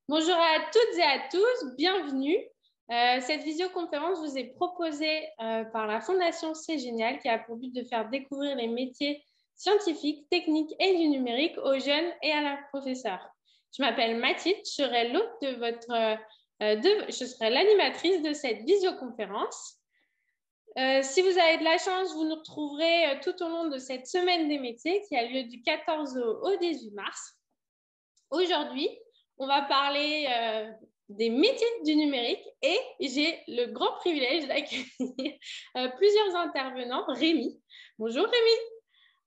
Bonjour à toutes et à tous, bienvenue. Cette visioconférence vous est proposée par la Fondation C'est Génial qui a pour but de faire découvrir les métiers scientifiques, techniques et du numérique aux jeunes et à leurs professeurs. Je m'appelle Mathilde, je serai l'hôte je serai l'animatrice de cette visioconférence. Si vous avez de la chance, vous nous retrouverez tout au long de cette semaine des métiers qui a lieu du 14 au 18 mars. Aujourd'hui, on va parler des métiers du numérique et j'ai le grand privilège d'accueillir plusieurs intervenants. Rémi. Bonjour Rémi.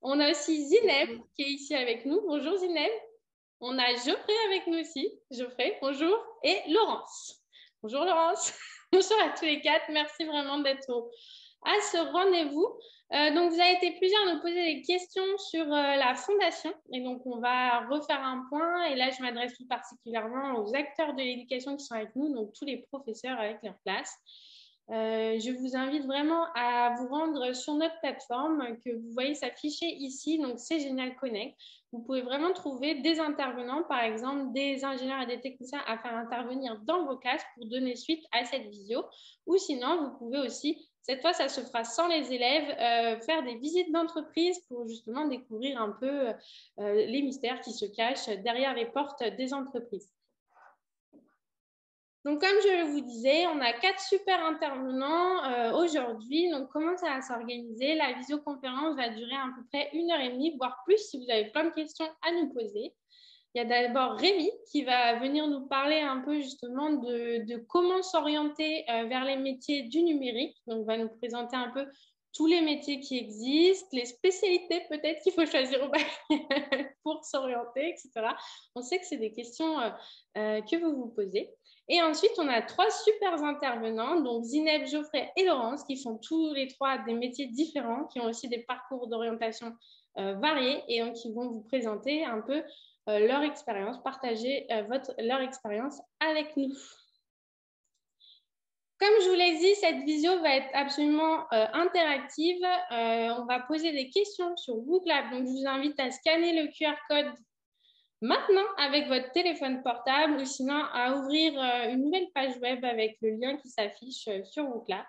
On a aussi Zineb qui est ici avec nous. Bonjour Zineb. On a Geoffrey avec nous aussi. Geoffrey, bonjour. Et Laurence. Bonjour Laurence. Bonjour à tous les quatre. Merci vraiment d'être à ce rendez-vous. Donc, vous avez été plusieurs à nous poser des questions sur la fondation. Et donc, on va refaire un point. Et là, je m'adresse tout particulièrement aux acteurs de l'éducation qui sont avec nous, donc tous les professeurs avec leur place. Je vous invite vraiment à vous rendre sur notre plateforme que vous voyez s'afficher ici. Donc, C'est Génial Connect. Vous pouvez vraiment trouver des intervenants, par exemple, des ingénieurs et des techniciens à faire intervenir dans vos classes pour donner suite à cette visio. Ou sinon, vous pouvez aussi, cette fois, ça se fera sans les élèves, faire des visites d'entreprise pour justement découvrir un peu les mystères qui se cachent derrière les portes des entreprises. Donc, comme je vous disais, on a 4 super intervenants aujourd'hui. Donc, comment ça va s'organiser? La visioconférence va durer à peu près 1h30, voire plus, si vous avez plein de questions à nous poser. Il y a d'abord Rémi qui va venir nous parler un peu justement de comment s'orienter vers les métiers du numérique. Donc, va nous présenter un peu tous les métiers qui existent, les spécialités peut-être qu'il faut choisir au bac pour s'orienter, etc. On sait que c'est des questions que vous vous posez. Et ensuite, on a 3 super intervenants, donc Zineb, Geoffrey et Laurence, qui font tous les 3 des métiers différents, qui ont aussi des parcours d'orientation variés et donc qui vont vous présenter un peu leur expérience, partager leur expérience avec nous. Comme je vous l'ai dit, cette visio va être absolument interactive. On va poser des questions sur Google Lab, donc je vous invite à scanner le QR code maintenant avec votre téléphone portable ou sinon à ouvrir une nouvelle page web avec le lien qui s'affiche sur Wooclap.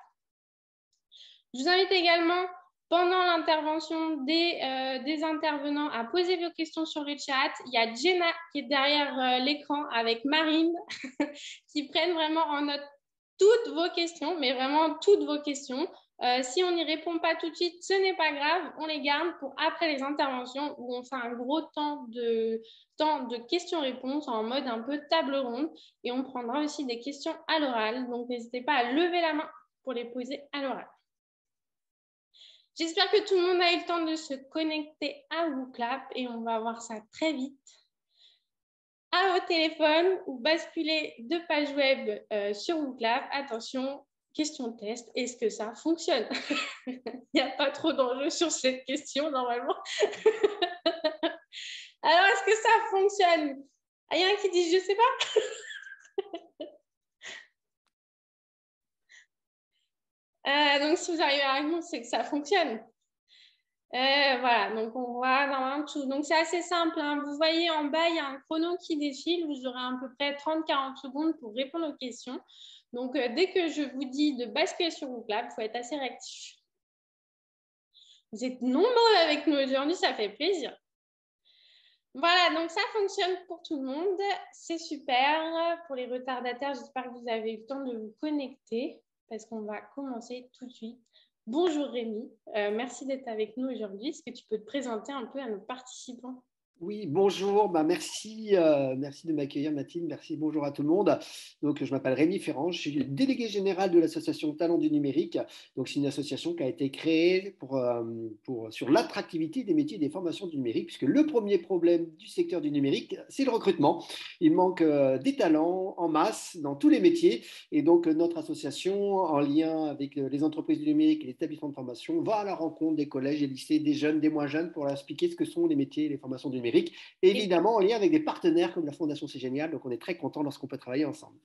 Je vous invite également, pendant l'intervention des intervenants, à poser vos questions sur le chat. Il y a Jenna qui est derrière l'écran avec Marine qui prennent vraiment en note toutes vos questions, mais vraiment toutes vos questions. Si on n'y répond pas tout de suite, ce n'est pas grave, on les garde pour après les interventions où on fait un gros temps de questions-réponses en mode un peu table ronde et on prendra aussi des questions à l'oral. Donc, n'hésitez pas à lever la main pour les poser à l'oral. J'espère que tout le monde a eu le temps de se connecter à Wooclap et on va voir ça très vite à vos téléphones ou basculer de page web sur Wooclap. Attention, question test, est-ce que ça fonctionne? Il n'y a pas trop d'enjeux sur cette question normalement. Alors, est-ce que ça fonctionne? Il y en a qui disent, je ne sais pas. Donc, si vous arrivez à la réponse, c'est que ça fonctionne. Voilà, donc on voit normalement tout. Donc, c'est assez simple, hein. Vous voyez en bas, il y a un chrono qui défile. Vous aurez à peu près 30-40 secondes pour répondre aux questions. Donc, dès que je vous dis de basculer sur Wooclap, il faut être assez réactif. Vous êtes nombreux avec nous aujourd'hui, ça fait plaisir. Voilà, donc ça fonctionne pour tout le monde. C'est super. Pour les retardataires, j'espère que vous avez eu le temps de vous connecter parce qu'on va commencer tout de suite. Bonjour Rémi, merci d'être avec nous aujourd'hui. Est-ce que tu peux te présenter un peu à nos participants? Oui, bonjour, merci de m'accueillir Mathilde, merci, bonjour à tout le monde. Donc, je m'appelle Rémi Ferrand, je suis le délégué général de l'association Talents du numérique. Donc, c'est une association qui a été créée sur l'attractivité des métiers et des formations du numérique, puisque le premier problème du secteur du numérique, c'est le recrutement. Il manque des talents en masse dans tous les métiers. Et donc, notre association, en lien avec les entreprises du numérique et les établissements de formation, va à la rencontre des collèges et lycées, des jeunes, des moins jeunes, pour leur expliquer ce que sont les métiers et les formations du numérique. Évidemment, en lien avec des partenaires comme la Fondation C'est Génial. Donc, on est très content lorsqu'on peut travailler ensemble.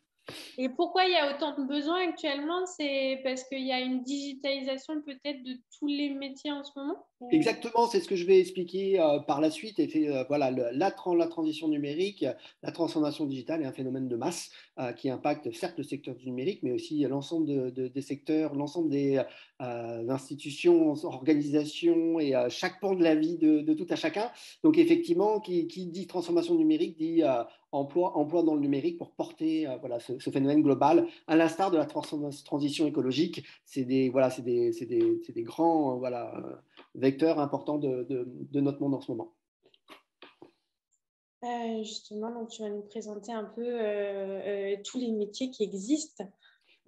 Et pourquoi il y a autant de besoins actuellement? C'est parce qu'il y a une digitalisation peut-être de tous les métiers en ce moment? Exactement, c'est ce que je vais expliquer par la suite. Voilà, la transition numérique, la transformation digitale est un phénomène de masse qui impacte certes le secteur du numérique, mais aussi l'ensemble des secteurs, l'ensemble des institutions, organisations et chaque pan de la vie de tout à chacun. Donc effectivement, qui dit transformation numérique dit emploi dans le numérique pour porter voilà, ce phénomène global, à l'instar de la transition écologique. C'est des grands voilà, vecteur important de notre monde en ce moment. Justement, donc tu vas nous présenter un peu tous les métiers qui existent.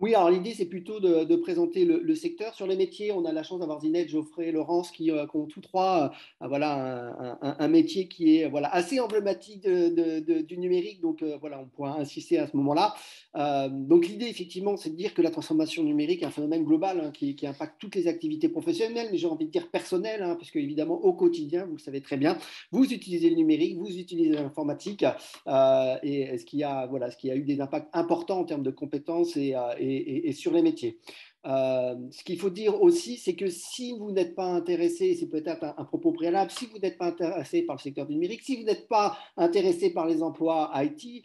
Oui, alors l'idée, c'est plutôt de présenter le secteur. Sur les métiers, on a la chance d'avoir Zinette, Geoffrey et Laurence qui ont tous trois voilà, un métier qui est voilà, assez emblématique du numérique. Donc, voilà, on pourra insister à ce moment-là. Donc, l'idée, effectivement, c'est de dire que la transformation numérique est un phénomène global hein, qui impacte toutes les activités professionnelles, mais j'ai envie de dire personnelles, hein, parce qu'évidemment, au quotidien, vous le savez très bien, vous utilisez le numérique, vous utilisez l'informatique, et ce qui a eu des impacts importants en termes de compétences et sur les métiers. Ce qu'il faut dire aussi, c'est que si vous n'êtes pas intéressé, c'est peut-être un propos préalable, si vous n'êtes pas intéressé par le secteur du numérique, si vous n'êtes pas intéressé par les emplois IT,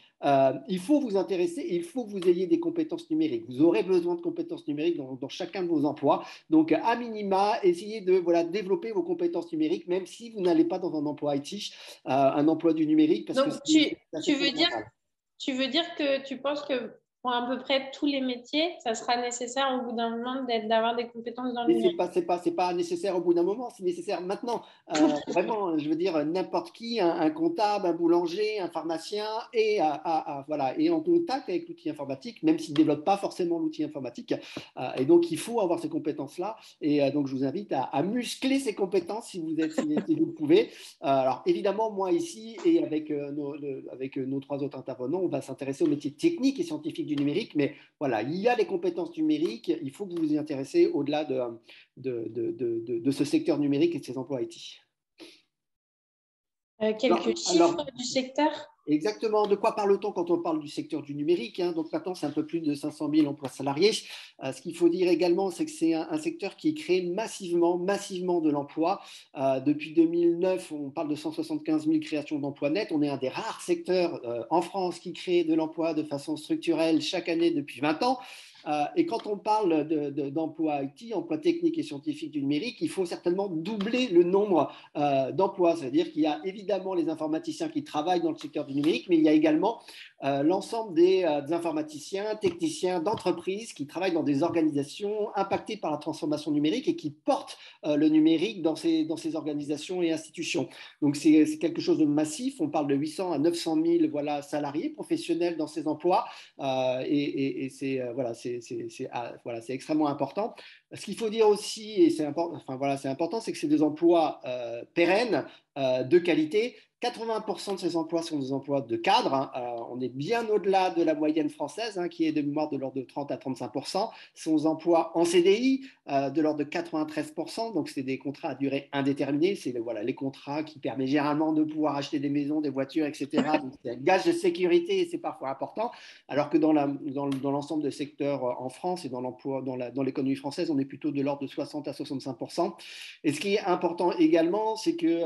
il faut vous intéresser et il faut que vous ayez des compétences numériques. Vous aurez besoin de compétences numériques dans chacun de vos emplois. Donc, à minima, essayez de voilà, développer vos compétences numériques, même si vous n'allez pas dans un emploi IT, un emploi du numérique, parce que Donc, c'est assez fondamental. tu veux dire que tu penses que pour à peu près tous les métiers, ça sera nécessaire au bout d'un moment d'avoir des compétences dans le Mais numérique. c'est pas nécessaire au bout d'un moment, c'est nécessaire maintenant. Vraiment, je veux dire, n'importe qui, un comptable, un boulanger, un pharmacien, voilà, est en contact avec l'outil informatique, même s'il ne développe pas forcément l'outil informatique. Et donc, il faut avoir ces compétences-là. Et donc, je vous invite à muscler ces compétences si vous le pouvez. Alors, évidemment, moi ici, et avec nos trois autres intervenants, on va s'intéresser aux métiers techniques et scientifiques du numérique. Mais voilà, il y a des compétences numériques, il faut que vous vous y intéressez au-delà de ce secteur numérique et de ces emplois IT. Quelques chiffres du secteur? Exactement. De quoi parle-t-on quand on parle du secteur du numérique hein? Donc maintenant, c'est un peu plus de 500 000 emplois salariés. Ce qu'il faut dire également, c'est que c'est un secteur qui crée massivement de l'emploi. Depuis 2009, on parle de 175 000 créations d'emplois nets. On est un des rares secteurs en France qui crée de l'emploi de façon structurelle chaque année depuis 20 ans. Et quand on parle d'emplois IT, emplois techniques et scientifiques du numérique, il faut certainement doubler le nombre d'emplois. C'est-à-dire qu'il y a évidemment les informaticiens qui travaillent dans le secteur du numérique, mais il y a également l'ensemble des informaticiens, techniciens d'entreprises qui travaillent dans des organisations impactées par la transformation numérique et qui portent le numérique dans ces organisations et institutions. Donc c'est quelque chose de massif. On parle de 800 à 900 000 voilà, salariés professionnels dans ces emplois et c'est voilà, c'est extrêmement important. Ce qu'il faut dire aussi, et c'est important, c'est que c'est des emplois pérennes, de qualité. 80% de ces emplois sont des emplois de cadre. Hein. On est bien au-delà de la moyenne française, hein, qui est de mémoire de l'ordre de 30 à 35%. Ce sont des emplois en CDI de l'ordre de 93%. Donc, c'est des contrats à durée indéterminée. C'est voilà, les contrats qui permettent généralement de pouvoir acheter des maisons, des voitures, etc. Donc, c'est un gage de sécurité et c'est parfois important. Alors que dans l'ensemble des secteurs en France et dans l'économie française, on est plutôt de l'ordre de 60 à 65%. Et ce qui est important également, c'est que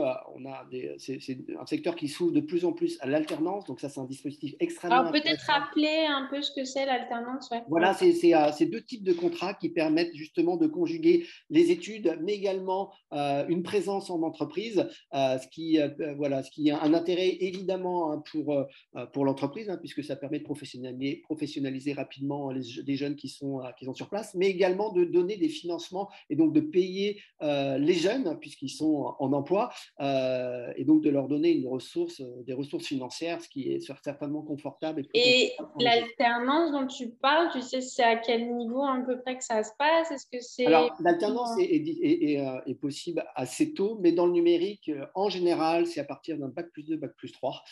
c'est un secteur qui s'ouvre de plus en plus à l'alternance. Donc ça, c'est un dispositif extrêmement Alors peut-être intéressant. rappeler un peu ce que c'est l'alternance. Ouais. Voilà, c'est deux types de contrats qui permettent justement de conjuguer les études, mais également une présence en entreprise, ce qui a un intérêt évidemment hein, pour l'entreprise, hein, puisque ça permet de professionnaliser rapidement les jeunes qui sont sur place, mais également de donner des financements et donc de payer les jeunes, puisqu'ils sont en emploi, et donc de leur donner des ressources financières, ce qui est certainement confortable et plus Et confortable pour les jeunes. l'alternance dont tu parles, tu sais c'est à quel niveau à peu près que ça se passe? Est-ce que c'est... Alors, l'alternance est possible assez tôt, mais dans le numérique, en général, c'est à partir d'un bac plus 2, bac plus 3,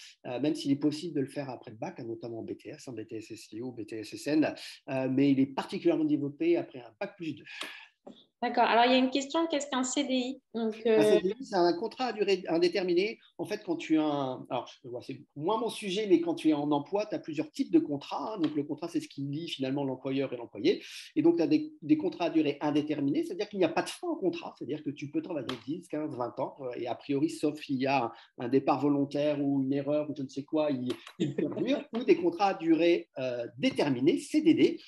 même s'il est possible de le faire après le bac, hein, notamment en BTS, en BTS SIO, BTS SN, mais il est particulièrement développé après un bac plus 2. D'accord. Alors, il y a une question, qu'est-ce qu'un CDI? Donc, Un CDI, c'est un contrat à durée indéterminée. En fait, quand tu as alors, c'est moins mon sujet, mais quand tu es en emploi, tu as plusieurs types de contrats, hein. Donc, le contrat, c'est ce qui lie finalement l'employeur et l'employé. Et donc, tu as des contrats à durée indéterminée, c'est-à-dire qu'il n'y a pas de fin au contrat, c'est-à-dire que tu peux travailler 10, 15, 20 ans, et a priori, sauf s'il y a un départ volontaire ou une erreur ou je ne sais quoi, il perdure, ou des contrats à durée déterminée, CDD.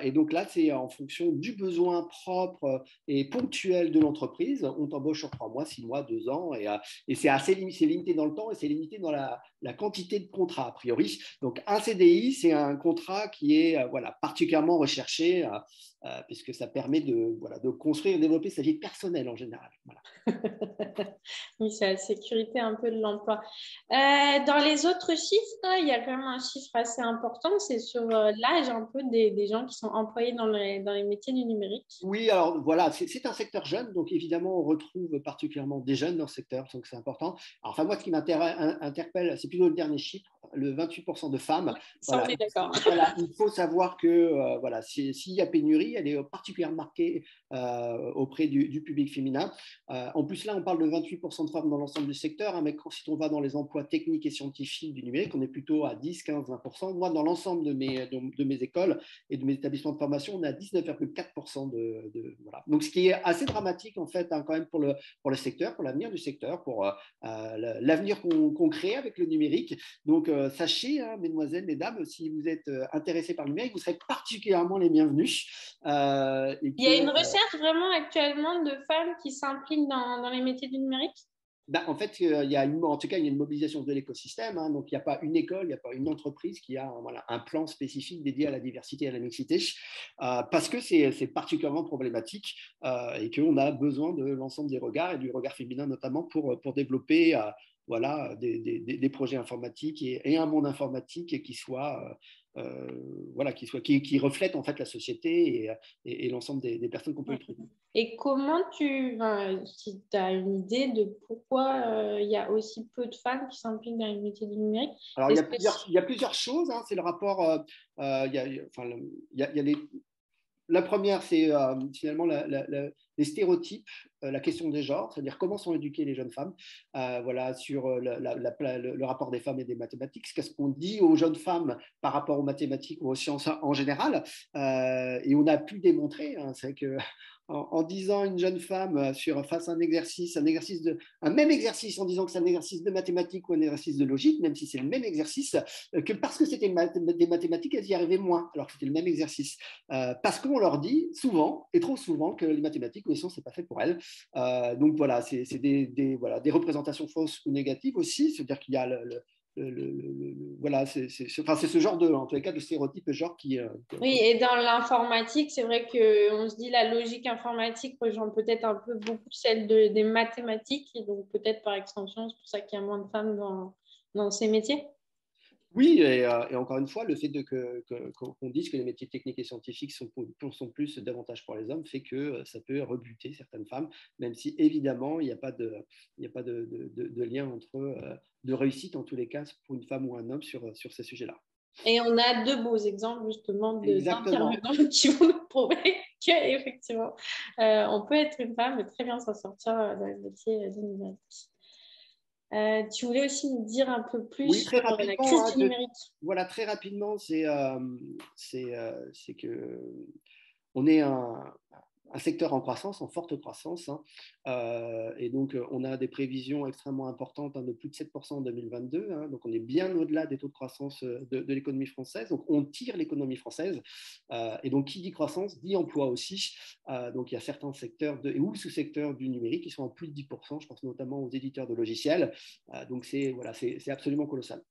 Et donc là, c'est en fonction du besoin propre et ponctuel de l'entreprise. On t'embauche sur 3 mois, 6 mois, 2 ans, et c'est assez limité dans le temps et c'est limité dans la quantité de contrats, a priori. Donc, un CDI, c'est un contrat qui est voilà, particulièrement recherché puisque ça permet de construire et développer sa vie personnelle en général. Voilà. Oui, c'est la sécurité un peu de l'emploi. Dans les autres chiffres, il y a quand même un chiffre assez important, c'est sur l'âge un peu des gens qui sont employés dans les métiers du numérique. Oui, alors voilà, c'est un secteur jeune, donc évidemment, on retrouve particulièrement des jeunes dans ce secteur, donc c'est important. Alors, enfin, moi, ce qui m'interpelle, c'est plutôt le dernier chiffre, le 28% de femmes. Ça, on Voilà, est d'accord. voilà, il faut savoir que voilà, s'il y a pénurie, elle est particulièrement marquée auprès du public féminin. En plus, là, on parle de 28% de femmes dans l'ensemble du secteur, hein, mais si on va dans les emplois techniques et scientifiques du numérique, on est plutôt à 10, 15, 20%. Moi, dans l'ensemble de mes écoles et de mes établissements de formation, on est à 19,4% voilà. Donc, ce qui est assez dramatique, en fait, hein, quand même, pour le secteur, pour l'avenir du secteur, pour l'avenir qu'on crée avec le numérique. Donc, sachez, hein, mesdemoiselles, mesdames, si vous êtes intéressés par le numérique, vous serez particulièrement les bienvenus. Il y a une recherche vraiment actuellement de femmes qui s'impliquent dans les métiers du numérique? En fait, il y a en tout cas, il y a une mobilisation de l'écosystème. Hein, donc, il n'y a pas une école, il n'y a pas une entreprise qui a voilà, un plan spécifique dédié à la diversité et à la mixité, parce que c'est particulièrement problématique et qu'on a besoin de l'ensemble des regards et du regard féminin notamment pour développer voilà, des projets informatiques et un monde informatique qui soit voilà, qui reflète en fait la société et l'ensemble des personnes qu'on peut y trouver. Et comment si tu as une idée de pourquoi il y a aussi peu de femmes qui s'impliquent dans les métiers du numérique? Alors, il y a plusieurs choses. Hein, c'est le rapport. Enfin, il y a la première, c'est finalement les stéréotypes, la question des genres, c'est-à-dire comment sont éduquées les jeunes femmes, voilà, sur le rapport des femmes et des mathématiques, qu'est-ce qu'on dit aux jeunes femmes par rapport aux mathématiques ou aux sciences en général. Et on a pu démontrer, hein, c'est que en disant à une jeune femme face à un même exercice en disant que c'est un exercice de mathématiques ou un exercice de logique, même si c'est le même exercice, que parce que c'était des mathématiques, elles y arrivaient moins, alors que c'était le même exercice. Parce qu'on leur dit souvent, et trop souvent, que les mathématiques ou les sciences, c'est pas fait pour elles. Donc voilà, c'est voilà, des représentations fausses ou négatives aussi, c'est-à-dire qu'il y a voilà, c'est ce genre en tous les cas, de stéréotypes genre qui. Oui, et dans l'informatique, c'est vrai qu'on se dit la logique informatique rejoint peut-être un peu beaucoup celle des mathématiques, et donc peut-être par extension, c'est pour ça qu'il y a moins de femmes dans ces métiers. Oui, et encore une fois, le fait qu'on dise que les métiers techniques et scientifiques sont plus davantage pour les hommes fait que ça peut rebuter certaines femmes, même si évidemment il n'y a pas de lien entre de réussite en tous les cas pour une femme ou un homme sur ces sujets-là. Et on a deux beaux exemples justement Exactement. d'intervenants qui vont nous prouver qu'effectivement, on peut être une femme et très bien s'en sortir dans le métier du numérique. Tu voulais aussi nous dire un peu plus Oui, très sur la rapidement. crise du numérique. Voilà, très rapidement, c'est que on est un secteur en croissance, en forte croissance. Hein, et donc, on a des prévisions extrêmement importantes, hein, de plus de 7% en 2022. Hein, donc, on est bien au-delà des taux de croissance de l'économie française. Donc, on tire l'économie française. Et donc, qui dit croissance, dit emploi aussi. Donc, il y a certains secteurs ou sous-secteurs du numérique qui sont en plus de 10%. Je pense notamment aux éditeurs de logiciels. Donc, c'est absolument colossal.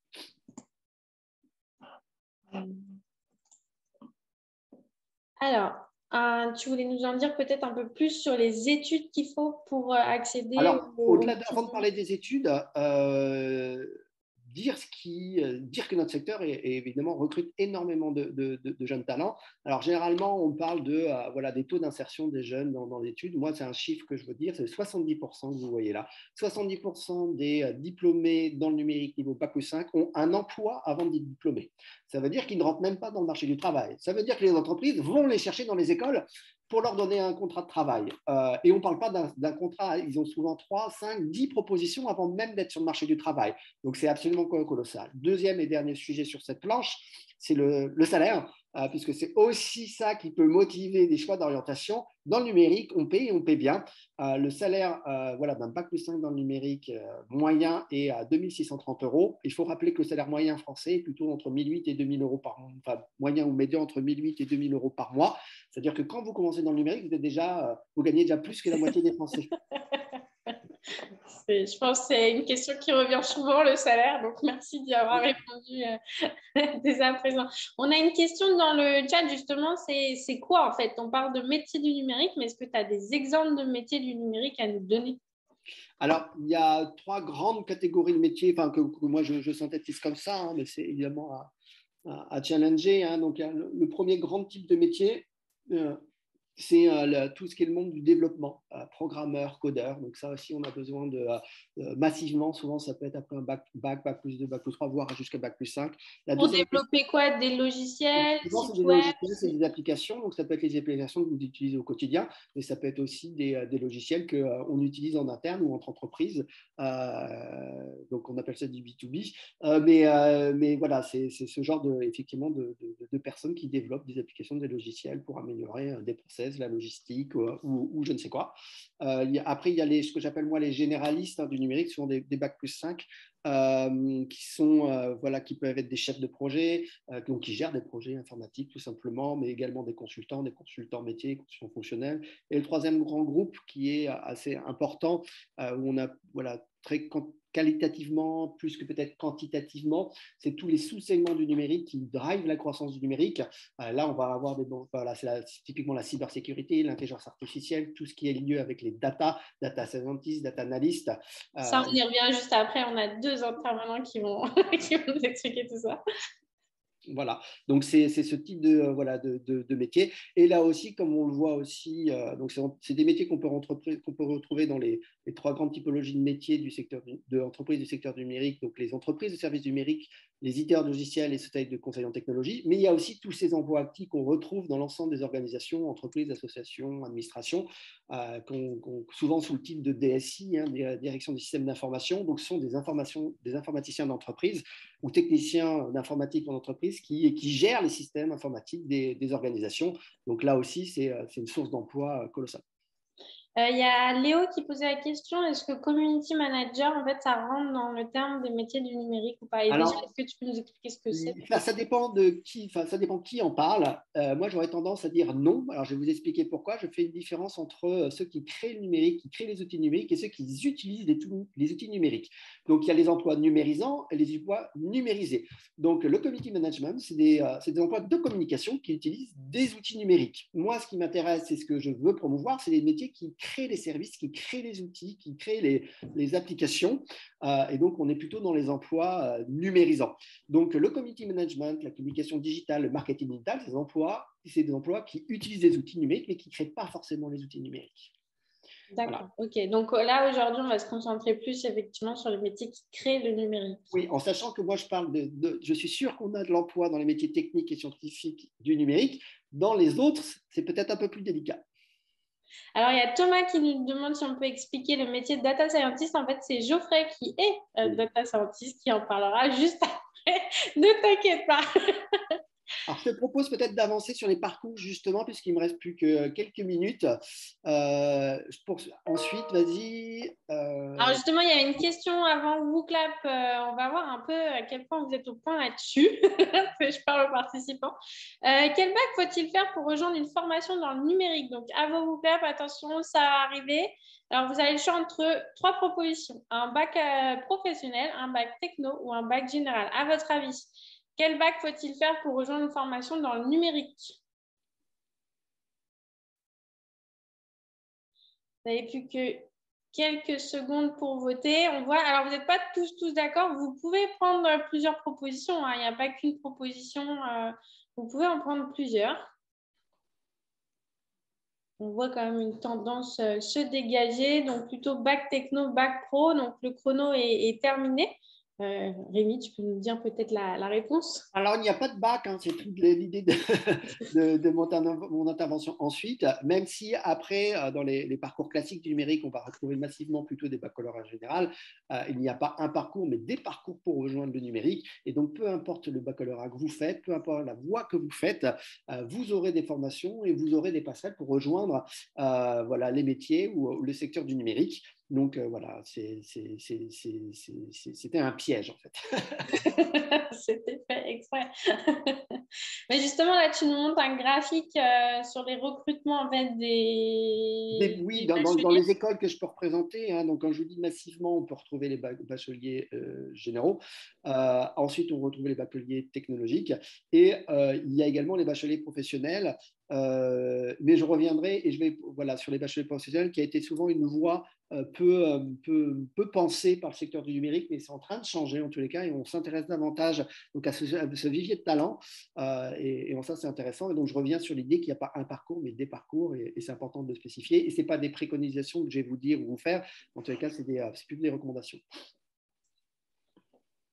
Alors, tu voulais nous en dire peut-être un peu plus sur les études qu'il faut pour accéder Alors, au avant de parler des études, dire que notre secteur évidemment recrute énormément de jeunes talents. Alors généralement, on parle voilà, des taux d'insertion des jeunes dans l'étude. Moi, c'est un chiffre que je veux dire, c'est 70% que vous voyez là. 70% des diplômés dans le numérique niveau Bac+5 ont un emploi avant d'être diplômés. Ça veut dire qu'ils ne rentrent même pas dans le marché du travail. Ça veut dire que les entreprises vont les chercher dans les écoles pour leur donner un contrat de travail. Et on ne parle pas d'un contrat, ils ont souvent 3, 5, 10 propositions avant même d'être sur le marché du travail. Donc, c'est absolument colossal. Deuxième et dernier sujet sur cette planche, c'est le salaire, puisque c'est aussi ça qui peut motiver des choix d'orientation. Dans le numérique, on paye bien. Le salaire d'un bac+5 dans le numérique moyen est à 2630 euros. Il faut rappeler que le salaire moyen français est plutôt entre 1008 et 2000 euros par mois, enfin moyen ou médian entre 1008 et 2000 euros par mois. C'est-à-dire que quand vous commencez dans le numérique, vous gagnez déjà plus que la moitié des Français. Je pense que c'est une question qui revient souvent, le salaire. Donc, merci d'y avoir répondu dès à présent. On a une question dans le chat, justement. C'est quoi, en fait? On parle de métier du numérique, mais est-ce que tu as des exemples de métiers du numérique à nous donner? Alors, il y a 3 grandes catégories de métiers que moi, je synthétise comme ça, hein, mais c'est évidemment à challenger. Hein. Donc, le premier grand type de métier, c'est tout ce qui est le monde du développement, programmeur, codeur. Donc ça aussi, on a besoin de massivement, souvent ça peut être après un bac+2, bac+3, voire jusqu'à bac+5. Pour développer quoi? Des logiciels, souvent, sites web? c'est des applications, donc ça peut être les applications que vous utilisez au quotidien, mais ça peut être aussi des logiciels qu'on utilise en interne ou entre entreprises. Donc on appelle ça du B2B. Mais voilà, c'est ce genre effectivement de personnes qui développent des applications, des logiciels pour améliorer des process, la logistique ou je ne sais quoi. Après, il y a ce que j'appelle moi les généralistes du numérique, souvent des bac+5, qui peuvent être des chefs de projet, donc qui gèrent des projets informatiques tout simplement, mais également des consultants métiers, consultants fonctionnels. Et le troisième grand groupe qui est assez important, où on a très qualitativement plus que peut-être quantitativement, c'est tous les sous-segments du numérique qui drivent la croissance du numérique. Là, on va avoir c'est typiquement la cybersécurité, l'intelligence artificielle, tout ce qui est lié avec les data scientists, data analystes. Ça, on y revient juste après. On a 2 intervenants qui vont nous expliquer tout ça. Voilà, donc c'est ce type de métier. Et là aussi, comme on le voit aussi, donc c'est des métiers qu'on peut retrouver dans les 3 grandes typologies de métiers du secteur d'entreprise du secteur du numérique, donc les entreprises de services numériques, les éditeurs de logiciels et sociétés de conseil en technologie, mais il y a aussi tous ces emplois actifs qu'on retrouve dans l'ensemble des organisations, entreprises, associations, administrations, souvent sous le titre de DSI, Direction du système d'information. Donc, ce sont des informaticiens d'entreprise ou techniciens d'informatique en entreprise qui gèrent les systèmes informatiques des organisations. Donc là aussi, c'est une source d'emploi colossale. Il y a Léo qui posait la question, est-ce que community manager, en fait, ça rentre dans le terme des métiers du numérique ou pas? Et déjà, est-ce que tu peux nous expliquer ce que c'est? Ça dépend qui en parle. Moi, j'aurais tendance à dire non. Alors, je vais vous expliquer pourquoi. Je fais une différence entre ceux qui créent le numérique, qui créent les outils numériques, et ceux qui utilisent les outils numériques. Donc, il y a les emplois numérisants et les emplois numérisés. Donc, le community management, c'est des emplois de communication qui utilisent des outils numériques. Moi, ce qui m'intéresse, c'est ce que je veux promouvoir, c'est les métiers qui créent les services, qui créent les outils, qui créent les applications. Et donc, on est plutôt dans les emplois numérisants. Donc, le community management, la communication digitale, le marketing digital, c'est des emplois qui utilisent des outils numériques, mais qui ne créent pas forcément les outils numériques. D'accord, voilà. Ok. Donc là, aujourd'hui, on va se concentrer plus effectivement sur les métiers qui créent le numérique. Oui, en sachant que moi, je suis sûr qu'on a de l'emploi dans les métiers techniques et scientifiques du numérique. Dans les autres, c'est peut-être un peu plus délicat. Alors, il y a Thomas qui nous demande si on peut expliquer le métier de data scientist. En fait, c'est Geoffrey qui est data scientist qui en parlera juste après. Ne t'inquiète pas. Alors, je te propose peut-être d'avancer sur les parcours, justement, puisqu'il ne me reste plus que quelques minutes. Ensuite, vas-y. Alors, justement, il y a une question avant WooClap. On va voir un peu à quel point vous êtes au point là-dessus. Je parle aux participants. Quel bac faut-il faire pour rejoindre une formation dans le numérique? Donc, avant WooClap, attention, ça va arriver. Alors, vous avez le choix entre 3 propositions. Un bac professionnel, un bac techno ou un bac général. À votre avis, quel bac faut-il faire pour rejoindre une formation dans le numérique? Vous n'avez plus que quelques secondes pour voter. On voit, alors vous n'êtes pas tous d'accord. Vous pouvez prendre plusieurs propositions. Hein. Il n'y a pas qu'une proposition. Vous pouvez en prendre plusieurs. On voit quand même une tendance se dégager. Donc plutôt bac techno, bac pro. Donc le chrono est terminé. Rémi, tu peux nous dire peut-être la réponse? Alors, il n'y a pas de bac, hein, c'est toute l'idée de mon intervention ensuite, même si après, dans les parcours classiques du numérique, on va retrouver massivement plutôt des baccalauréats général. Il n'y a pas un parcours, mais des parcours pour rejoindre le numérique. Et donc, peu importe le baccalauréat que vous faites, peu importe la voie que vous faites, vous aurez des formations et vous aurez des passerelles pour rejoindre voilà, les métiers ou le secteur du numérique. Donc, voilà, c'était un piège, en fait. C'était fait exprès. Mais justement, là, tu nous montres un graphique sur les recrutements en fait, Oui, des dans bacheliers. les écoles que je peux représenter, hein, donc quand je vous dis massivement, on peut retrouver les bacheliers généraux. Ensuite, on retrouve les bacheliers technologiques et il y a également les bacheliers professionnels. Mais je reviendrai et je vais voilà, sur les bacheliers professionnels qui a été souvent une voie peu pensée par le secteur du numérique, mais c'est en train de changer en tous les cas et on s'intéresse davantage donc, à ce vivier de talent. Et ça, c'est intéressant. Et donc, je reviens sur l'idée qu'il n'y a pas un parcours, mais des parcours, et c'est important de le spécifier. Et ce n'est pas des préconisations que je vais vous dire ou vous faire. En tous les cas, c'est plus des recommandations.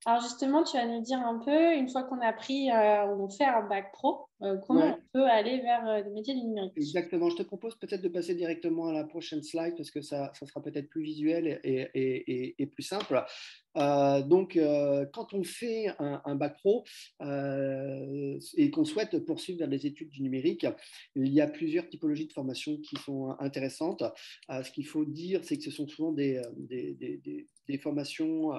Alors justement, tu vas nous dire un peu, une fois qu'on a pris, on fait un bac pro, comment Ouais. on peut aller vers le métier du numérique? Exactement. Je te propose peut-être de passer directement à la prochaine slide parce que ça sera peut-être plus visuel et plus simple. Quand on fait un bac pro et qu'on souhaite poursuivre vers les études du numérique, il y a plusieurs typologies de formations qui sont intéressantes. Ce qu'il faut dire, c'est que ce sont souvent des formations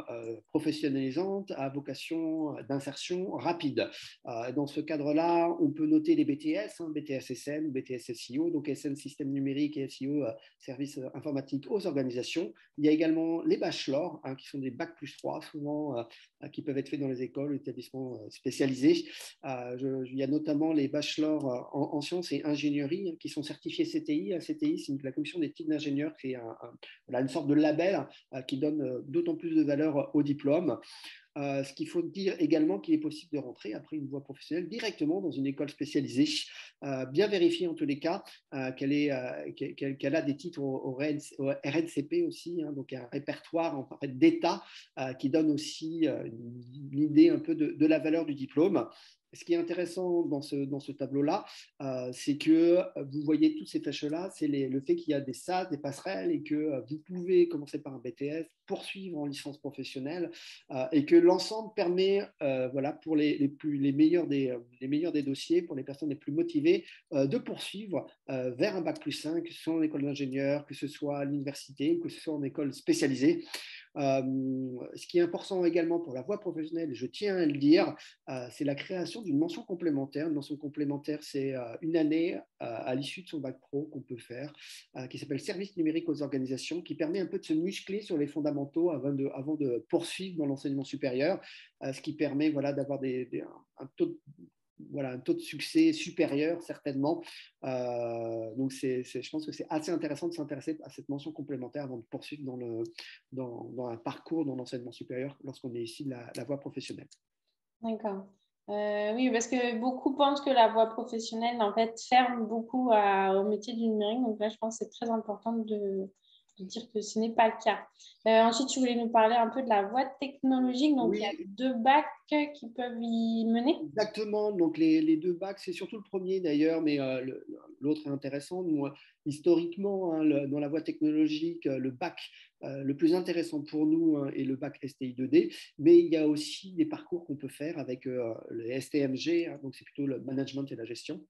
professionnalisantes à vocation d'insertion rapide. Dans ce cadre-là, on peut noter les BTS, BTS SN, BTS SEO, donc SN système numérique et SEO services informatiques aux organisations. Il y a également les bachelors, qui sont des bac plus 3, souvent qui peuvent être faits dans les écoles ou établissements spécialisés. Il y a notamment les bachelors en sciences et ingénierie qui sont certifiés CTI. CTI, c'est la commission des titres d'ingénieurs, c'est voilà, une sorte de label qui donne d'autant plus de valeur au diplôme. Ce qu'il faut dire également qu'il est possible de rentrer après une voie professionnelle directement dans une école spécialisée, bien vérifier en tous les cas qu'elle a des titres au RNCP aussi, hein, donc un répertoire en fait, d'État qui donne aussi une idée un peu de la valeur du diplôme. Ce qui est intéressant dans ce tableau-là, c'est que vous voyez toutes ces flèches-là, c'est le fait qu'il y a des SAS, des passerelles, et que vous pouvez commencer par un BTS, poursuivre en licence professionnelle, et que l'ensemble permet, voilà, pour les meilleurs des dossiers, pour les personnes les plus motivées, de poursuivre vers un bac plus 5, que ce soit en école d'ingénieur, que ce soit à l'université, que ce soit en école spécialisée. Ce qui est important également pour la voie professionnelle, et je tiens à le dire, c'est la création d'une mention complémentaire. Une mention complémentaire, c'est une année à l'issue de son bac pro qu'on peut faire, qui s'appelle Service numérique aux organisations, qui permet un peu de se muscler sur les fondamentaux avant de poursuivre dans l'enseignement supérieur, ce qui permet voilà, d'avoir un taux de succès supérieur, certainement. Donc, je pense que c'est assez intéressant de s'intéresser à cette mention complémentaire avant de poursuivre dans un parcours dans l'enseignement supérieur lorsqu'on est ici de la voie professionnelle. D'accord. Oui, parce que beaucoup pensent que la voie professionnelle, en fait, ferme beaucoup au métier du numérique. Donc là, je pense que c'est très important de dire que ce n'est pas le cas. Ensuite, tu voulais nous parler un peu de la voie technologique. Donc, il y a Oui, 2 bacs qui peuvent y mener. exactement. Donc, les deux bacs, c'est surtout le premier d'ailleurs, mais l'autre est intéressant. Nous, historiquement, hein, dans la voie technologique, le bac le plus intéressant pour nous est le bac STI 2D, mais il y a aussi des parcours qu'on peut faire avec le STMG, hein, donc c'est plutôt le management et la gestion.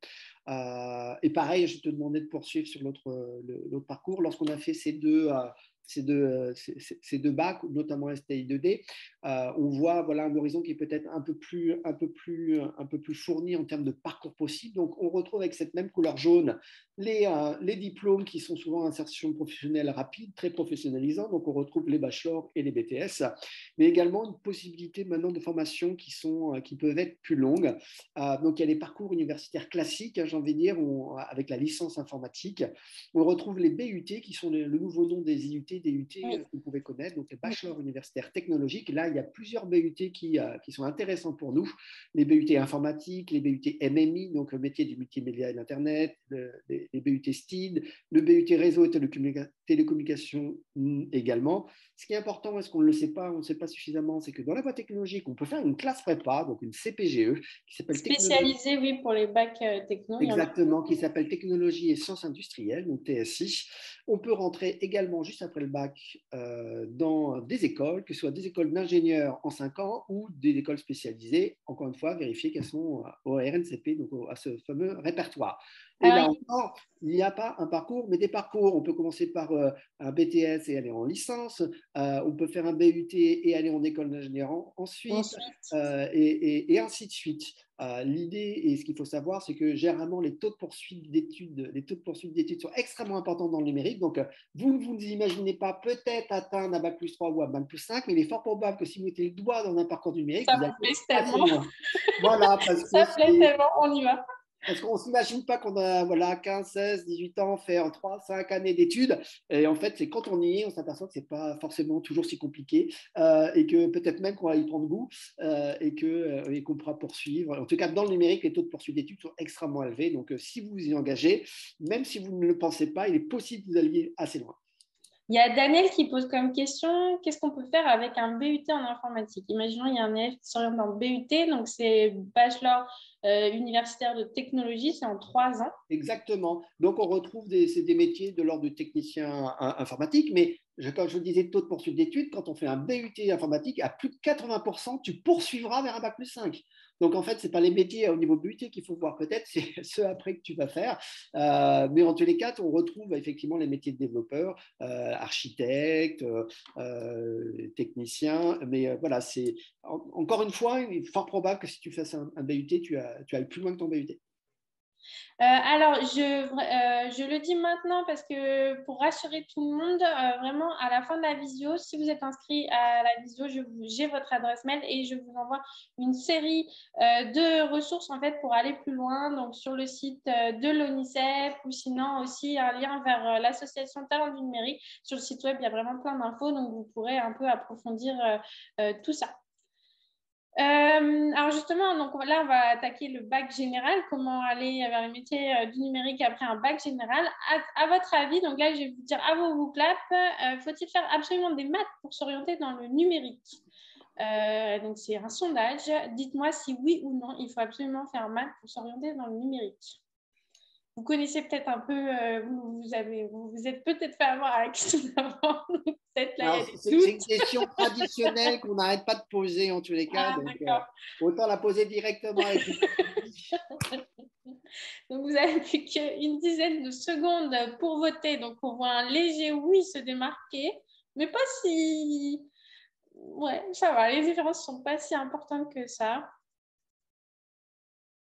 Et pareil, je te demandais de poursuivre sur l'autre parcours. Lorsqu'on a fait ces deux bacs, notamment STI 2D, on voit voilà, un horizon qui est peut-être un peu plus fourni en termes de parcours possible. Donc, on retrouve avec cette même couleur jaune les diplômes qui sont souvent insertion professionnelle rapide, très professionnalisant. Donc, on retrouve les bachelors et les BTS, mais également une possibilité maintenant de formation qui peuvent être plus longues. Donc, il y a les parcours universitaires classiques, hein, j'ai envie de dire, avec la licence informatique. On retrouve les BUT qui sont le nouveau nom des IUT, DUT Oui. que vous pouvez connaître, donc les bachelors universitaires technologiques. Là, il y a plusieurs BUT qui sont intéressants pour nous. Les BUT informatiques, les BUT MMI, donc le métier du multimédia et de l'Internet, les BUT STID, le BUT réseau et télécommunication également. Ce qui est important, est-ce qu'on ne le sait pas, on ne sait pas suffisamment, c'est que dans la voie technologique, on peut faire une classe prépa, donc une CPGE, qui s'appelle spécialisée, oui, pour les bacs techno. Exactement, qui s'appelle Technologie et Sciences Industrielles, donc TSI. On peut rentrer également, juste après le bac, dans des écoles, que ce soit des écoles d'ingénieurs en 5 ans ou des écoles spécialisées, encore une fois, vérifier qu'elles sont au RNCP, donc à ce fameux répertoire. Et là encore, il n'y a pas un parcours, mais des parcours. On peut commencer par un BTS et aller en licence. On peut faire un BUT et aller en école d'ingénieur ensuite, et ainsi de suite. L'idée et ce qu'il faut savoir, c'est que généralement les taux de poursuite d'études sont extrêmement importants dans le numérique. Donc, vous ne vous imaginez pas peut-être atteindre un bac+3 ou un bac+5, mais il est fort probable que si vous mettez le doigt dans un parcours numérique, ça vous allez plaît tellement. Voilà, parce que ça plaît tellement, on y va. Parce qu'on ne s'imagine pas qu'on a 15, 16, 18 ans, faire 3, 5 années d'études. Et en fait, c'est quand on y est, on s'aperçoit que ce n'est pas forcément toujours si compliqué et que peut-être même qu'on va y prendre goût et qu'on pourra poursuivre. En tout cas, dans le numérique, les taux de poursuite d'études sont extrêmement élevés. Donc, si vous vous y engagez, même si vous ne le pensez pas, il est possible que vous alliez assez loin. Il y a Daniel qui pose comme question, qu'est-ce qu'on peut faire avec un BUT en informatique? Imaginons, il y a un élève qui s'oriente dans le BUT, donc c'est bachelor universitaire de technologie, c'est en 3 ans. Exactement. Donc, on retrouve des métiers de l'ordre de technicien informatique, mais comme je vous le disais, taux de poursuite d'études, quand on fait un BUT informatique, à plus de 80%, tu poursuivras vers un bac+5. Donc, en fait, ce n'est pas les métiers au niveau BUT qu'il faut voir peut-être, c'est ceux après que tu vas faire. Mais en tous les cas, on retrouve effectivement les métiers de développeur, architecte, technicien. Mais voilà, c'est encore une fois, il est fort probable que si tu fasses un BUT, tu ailles plus loin que ton BUT. Alors, je le dis maintenant parce que pour rassurer tout le monde, vraiment, à la fin de la visio, si vous êtes inscrit à la visio, j'ai votre adresse mail et je vous envoie une série de ressources en fait pour aller plus loin. Donc, sur le site de l'ONICEF ou sinon aussi un lien vers l'association Talent du numérique. Sur le site web, il y a vraiment plein d'infos, donc vous pourrez un peu approfondir tout ça. Alors justement, donc là, on va attaquer le bac général, comment aller vers les métiers du numérique après un bac général. À votre avis, donc là, je vais vous dire à vous clap, faut-il faire absolument des maths pour s'orienter dans le numérique? Donc c'est un sondage. Dites-moi si oui ou non, il faut absolument faire maths pour s'orienter dans le numérique. Vous connaissez peut-être un peu, vous êtes peut-être fait avoir à la question d'avant. C'est une question traditionnelle qu'on n'arrête pas de poser en tous les cas. Donc, autant la poser directement avec Donc, vous avez plus qu'une dizaine de secondes pour voter. Donc, on voit un léger oui se démarquer, mais pas si... Ouais, ça va. Les différences ne sont pas si importantes que ça.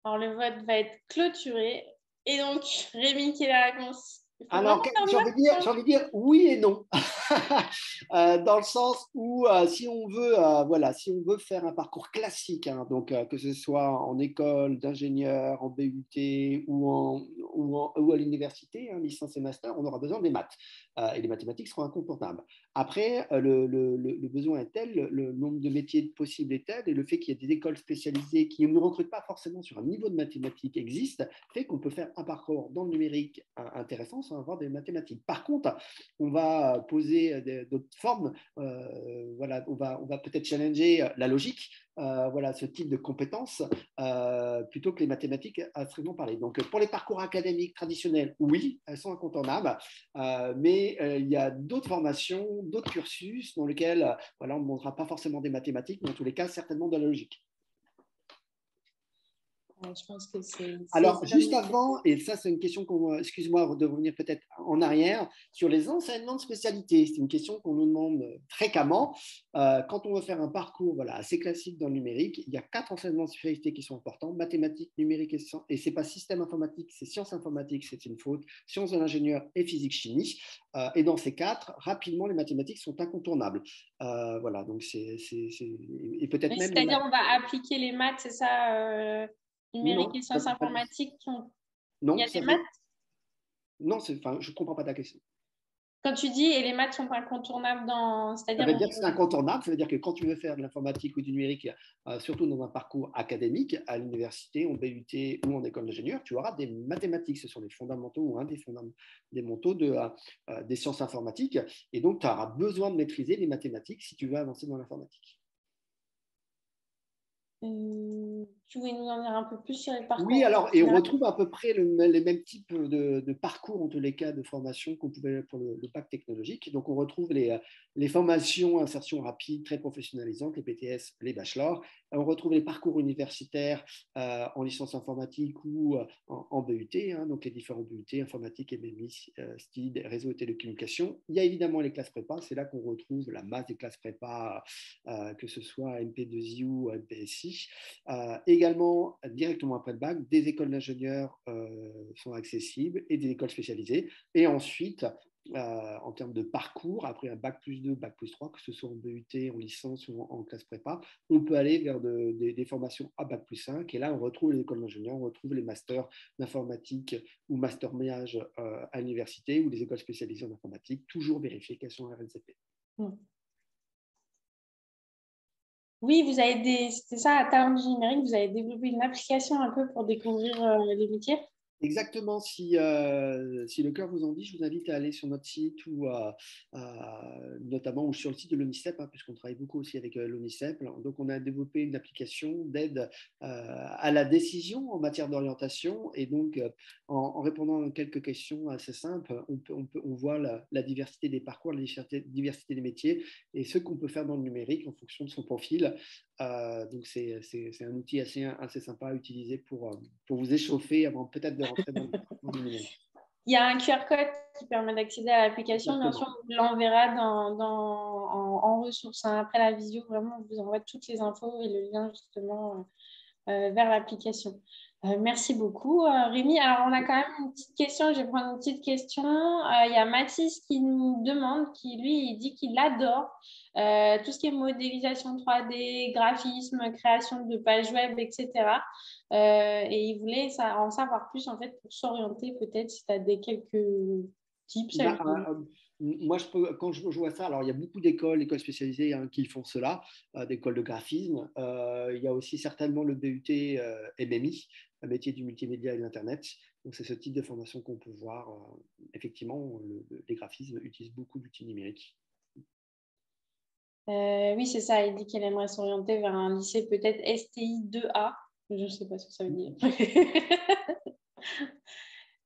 Alors, le vote va être clôturé. Et donc, Rémi, quelle est la réponse? Alors, j'ai envie de dire oui et non, dans le sens où si on veut faire un parcours classique, hein, donc que ce soit en école d'ingénieur, en BUT ou à l'université, hein, licence et master, on aura besoin des maths et les mathématiques seront incontournables. Après, le besoin est tel, le nombre de métiers possibles est tel, et le fait qu'il y ait des écoles spécialisées qui ne recrutent pas forcément sur un niveau de mathématiques existe, fait qu'on peut faire un parcours dans le numérique intéressant sans avoir des mathématiques. Par contre, on va poser d'autres formes, on va peut-être challenger la logique, ce type de compétences, plutôt que les mathématiques à strictement parler. Donc, pour les parcours académiques traditionnels, oui, elles sont incontournables, mais il y a d'autres formations, d'autres cursus dans lesquels on ne montrera pas forcément des mathématiques, mais en tous les cas, certainement de la logique. Je pense que c'est... Alors, juste avant, et ça c'est une question excuse-moi de revenir peut-être en arrière, sur les enseignements de spécialité, c'est une question qu'on nous demande fréquemment. Quand on veut faire un parcours assez classique dans le numérique, il y a 4 enseignements de spécialité qui sont importants, mathématiques, numérique et c'est pas système informatique, c'est sciences informatiques, c'est une faute, sciences de l'ingénieur et physique-chimie. Et dans ces 4, rapidement, les mathématiques sont incontournables. Donc et peut-être même... C'est-à-dire on va appliquer les maths, c'est ça numérique et sciences informatiques. Il y a des maths? Non, je ne comprends pas ta question. Quand tu dis et les maths sont incontournables Ça c'est-à-dire veut dire que c'est incontournable, ça veut dire que quand tu veux faire de l'informatique ou du numérique, surtout dans un parcours académique, à l'université, en BUT ou en école d'ingénieur, tu auras des mathématiques, ce sont les fondamentaux ou un des fondamentaux des sciences informatiques, et donc tu auras besoin de maîtriser les mathématiques si tu veux avancer dans l'informatique. Tu voulais nous en dire un peu plus sur les Oui, parcours alors, et on professionnels? retrouve à peu près les mêmes types de parcours, en tous les cas, de formation qu'on pouvait pour le bac technologique. Donc, on retrouve les formations insertion rapide, très professionnalisantes, les BTS, les bachelors. On retrouve les parcours universitaires en licence informatique ou en BUT, hein, donc les différents BUT, informatique, MMI, STID, réseau et télécommunications. Il y a évidemment les classes prépa, c'est là qu'on retrouve la masse des classes prépa, que ce soit MP2I ou MPSI. Également, directement après le bac, des écoles d'ingénieurs sont accessibles et des écoles spécialisées. Et ensuite, en termes de parcours, après un bac plus 2, bac plus 3, que ce soit en BUT, en licence ou en classe prépa, on peut aller vers des formations à bac plus 5. Et là, on retrouve les écoles d'ingénieurs, on retrouve les masters d'informatique ou master méage à l'université ou les écoles spécialisées en informatique, toujours vérifier qu'elles sont RNCP. Oui, c'était ça, à Talent du numérique, vous avez développé une application un peu pour découvrir les métiers. Exactement, si le cœur vous en dit, je vous invite à aller sur notre site ou notamment ou sur le site de l'ONICEP, hein, puisqu'on travaille beaucoup aussi avec l'ONICEP. Donc, on a développé une application d'aide à la décision en matière d'orientation. Et donc, en répondant à quelques questions assez simples, on voit la diversité des parcours, la diversité des métiers et ce qu'on peut faire dans le numérique en fonction de son profil. Donc, c'est un outil assez sympa à utiliser pour vous échauffer avant peut-être de rentrer dans le numérique. Il y a un QR code qui permet d'accéder à l'application. Bien sûr, Exactement. on l'enverra en ressources, hein. Après la visio, vraiment, on vous envoie toutes les infos et le lien justement vers l'application. Merci beaucoup, Rémi. Alors, on a quand même une petite question. Je vais prendre une petite question. Il y a Mathis qui nous demande, qui lui, il dit qu'il adore tout ce qui est modélisation 3D, graphisme, création de pages web, etc. Et il voulait en savoir plus, en fait, pour s'orienter, peut-être, si tu as quelques tips à Bah, lui donner. moi, quand je vois ça, alors il y a beaucoup écoles spécialisées hein, qui font cela, d'écoles de graphisme. Il y a aussi certainement le BUT MMI, un métier du multimédia et de l'Internet. Donc, c'est ce type de formation qu'on peut voir. Effectivement, les graphismes utilisent beaucoup d'outils numériques. Oui, c'est ça. Il dit qu'il aimerait s'orienter vers un lycée peut-être STI 2A. Je ne sais pas ce que ça veut dire.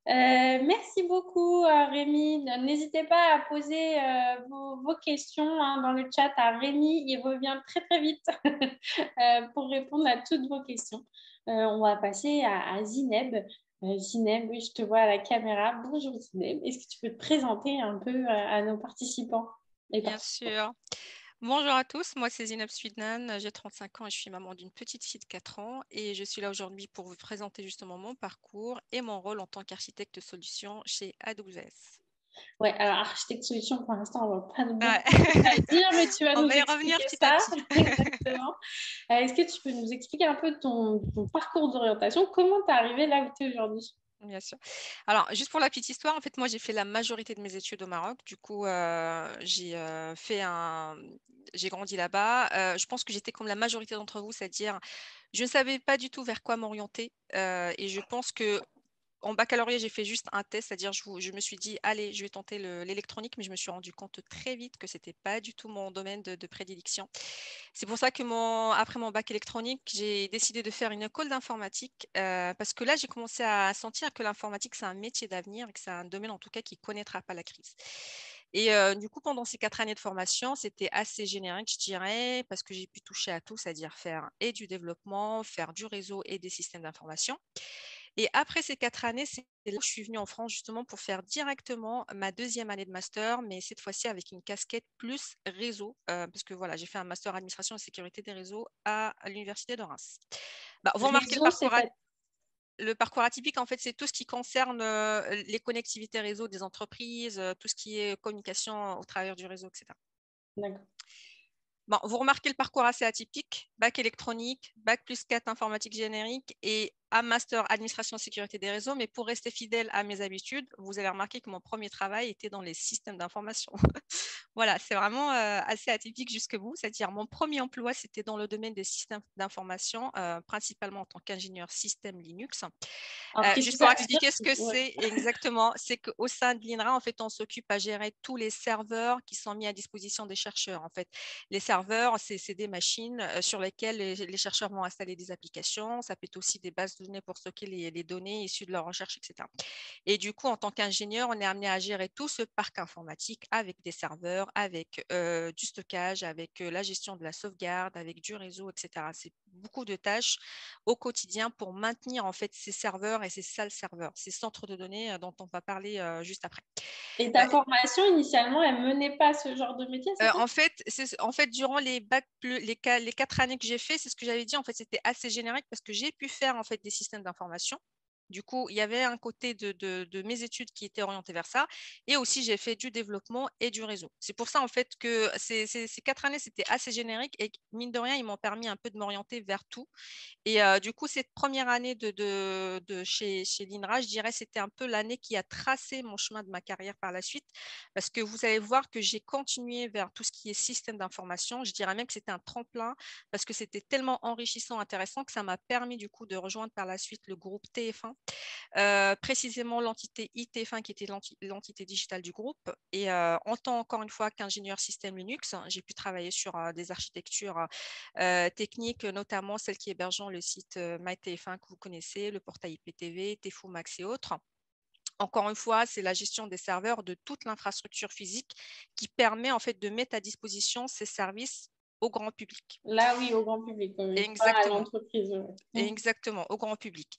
Merci beaucoup, Rémi. N'hésitez pas à poser vos questions hein, dans le chat à Rémi. Il revient très, très vite pour répondre à toutes vos questions. On va passer à Zineb. Zineb, oui, je te vois à la caméra. Bonjour, Zineb. Est-ce que tu peux te présenter un peu à nos participants et Bien participantes? sûr. Bonjour à tous, moi c'est Zineb Swidnan, j'ai 35 ans et je suis maman d'une petite fille de 4 ans et je suis là aujourd'hui pour vous présenter justement mon parcours et mon rôle en tant qu'architecte de solutions chez AWS. Ouais, alors architecte solution, pour l'instant, on ne va pas nous dire Ouais. ce que ça veut dire, mais tu vas On nous va y revenir expliquer petit à ça. petit. Exactement. Est-ce que tu peux nous expliquer un peu ton parcours d'orientation? Comment tu es arrivé là où tu es aujourd'hui? Bien sûr. Alors, juste pour la petite histoire, en fait, moi, j'ai fait la majorité de mes études au Maroc. Du coup, j'ai grandi là-bas. Je pense que j'étais comme la majorité d'entre vous, c'est-à-dire, je ne savais pas du tout vers quoi m'orienter. Et je pense que en baccalauréat, j'ai fait juste un test, c'est-à-dire je me suis dit, allez, je vais tenter l'électronique, mais je me suis rendu compte très vite que ce n'était pas du tout mon domaine de prédilection. C'est pour ça que après mon bac électronique, j'ai décidé de faire une école d'informatique parce que là, j'ai commencé à sentir que l'informatique, c'est un métier d'avenir et que c'est un domaine en tout cas qui ne connaîtra pas la crise. Et du coup, pendant ces 4 années de formation, c'était assez générique, je dirais, parce que j'ai pu toucher à tout, c'est-à-dire faire et du développement, faire du réseau et des systèmes d'information. Et après ces 4 années, c'est là que je suis venue en France justement pour faire directement ma 2e année de master, mais cette fois-ci avec une casquette plus réseau, parce que voilà, j'ai fait un master administration et sécurité des réseaux à l'université de Reims. Bah, vous remarquez Réseau, c'est pas... le parcours atypique, en fait, c'est tout ce qui concerne les connectivités réseau des entreprises, tout ce qui est communication au travers du réseau, etc. D'accord. Bon, vous remarquez le parcours assez atypique, bac électronique, bac plus 4 informatique générique et un master administration sécurité des réseaux. Mais pour rester fidèle à mes habitudes, vous avez remarqué que mon premier travail était dans les systèmes d'information. Voilà, c'est vraiment assez atypique jusque bout. C'est-à-dire mon premier emploi, c'était dans le domaine des systèmes d'information, principalement en tant qu'ingénieur système Linux. Alors, qu'est-ce que Juste pour ça veut dire? expliquer ce que c'est exactement, c'est qu'au sein de l'INRA, en fait, on s'occupe à gérer tous les serveurs qui sont mis à disposition des chercheurs. En fait, les serveurs, c'est des machines sur lesquelles les chercheurs vont installer des applications. Ça peut être aussi des bases de données pour stocker les données issues de leur recherche, etc. Et du coup, en tant qu'ingénieur, on est amené à gérer tout ce parc informatique avec des serveurs, avec du stockage, avec la gestion de la sauvegarde, avec du réseau, etc. C'est beaucoup de tâches au quotidien pour maintenir en fait ces serveurs et ces salles serveurs, ces centres de données dont on va parler juste après. Et ta formation, initialement, elle ne menait pas ce genre de métier, c'est ça? En fait, durant les bacs, les 4 années que j'ai fait, c'est ce que j'avais dit, en fait, c'était assez générique parce que j'ai pu faire en fait des systèmes d'information. Du coup, il y avait un côté de mes études qui était orienté vers ça. Et aussi, j'ai fait du développement et du réseau. C'est pour ça, en fait, que ces 4 années, c'était assez générique. Et mine de rien, ils m'ont permis un peu de m'orienter vers tout. Et du coup, cette première année chez l'INRA, je dirais, c'était un peu l'année qui a tracé mon chemin de ma carrière par la suite, parce que vous allez voir que j'ai continué vers tout ce qui est système d'information. Je dirais même que c'était un tremplin, parce que c'était tellement enrichissant, intéressant, que ça m'a permis du coup de rejoindre par la suite le groupe TF1, précisément l'entité ITF1 qui était l'entité digitale du groupe. Et en tant, encore une fois, qu'ingénieur système Linux, j'ai pu travailler sur des architectures techniques, notamment celle qui hébergeant le site MyTF1 que vous connaissez, le portail IPTV, TFO Max et autres. Encore une fois, c'est la gestion des serveurs, de toute l'infrastructure physique qui permet en fait de mettre à disposition ces services au grand public. Là, oui, au grand public, oui, pas à Exactement. l'entreprise. Exactement, au grand public.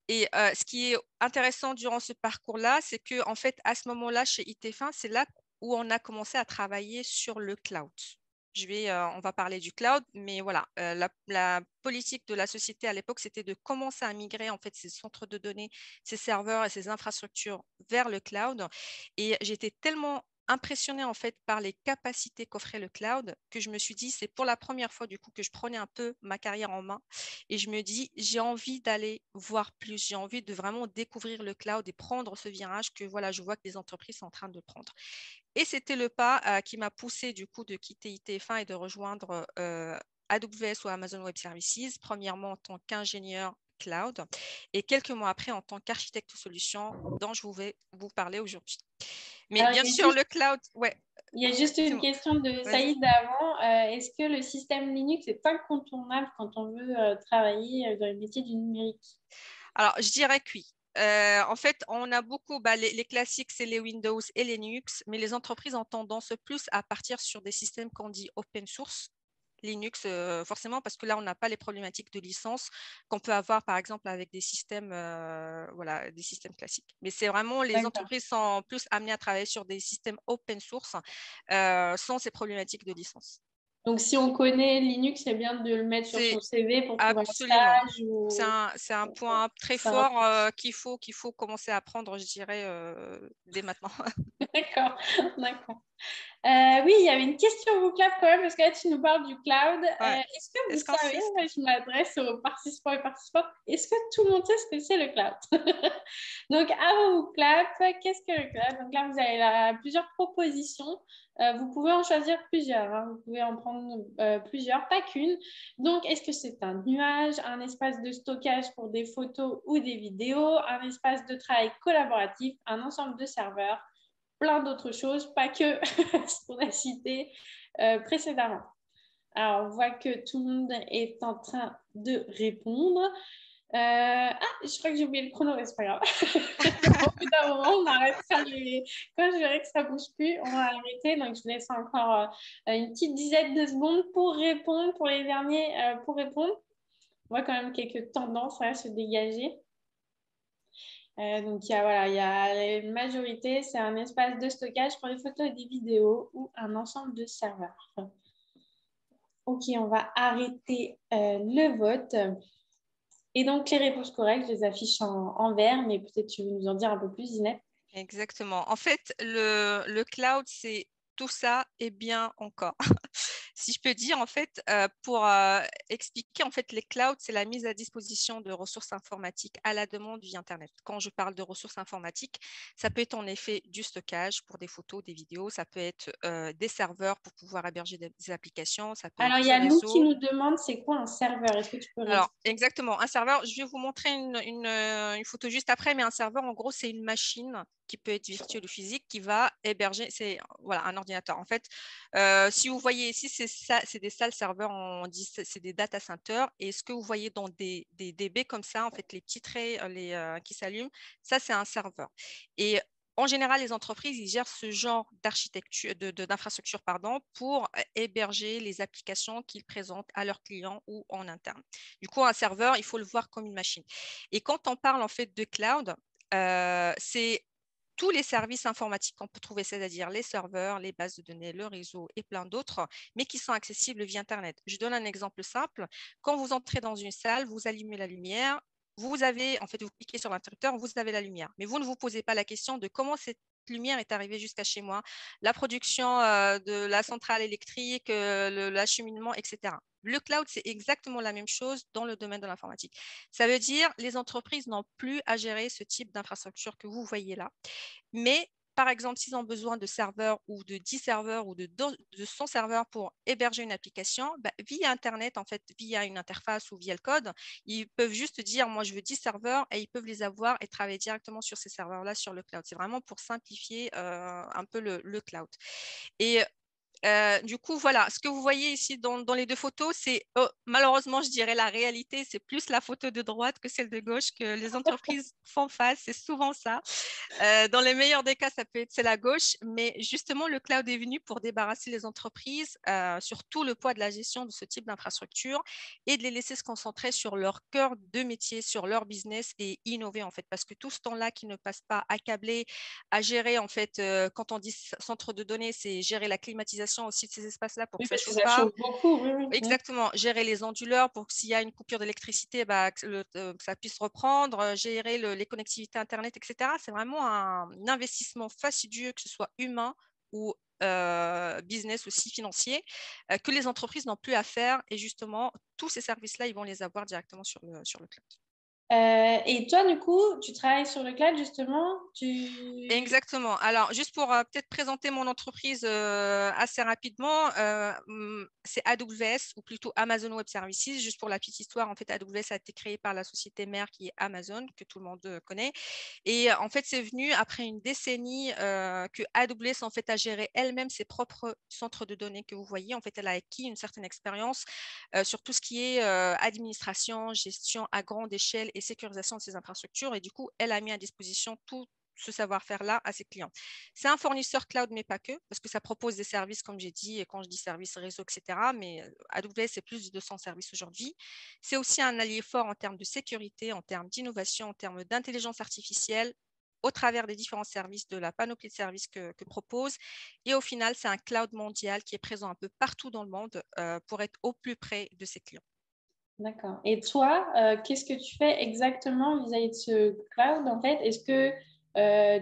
Et ce qui est intéressant durant ce parcours-là, c'est que en fait, à ce moment-là, chez ITF1, c'est là où on a commencé à travailler sur le cloud. On va parler du cloud, mais voilà, la politique de la société à l'époque, c'était de commencer à migrer en fait ces centres de données, ces serveurs et ces infrastructures vers le cloud. Et j'étais tellement impressionnée en fait par les capacités qu'offrait le cloud que je me suis dit, c'est pour la première fois du coup que je prenais un peu ma carrière en main et je me dis, j'ai envie d'aller voir plus, j'ai envie de vraiment découvrir le cloud et prendre ce virage que voilà, je vois que les entreprises sont en train de prendre. Et c'était le pas qui m'a poussé du coup de quitter ITF1 et de rejoindre AWS ou Amazon Web Services, premièrement en tant qu'ingénieur cloud et quelques mois après en tant qu'architecte solution dont je vais vous parler aujourd'hui. Mais Alors, bien sûr, le cloud, ouais. il y a juste une question de Saïd avant. Est-ce que le système Linux est incontournable quand on veut travailler dans les métiers du numérique? Alors, je dirais que oui. En fait, on a beaucoup, les classiques, c'est les Windows et les Linux, mais les entreprises ont tendance plus à partir sur des systèmes qu'on dit open source. Linux, forcément, parce que là, on n'a pas les problématiques de licence qu'on peut avoir, par exemple, avec des systèmes, voilà, des systèmes classiques. Mais c'est vraiment, les D'accord. entreprises sont plus amenées à travailler sur des systèmes open source sans ces problématiques de licence. Donc, si on connaît Linux, c'est bien de le mettre sur son C'est CV pour trouver un absolument. stage ou... C'est un point très C'est un- fort qu'il faut commencer à apprendre, je dirais, dès maintenant. D'accord, d'accord. Oui, il y avait une question vocable quand même, parce que là, tu nous parles du cloud. Ouais. Est-ce que vous Est-ce qu'on savez, sait moi, je m'adresse aux participants et participantes, est-ce que tout le monde sait ce que c'est le cloud? Donc, avant vous clap, qu'est-ce que le cloud? Donc là, vous avez plusieurs propositions. Vous pouvez en choisir plusieurs, hein. Vous pouvez en prendre plusieurs, pas qu'une. Donc, est-ce que c'est un nuage, un espace de stockage pour des photos ou des vidéos, un espace de travail collaboratif, un ensemble de serveurs, plein d'autres choses, pas que ce qu'on a cité précédemment. Alors, on voit que tout le monde est en train de répondre. Je crois que j'ai oublié le chrono, mais c'est pas grave. Au bout d'un moment, on arrêtera les... Quand je verrai que ça bouge plus, on va arrêter. Donc, je vous laisse encore une petite dizaine de secondes pour répondre, pour les derniers, pour répondre. On voit quand même quelques tendances à se dégager. Donc, il y a une majorité, c'est un espace de stockage pour les photos et des vidéos ou un ensemble de serveurs. Ok, on va arrêter le vote. Et donc, les réponses correctes, je les affiche en vert, mais peut-être tu veux nous en dire un peu plus, Zinette. Exactement. En fait, le cloud, c'est tout ça et bien encore. si je peux dire, en fait, pour expliquer, en fait, les clouds, c'est la mise à disposition de ressources informatiques à la demande via Internet. Quand je parle de ressources informatiques, ça peut être en effet du stockage pour des photos, des vidéos, ça peut être des serveurs pour pouvoir héberger des applications, ça peut être Alors, il y du a nous qui réseau. nous demande c'est quoi un serveur? Est-ce que tu peux Alors, réexpliquer? exactement, un serveur, je vais vous montrer une photo juste après, mais un serveur, en gros, c'est une machine qui peut être virtuelle ou physique qui va héberger, c'est voilà, un ordinateur. En fait, si vous voyez ici, c'est des salles serveurs, on dit c'est des data centers. Et ce que vous voyez dans des DB comme ça, en fait, les petits traits qui s'allument, ça, c'est un serveur. Et en général, les entreprises, ils gèrent ce genre d'architecture, d'infrastructure, pardon, pour héberger les applications qu'ils présentent à leurs clients ou en interne. Du coup, un serveur, il faut le voir comme une machine. Et quand on parle en fait de cloud, c'est tous les services informatiques qu'on peut trouver, c'est-à-dire les serveurs, les bases de données, le réseau et plein d'autres, mais qui sont accessibles via Internet. Je donne un exemple simple. Quand vous entrez dans une salle, vous allumez la lumière, vous avez, en fait, vous cliquez sur l'interrupteur, vous avez la lumière. Mais vous ne vous posez pas la question de comment cette lumière est arrivée jusqu'à chez moi, la production de la centrale électrique, l'acheminement, etc. Le cloud, c'est exactement la même chose dans le domaine de l'informatique. Ça veut dire les entreprises n'ont plus à gérer ce type d'infrastructure que vous voyez là. Mais par exemple, s'ils ont besoin de serveurs ou de 10 serveurs ou de 100 serveurs pour héberger une application, via Internet, en fait, via une interface ou via le code, ils peuvent juste dire, moi, je veux 10 serveurs et ils peuvent les avoir et travailler directement sur ces serveurs-là sur le cloud. C'est vraiment pour simplifier un peu le cloud. Et du coup, voilà, ce que vous voyez ici dans les deux photos, c'est malheureusement, je dirais la réalité, c'est plus la photo de droite que celle de gauche que les entreprises font face. C'est souvent ça. Dans les meilleurs des cas, ça peut être c'est la gauche, mais justement, le cloud est venu pour débarrasser les entreprises sur tout le poids de la gestion de ce type d'infrastructure et de les laisser se concentrer sur leur cœur de métier, sur leur business et innover en fait, parce que tout ce temps-là qui ne passe pas accablé à gérer en fait, quand on dit centre de données, c'est gérer la climatisation aussi de ces espaces-là pour Oui, que ça parce que chauffe ça pas. chauffe beaucoup, oui, oui. Exactement, gérer les onduleurs pour que s'il y a une coupure d'électricité, que ça puisse reprendre, gérer les connectivités Internet, etc. C'est vraiment un investissement fastidieux, que ce soit humain ou business aussi financier, que les entreprises n'ont plus à faire. Et justement, tous ces services-là, ils vont les avoir directement sur le cloud. Et toi, du coup, tu travailles sur le cloud, justement. Exactement. Alors, juste pour peut-être présenter mon entreprise assez rapidement, c'est AWS ou plutôt Amazon Web Services. Juste pour la petite histoire, en fait, AWS a été créé par la société mère qui est Amazon, que tout le monde connaît. Et en fait, c'est venu après une décennie que AWS en fait a géré elle-même ses propres centres de données que vous voyez. En fait, elle a acquis une certaine expérience sur tout ce qui est administration, gestion à grande échelle et sécurisation de ces infrastructures. Et du coup, elle a mis à disposition tout ce savoir-faire-là à ses clients. C'est un fournisseur cloud, mais pas que, parce que ça propose des services, comme j'ai dit, et quand je dis services réseau, etc., mais AWS, c'est plus de 200 services aujourd'hui. C'est aussi un allié fort en termes de sécurité, en termes d'innovation, en termes d'intelligence artificielle, au travers des différents services, de la panoplie de services que propose. Et au final, c'est un cloud mondial qui est présent un peu partout dans le monde pour être au plus près de ses clients. D'accord. Et toi, qu'est-ce que tu fais exactement vis-à-vis de ce cloud, en fait? Est-ce que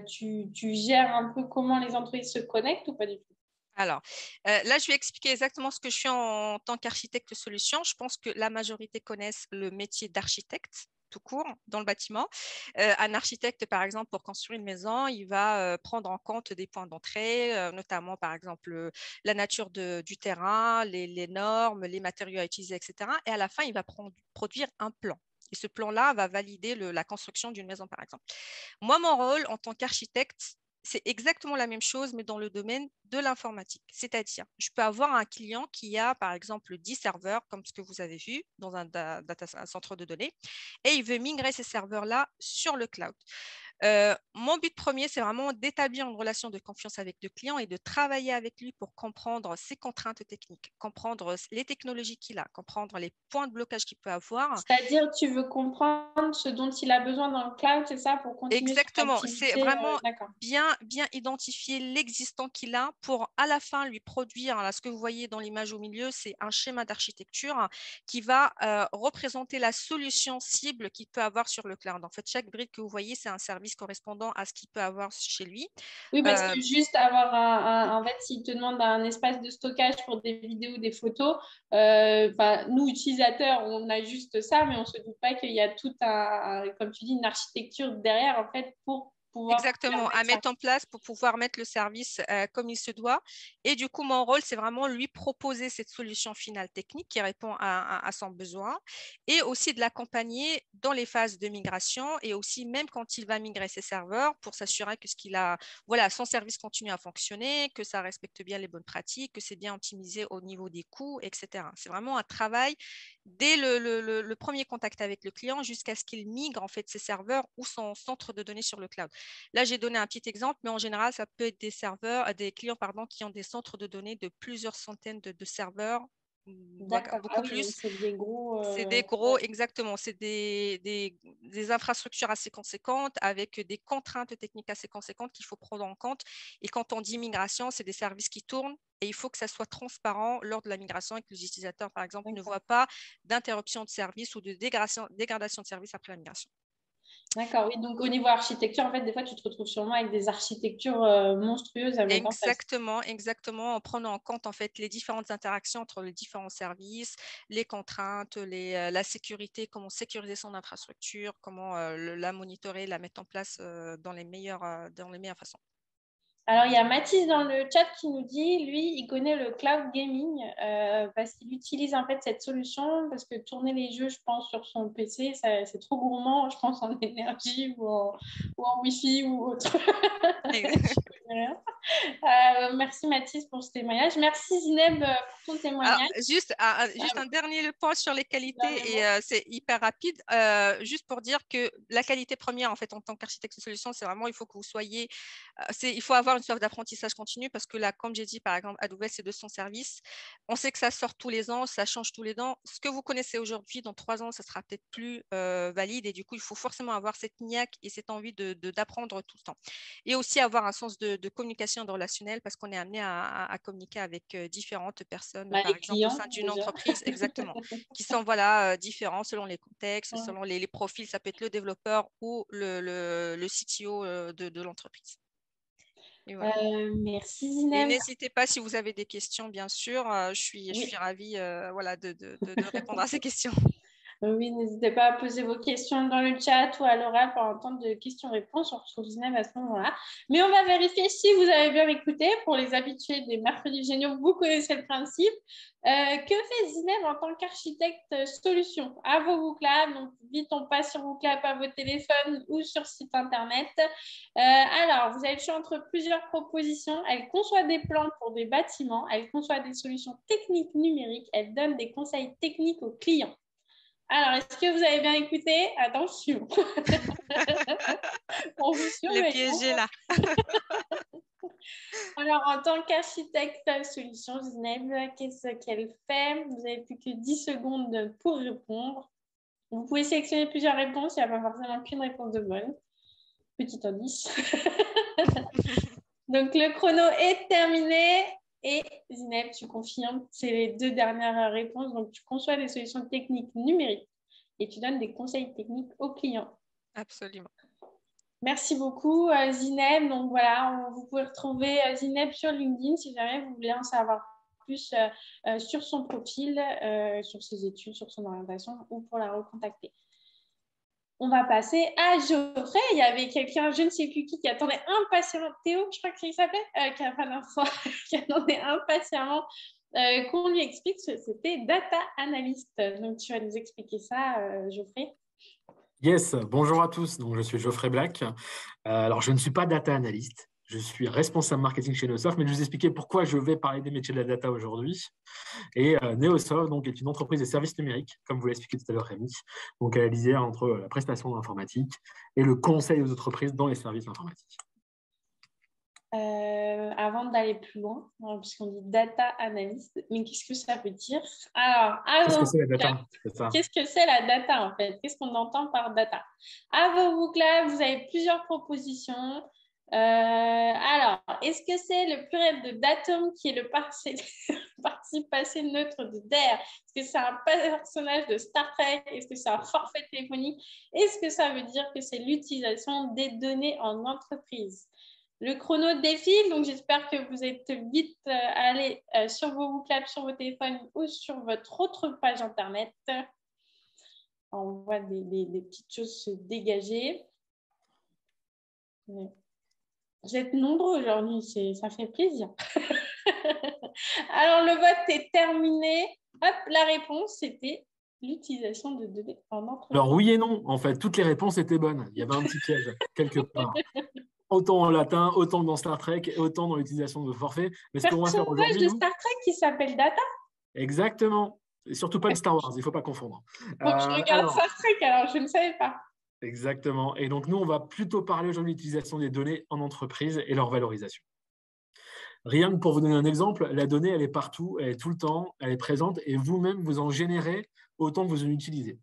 tu gères un peu comment les entreprises se connectent ou pas du tout? Alors, là, je vais expliquer exactement ce que je fais en tant qu'architecte solution. Je pense que la majorité connaissent le métier d'architecte tout court dans le bâtiment. Un architecte, par exemple, pour construire une maison, il va prendre en compte des points d'entrée, notamment, par exemple, la nature du terrain, les normes, les matériaux à utiliser, etc. Et à la fin, il va produire un plan. Et ce plan-là va valider la construction d'une maison, par exemple. Moi, mon rôle en tant qu'architecte, c'est exactement la même chose, mais dans le domaine de l'informatique. C'est-à-dire, je peux avoir un client qui a, par exemple, 10 serveurs, comme ce que vous avez vu dans un centre de données, et il veut migrer ces serveurs-là sur le cloud. Mon but premier, c'est vraiment d'établir une relation de confiance avec le client et de travailler avec lui pour comprendre ses contraintes techniques, comprendre les technologies qu'il a, comprendre les points de blocage qu'il peut avoir. C'est-à-dire, tu veux comprendre ce dont il a besoin dans le cloud, c'est ça, pour continuer son Exactement, c'est activité? vraiment D'accord. bien identifier l'existant qu'il a pour à la fin lui produire, là, ce que vous voyez dans l'image au milieu, c'est un schéma d'architecture qui va représenter la solution cible qu'il peut avoir sur le cloud. En fait, chaque brique que vous voyez, c'est un service service correspondant à ce qu'il peut avoir chez lui. Oui, parce que juste avoir en fait, s'il te demande un espace de stockage pour des vidéos, des photos, nous, utilisateurs, on a juste ça, mais on ne se doute pas qu'il y a tout comme tu dis, une architecture derrière, en fait, pour pouvoir Exactement, à mettre en place pour pouvoir mettre le service comme il se doit. Et du coup, mon rôle, c'est vraiment lui proposer cette solution finale technique qui répond à son besoin et aussi de l'accompagner dans les phases de migration et aussi même quand il va migrer ses serveurs pour s'assurer que son service continue à fonctionner, que ça respecte bien les bonnes pratiques, que c'est bien optimisé au niveau des coûts, etc. C'est vraiment un travail dès le premier contact avec le client jusqu'à ce qu'il migre en fait ses serveurs ou son centre de données sur le cloud. Là, j'ai donné un petit exemple, mais en général, ça peut être des clients qui ont des centres de données de plusieurs centaines de serveurs, beaucoup plus. C'est des gros. C'est des gros, exactement. C'est des infrastructures assez conséquentes avec des contraintes techniques assez conséquentes qu'il faut prendre en compte. Et quand on dit migration, c'est des services qui tournent et il faut que ça soit transparent lors de la migration et que les utilisateurs, par exemple, ne voient pas d'interruption de service ou de dégradation de service après la migration. D'accord, oui. Donc, au niveau architecture, en fait, des fois, tu te retrouves sûrement avec des architectures monstrueuses à mettre en place. Exactement, en prenant en compte en fait les différentes interactions entre les différents services, les contraintes, la sécurité, comment sécuriser son infrastructure, comment la monitorer, la mettre en place dans les meilleures façons. Alors, il y a Mathis dans le chat qui nous dit, lui, il connaît le cloud gaming parce qu'il utilise en fait cette solution parce que tourner les jeux, je pense, sur son PC, c'est trop gourmand, je pense, en énergie ou en Wi-Fi ou autre. Merci Mathis pour ce témoignage. Merci Zineb pour ton témoignage. Alors, juste un dernier point sur les qualités et c'est hyper rapide. Juste pour dire que la qualité première en fait en tant qu'architecte de solution, c'est vraiment il faut que vous soyez, il faut avoir une soif d'apprentissage continu parce que là, comme j'ai dit par exemple, AWS c'est 200 services. On sait que ça sort tous les ans, ça change tous les ans. Ce que vous connaissez aujourd'hui, dans 3 ans, ça sera peut-être plus valide et du coup, il faut forcément avoir cette niaque et cette envie d'apprendre tout le temps. Et aussi avoir un sens de communication, de relationnel parce qu'on est amené à communiquer avec différentes personnes, par exemple au sein d'une entreprise, exactement, qui sont différents selon les contextes, selon les profils. Ça peut être le développeur ou le CTO de l'entreprise. Merci Zineb. N'hésitez pas si vous avez des questions, bien sûr. Je suis ravie de répondre à ces questions. Oui, n'hésitez pas à poser vos questions dans le chat ou à l'oral pendant le temps de questions-réponses. On retrouve Zineb à ce moment-là. Mais on va vérifier si vous avez bien écouté. Pour les habitués des mercredis géniaux, vous connaissez le principe. Que fait Zineb en tant qu'architecte solution à vos WooClub? Donc, vite, on passe sur WooClub à vos téléphones ou sur site internet. Alors, vous avez le choix entre plusieurs propositions. Elle conçoit des plans pour des bâtiments. Elle conçoit des solutions techniques numériques. Elle donne des conseils techniques aux clients. Alors, est-ce que vous avez bien écouté? Attention. On vous surveille. Le piège est là. Alors, en tant qu'architecte solution, Zineb, qu'est-ce qu'elle fait? Vous n'avez plus que 10 secondes pour répondre. Vous pouvez sélectionner plusieurs réponses. Il n'y a pas forcément qu'une réponse de bonne. Petit indice. Donc, le chrono est terminé. Et Zineb, tu confirmes, c'est les 2 dernières réponses. Donc, tu conçois des solutions techniques numériques et tu donnes des conseils techniques aux clients. Absolument. Merci beaucoup, Zineb. Donc, voilà, vous pouvez retrouver Zineb sur LinkedIn si jamais vous voulez en savoir plus sur son profil, sur ses études, sur son orientation ou pour la recontacter. On va passer à Geoffrey. Il y avait quelqu'un, je ne sais plus qui attendait impatiemment, Théo, je crois qu'il s'appelait, qui attendait impatiemment qu'on lui explique ce que c'était data analyst. Donc, tu vas nous expliquer ça, Geoffrey. Yes, bonjour à tous. Donc, je suis Geoffrey Black. Alors, je ne suis pas data analyst. Je suis responsable marketing chez Neosoft, mais je vais vous expliquer pourquoi je vais parler des métiers de la data aujourd'hui. Et Neosoft donc, est une entreprise de services numériques, comme vous l'expliquez tout à l'heure, Rémi. Donc, elle est lisière entre la prestation d'informatique et le conseil aux entreprises dans les services informatiques. Avant d'aller plus loin, puisqu'on dit data analyst, mais qu'est-ce que ça veut dire? Alors, qu'est-ce que c'est la data? Qu'est-ce que c'est la data en fait? Qu'est-ce qu'on entend par data? À vos WooClub, vous avez plusieurs propositions. Alors, est-ce que c'est le pluriel de datum qui est le participe passé neutre de DARE? Est-ce que c'est un personnage de Star Trek? Est-ce que c'est un forfait téléphonique? Est-ce que ça veut dire que c'est l'utilisation des données en entreprise? Le chrono défile, donc j'espère que vous êtes vite allés sur vos boucles, sur vos téléphones ou sur votre autre page Internet. On voit des petites choses se dégager. Vous êtes nombreux aujourd'hui, ça fait plaisir. Alors, le vote est terminé. Hop, la réponse, c'était l'utilisation de données en entreprise. Alors oui et non, en fait, toutes les réponses étaient bonnes. Il y avait un petit piège quelque part. Autant en latin, autant dans Star Trek, autant dans l'utilisation de forfait. Mais ce qu'on va faire aujourd'hui, de Star Trek qui s'appelle Data. Exactement. Et surtout pas de Star Wars, il ne faut pas confondre. Donc, je regarde Star Trek, alors je ne savais pas. Exactement. Et donc, nous, on va plutôt parler aujourd'hui de l'utilisation des données en entreprise et leur valorisation. Rien que pour vous donner un exemple, la donnée, elle est partout, elle est tout le temps, elle est présente et vous-même, vous en générez autant que vous en utilisez.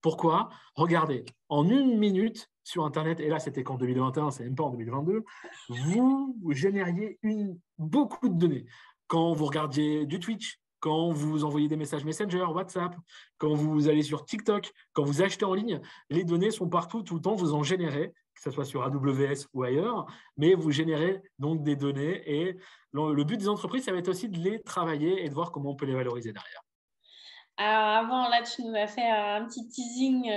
Pourquoi? Regardez, en 1 minute sur Internet, et là, c'était qu'en 2021, c'est même pas en 2022, vous génériez beaucoup de données. Quand vous regardiez du Twitch, quand vous envoyez des messages Messenger, WhatsApp, quand vous allez sur TikTok, quand vous achetez en ligne, les données sont partout, tout le temps, vous en générez, que ce soit sur AWS ou ailleurs, mais vous générez donc des données et le but des entreprises, ça va être aussi de les travailler et de voir comment on peut les valoriser derrière. Alors avant, là, tu nous as fait un petit teasing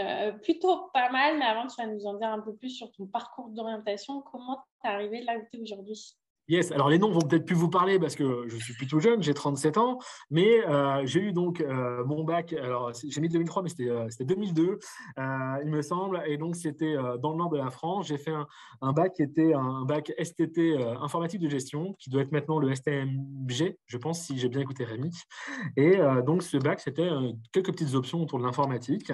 plutôt pas mal, mais avant, tu vas nous en dire un peu plus sur ton parcours d'orientation. Comment tu es arrivé là où tu es aujourd'hui? Yes, alors les noms vont peut-être plus vous parler parce que je suis plutôt jeune, j'ai 37 ans, mais j'ai eu donc mon bac, alors j'ai mis 2003, mais c'était 2002, il me semble, et donc c'était dans le nord de la France. J'ai fait un bac qui était un bac STT informatique de gestion, qui doit être maintenant le STMG, je pense, si j'ai bien écouté Rémi. Et donc ce bac, c'était quelques petites options autour de l'informatique,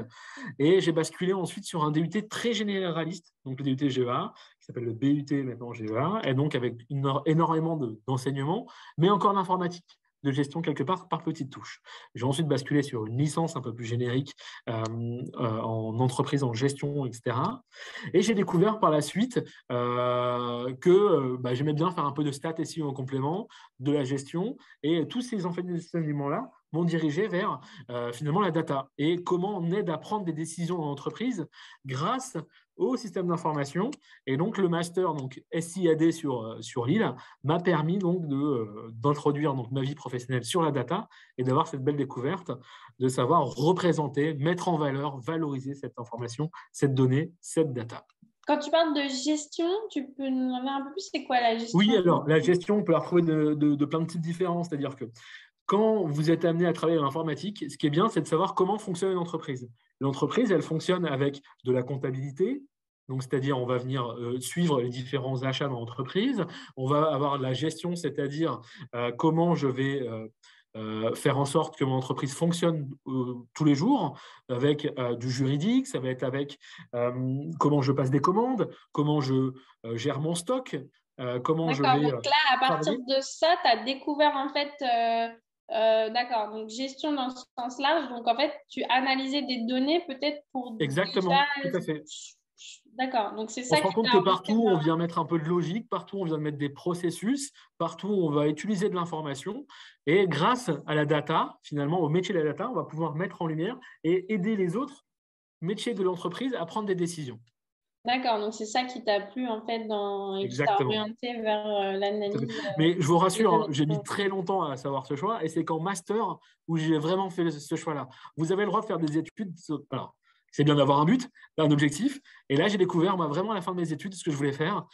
et j'ai basculé ensuite sur un DUT très généraliste, donc le DUT GEA, qui s'appelle le BUT maintenant GEA, et donc avec énormément d'enseignements, mais encore d'informatique, de gestion quelque part par petites touches. J'ai ensuite basculé sur une licence un peu plus générique en entreprise, en gestion, etc. Et j'ai découvert par la suite que j'aimais bien faire un peu de stats SEO en complément, de la gestion, et tous ces enseignements-là m'ont dirigé vers finalement la data et comment on aide à prendre des décisions dans l'entreprise grâce au système d'information. Et donc, le master donc, SIAD sur Lille m'a permis donc d'introduire donc, ma vie professionnelle sur la data et d'avoir cette belle découverte de savoir représenter, mettre en valeur, valoriser cette information, cette donnée, cette data. Quand tu parles de gestion, tu peux nous en dire un peu plus, c'est quoi la gestion? Oui, alors la gestion, on peut la retrouver de plein de types différents, c'est-à-dire que quand vous êtes amené à travailler dans l'informatique, ce qui est bien, c'est de savoir comment fonctionne une entreprise. L'entreprise, elle fonctionne avec de la comptabilité, donc c'est-à-dire on va venir suivre les différents achats dans l'entreprise. On va avoir de la gestion, c'est-à-dire comment je vais faire en sorte que mon entreprise fonctionne tous les jours, avec du juridique, ça va être avec comment je passe des commandes, comment je gère mon stock, comment je vais… Donc là, à partir de ça, tu as découvert en fait… d'accord, donc gestion dans ce sens large. Donc en fait, tu analysais des données peut-être pour… Exactement, tout à fait. D'accord, donc c'est ça. On se rend compte que partout, on vient mettre un peu de logique, partout, on vient mettre des processus, partout, on va utiliser de l'information. Et grâce à la data, finalement, au métier de la data, on va pouvoir mettre en lumière et aider les autres métiers de l'entreprise à prendre des décisions. D'accord, donc c'est ça qui t'a plu en fait et qui t'a orienté vers l'analyse. Mais je vous rassure, j'ai mis très longtemps à savoir ce choix et c'est qu'en master où j'ai vraiment fait ce choix-là. Vous avez le droit de faire des études. Alors, c'est bien d'avoir un but, un objectif. Et là, j'ai découvert vraiment à la fin de mes études ce que je voulais faire.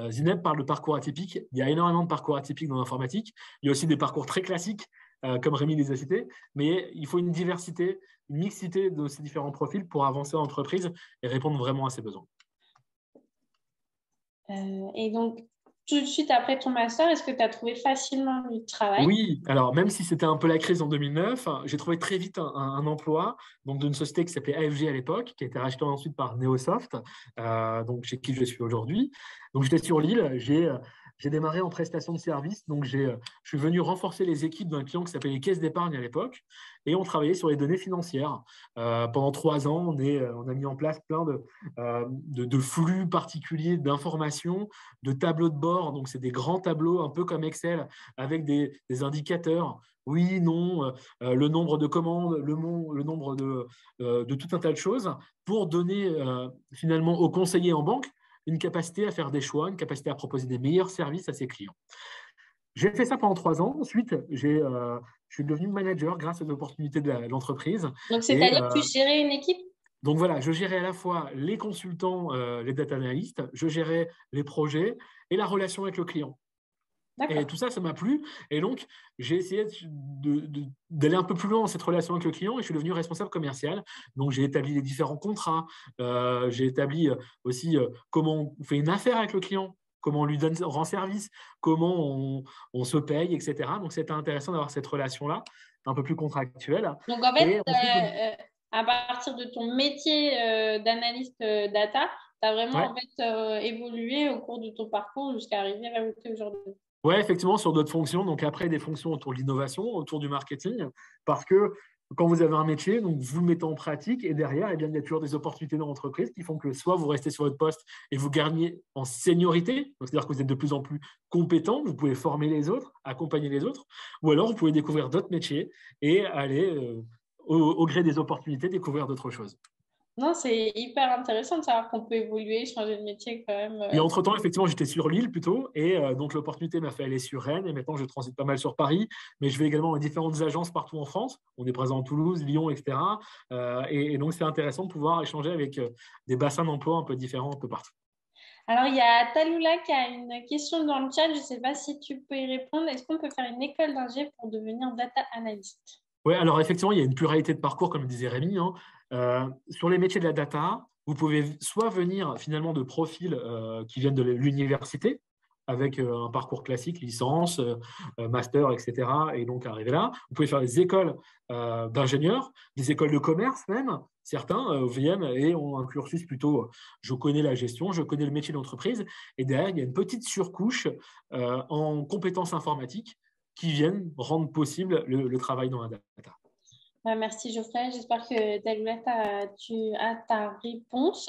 Zineb parle de parcours atypiques. Il y a énormément de parcours atypiques dans l'informatique. Il y a aussi des parcours très classiques, comme Rémi les a cités. Mais il faut une diversité, une mixité de ces différents profils pour avancer en entreprise et répondre vraiment à ses besoins. Et donc, tout de suite après ton master, est-ce que tu as trouvé facilement du travail? Oui, alors même si c'était un peu la crise en 2009, j'ai trouvé très vite un emploi donc d'une société qui s'appelait AFG à l'époque, qui a été rachetée ensuite par Neosoft, donc chez qui je suis aujourd'hui. Donc j'étais sur Lille, j'ai j'ai démarré en prestation de service. Donc, je suis venu renforcer les équipes d'un client qui s'appelait les caisses d'épargne à l'époque. Et on travaillait sur les données financières. Pendant 3 ans, on a mis en place plein de flux particuliers d'informations, de tableaux de bord. Donc, c'est des grands tableaux, un peu comme Excel, avec des indicateurs. Oui, non, le nombre de commandes, le nombre de tout un tas de choses pour donner finalement aux conseillers en banque une capacité à faire des choix, une capacité à proposer des meilleurs services à ses clients. J'ai fait ça pendant 3 ans. Ensuite, je suis devenu manager grâce aux opportunités de l'entreprise. Donc, c'est-à-dire que tu gérais une équipe? Donc voilà, je gérais à la fois les consultants, les data analystes, je gérais les projets et la relation avec le client. Et tout ça, ça m'a plu. Et donc, j'ai essayé d'aller un peu plus loin dans cette relation avec le client et je suis devenu responsable commercial. Donc, j'ai établi les différents contrats. J'ai établi aussi comment on fait une affaire avec le client, comment on lui rend service, comment on se paye, etc. Donc, c'était intéressant d'avoir cette relation-là, un peu plus contractuelle. Donc, en fait, à partir de ton métier d'analyste data, tu as vraiment en fait, évolué au cours de ton parcours jusqu'à arriver là où tu es aujourd'hui. Oui, effectivement, sur d'autres fonctions. Donc, après, des fonctions autour de l'innovation, autour du marketing, parce que quand vous avez un métier, donc vous le mettez en pratique et derrière, eh bien, il y a toujours des opportunités dans l'entreprise qui font que soit vous restez sur votre poste et vous gagnez en seniorité, c'est-à-dire que vous êtes de plus en plus compétent, vous pouvez former les autres, accompagner les autres, ou alors vous pouvez découvrir d'autres métiers et aller au gré des opportunités découvrir d'autres choses. Non, c'est hyper intéressant de savoir qu'on peut évoluer, changer de métier quand même. Et entre-temps, effectivement, j'étais sur Lille plutôt. Et donc, l'opportunité m'a fait aller sur Rennes. Et maintenant, je transite pas mal sur Paris. Mais je vais également à différentes agences partout en France. On est présent à Toulouse, Lyon, etc. Et donc, c'est intéressant de pouvoir échanger avec des bassins d'emploi un peu différents un peu partout. Alors, il y a Taloula qui a une question dans le chat. Je ne sais pas si tu peux y répondre. Est-ce qu'on peut faire une école d'ingé pour devenir data analyst? Oui, alors effectivement, il y a une pluralité de parcours, comme le disait Rémi. Sur les métiers de la data, vous pouvez soit venir finalement de profils qui viennent de l'université, avec un parcours classique, licence, master, etc. Et donc arriver là. Vous pouvez faire des écoles d'ingénieurs, des écoles de commerce même. Certains viennent et ont un cursus plutôt je connais la gestion, je connais le métier d'entreprise. Et derrière, il y a une petite surcouche en compétences informatiques qui viennent rendre possible le travail dans la data. Merci Geoffrey, j'espère que Taloula, tu as ta réponse.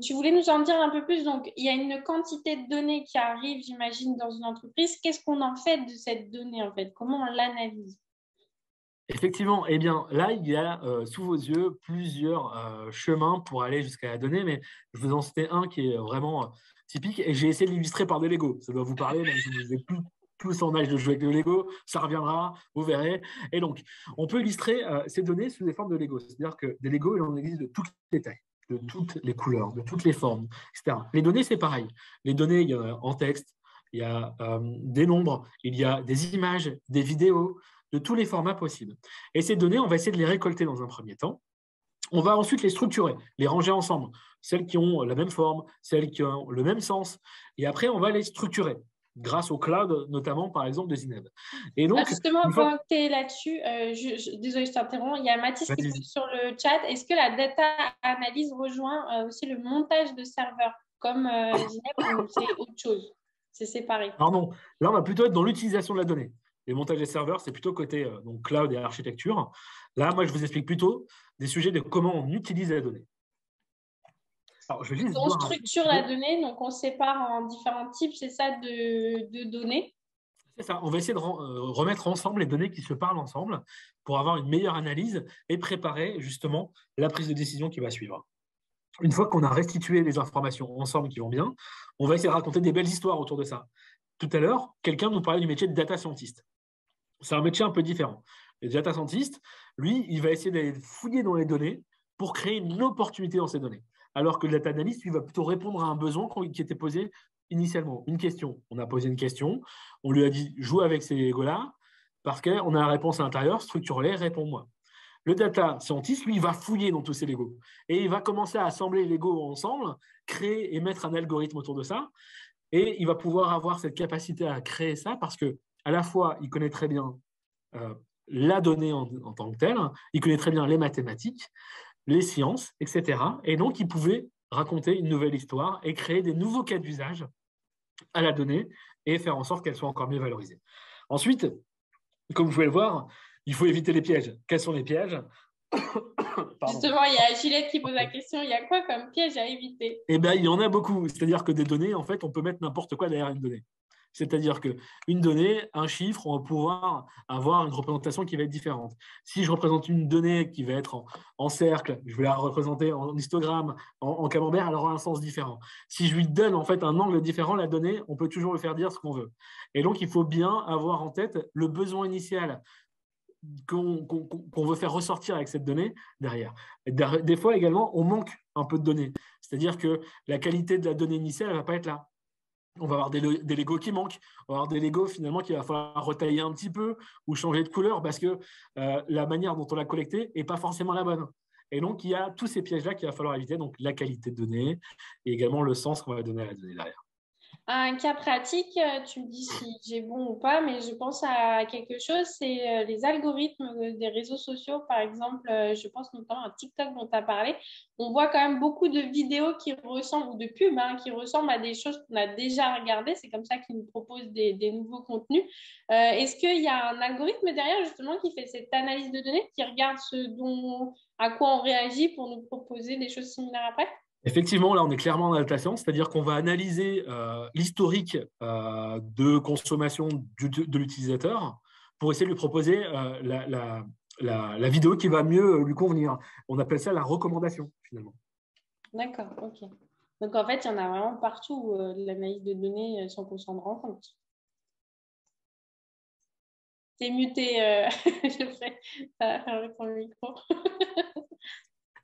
Tu voulais nous en dire un peu plus. Donc, il y a une quantité de données qui arrive, j'imagine, dans une entreprise. Qu'est-ce qu'on en fait de cette donnée, en fait? Comment on l'analyse? Effectivement, eh bien, là, il y a sous vos yeux plusieurs chemins pour aller jusqu'à la donnée, mais je vous en citais un qui est vraiment typique et j'ai essayé de l'illustrer par des Lego. Ça doit vous parler, même si vous n'êtes plus tous en âge de jouer avec le Lego, ça reviendra, vous verrez. Et donc, on peut illustrer ces données sous des formes de Lego. C'est-à-dire que des Lego, il en existe de toutes les tailles, de toutes les couleurs, de toutes les formes, etc. Les données, c'est pareil. Les données, il y a en texte, il y a des nombres, il y a des images, des vidéos, de tous les formats possibles. Et ces données, on va essayer de les récolter dans un premier temps. On va ensuite les structurer, les ranger ensemble, celles qui ont la même forme, celles qui ont le même sens. Et après, on va les structurer grâce au cloud, notamment, par exemple, de Zineb. Et donc, justement, quand tu es là-dessus, désolé, je t'interromps, il y a Mathis qui pose sur le chat. Est-ce que la data analyse rejoint aussi le montage de serveurs comme Zineb ou c'est autre chose? C'est séparé? Alors non, là, on va plutôt être dans l'utilisation de la donnée. Les montages des serveurs, c'est plutôt côté donc cloud et architecture. Là, moi, je vous explique plutôt des sujets de comment on utilise la donnée. Alors, on structure la donnée, donc on sépare en différents types, c'est ça, de données? C'est ça. On va essayer de remettre ensemble les données qui se parlent ensemble pour avoir une meilleure analyse et préparer justement la prise de décision qui va suivre. Une fois qu'on a restitué les informations ensemble qui vont bien, on va essayer de raconter des belles histoires autour de ça. Tout à l'heure, quelqu'un nous parlait du métier de data scientist. C'est un métier un peu différent. Le data scientist, lui, il va essayer d'aller fouiller dans les données pour créer une opportunité dans ces données. Alors que le data analyst, lui, va plutôt répondre à un besoin qui était posé initialement. Une question. On a posé une question. On lui a dit, joue avec ces Legos-là parce qu'on a la réponse à l'intérieur, structure-les, réponds-moi. Le data scientist, lui, il va fouiller dans tous ces Legos. Et il va commencer à assembler les Legos ensemble, créer et mettre un algorithme autour de ça. Et il va pouvoir avoir cette capacité à créer ça parce que à la fois, il connaît très bien la donnée en tant que telle, il connaît très bien les mathématiques, les sciences, etc. Et donc, il pouvait raconter une nouvelle histoire et créer des nouveaux cas d'usage à la donnée et faire en sorte qu'elle soit encore mieux valorisée. Ensuite, comme vous pouvez le voir, il faut éviter les pièges. Quels sont les pièges? Justement, il y a Gillette qui pose la question, il y a quoi comme piège à éviter? Eh bien, il y en a beaucoup. C'est-à-dire que des données, en fait, on peut mettre n'importe quoi derrière une donnée. C'est-à-dire qu'une donnée, un chiffre, on va pouvoir avoir une représentation qui va être différente. Si je représente une donnée qui va être en cercle, je vais la représenter en histogramme, en camembert, elle aura un sens différent. Si je lui donne en fait un angle différent, la donnée, on peut toujours lui faire dire ce qu'on veut. Et donc, il faut bien avoir en tête le besoin initial qu'on veut faire ressortir avec cette donnée derrière. Et des fois également, on manque un peu de données. C'est-à-dire que la qualité de la donnée initiale, elle ne va pas être là. On va avoir des Legos qui manquent, on va avoir des Legos finalement qu'il va falloir retailler un petit peu ou changer de couleur parce que la manière dont on l'a collecté n'est pas forcément la bonne. Et donc, il y a tous ces pièges-là qu'il va falloir éviter, donc la qualité de données et également le sens qu'on va donner à la donnée derrière. Un cas pratique, tu me dis si j'ai bon ou pas, mais je pense à quelque chose, c'est les algorithmes des réseaux sociaux, par exemple, je pense notamment à TikTok dont tu as parlé. On voit quand même beaucoup de vidéos qui ressemblent, ou de pubs, qui ressemblent à des choses qu'on a déjà regardées. C'est comme ça qu'ils nous proposent des nouveaux contenus. Est-ce qu'il y a un algorithme derrière, justement, qui fait cette analyse de données, qui regarde à quoi on réagit pour nous proposer des choses similaires après? Effectivement, là, on est clairement en adaptation, c'est-à-dire qu'on va analyser l'historique de consommation de l'utilisateur pour essayer de lui proposer la vidéo qui va mieux lui convenir. On appelle ça la recommandation, finalement. D'accord, ok. Donc, en fait, il y en a vraiment partout, l'analyse de données, sans qu'on s'en rende compte. T'es muté, je fais avec ton micro.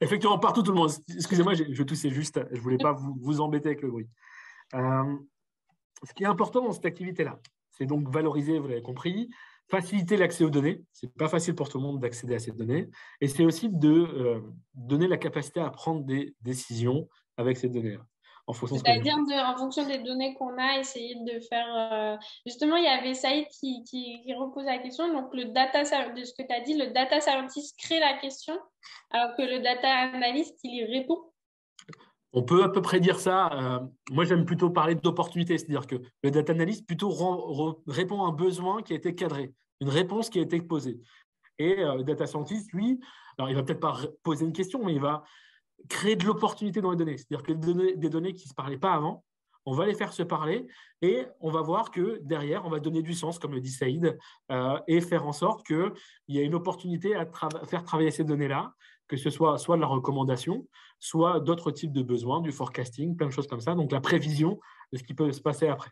Effectivement, partout, tout le monde. Excusez-moi, je toussais juste. Je ne voulais pas vous embêter avec le bruit. Ce qui est important dans cette activité-là, c'est donc valoriser, vous l'avez compris, faciliter l'accès aux données. Ce n'est pas facile pour tout le monde d'accéder à ces données. Et c'est aussi de donner la capacité à prendre des décisions avec ces données-là. C'est-à-dire, en fonction des données qu'on a, essayer de faire… Justement, il y avait Saïd qui repose la question. Donc, de ce que tu as dit, le data scientist crée la question, alors que le data analyst, il y répond. On peut à peu près dire ça. Moi, j'aime plutôt parler d'opportunité. C'est-à-dire que le data analyst plutôt répond à un besoin qui a été cadré, une réponse qui a été posée. Et le data scientist, lui, alors il ne va peut-être pas poser une question, mais il va créer de l'opportunité dans les données. C'est-à-dire que des données qui ne se parlaient pas avant, on va les faire se parler et on va voir que derrière, on va donner du sens, comme le dit Saïd, et faire en sorte qu'il y ait une opportunité à faire travailler ces données-là, que ce soit de la recommandation, soit d'autres types de besoins, du forecasting, plein de choses comme ça. Donc, la prévision de ce qui peut se passer après.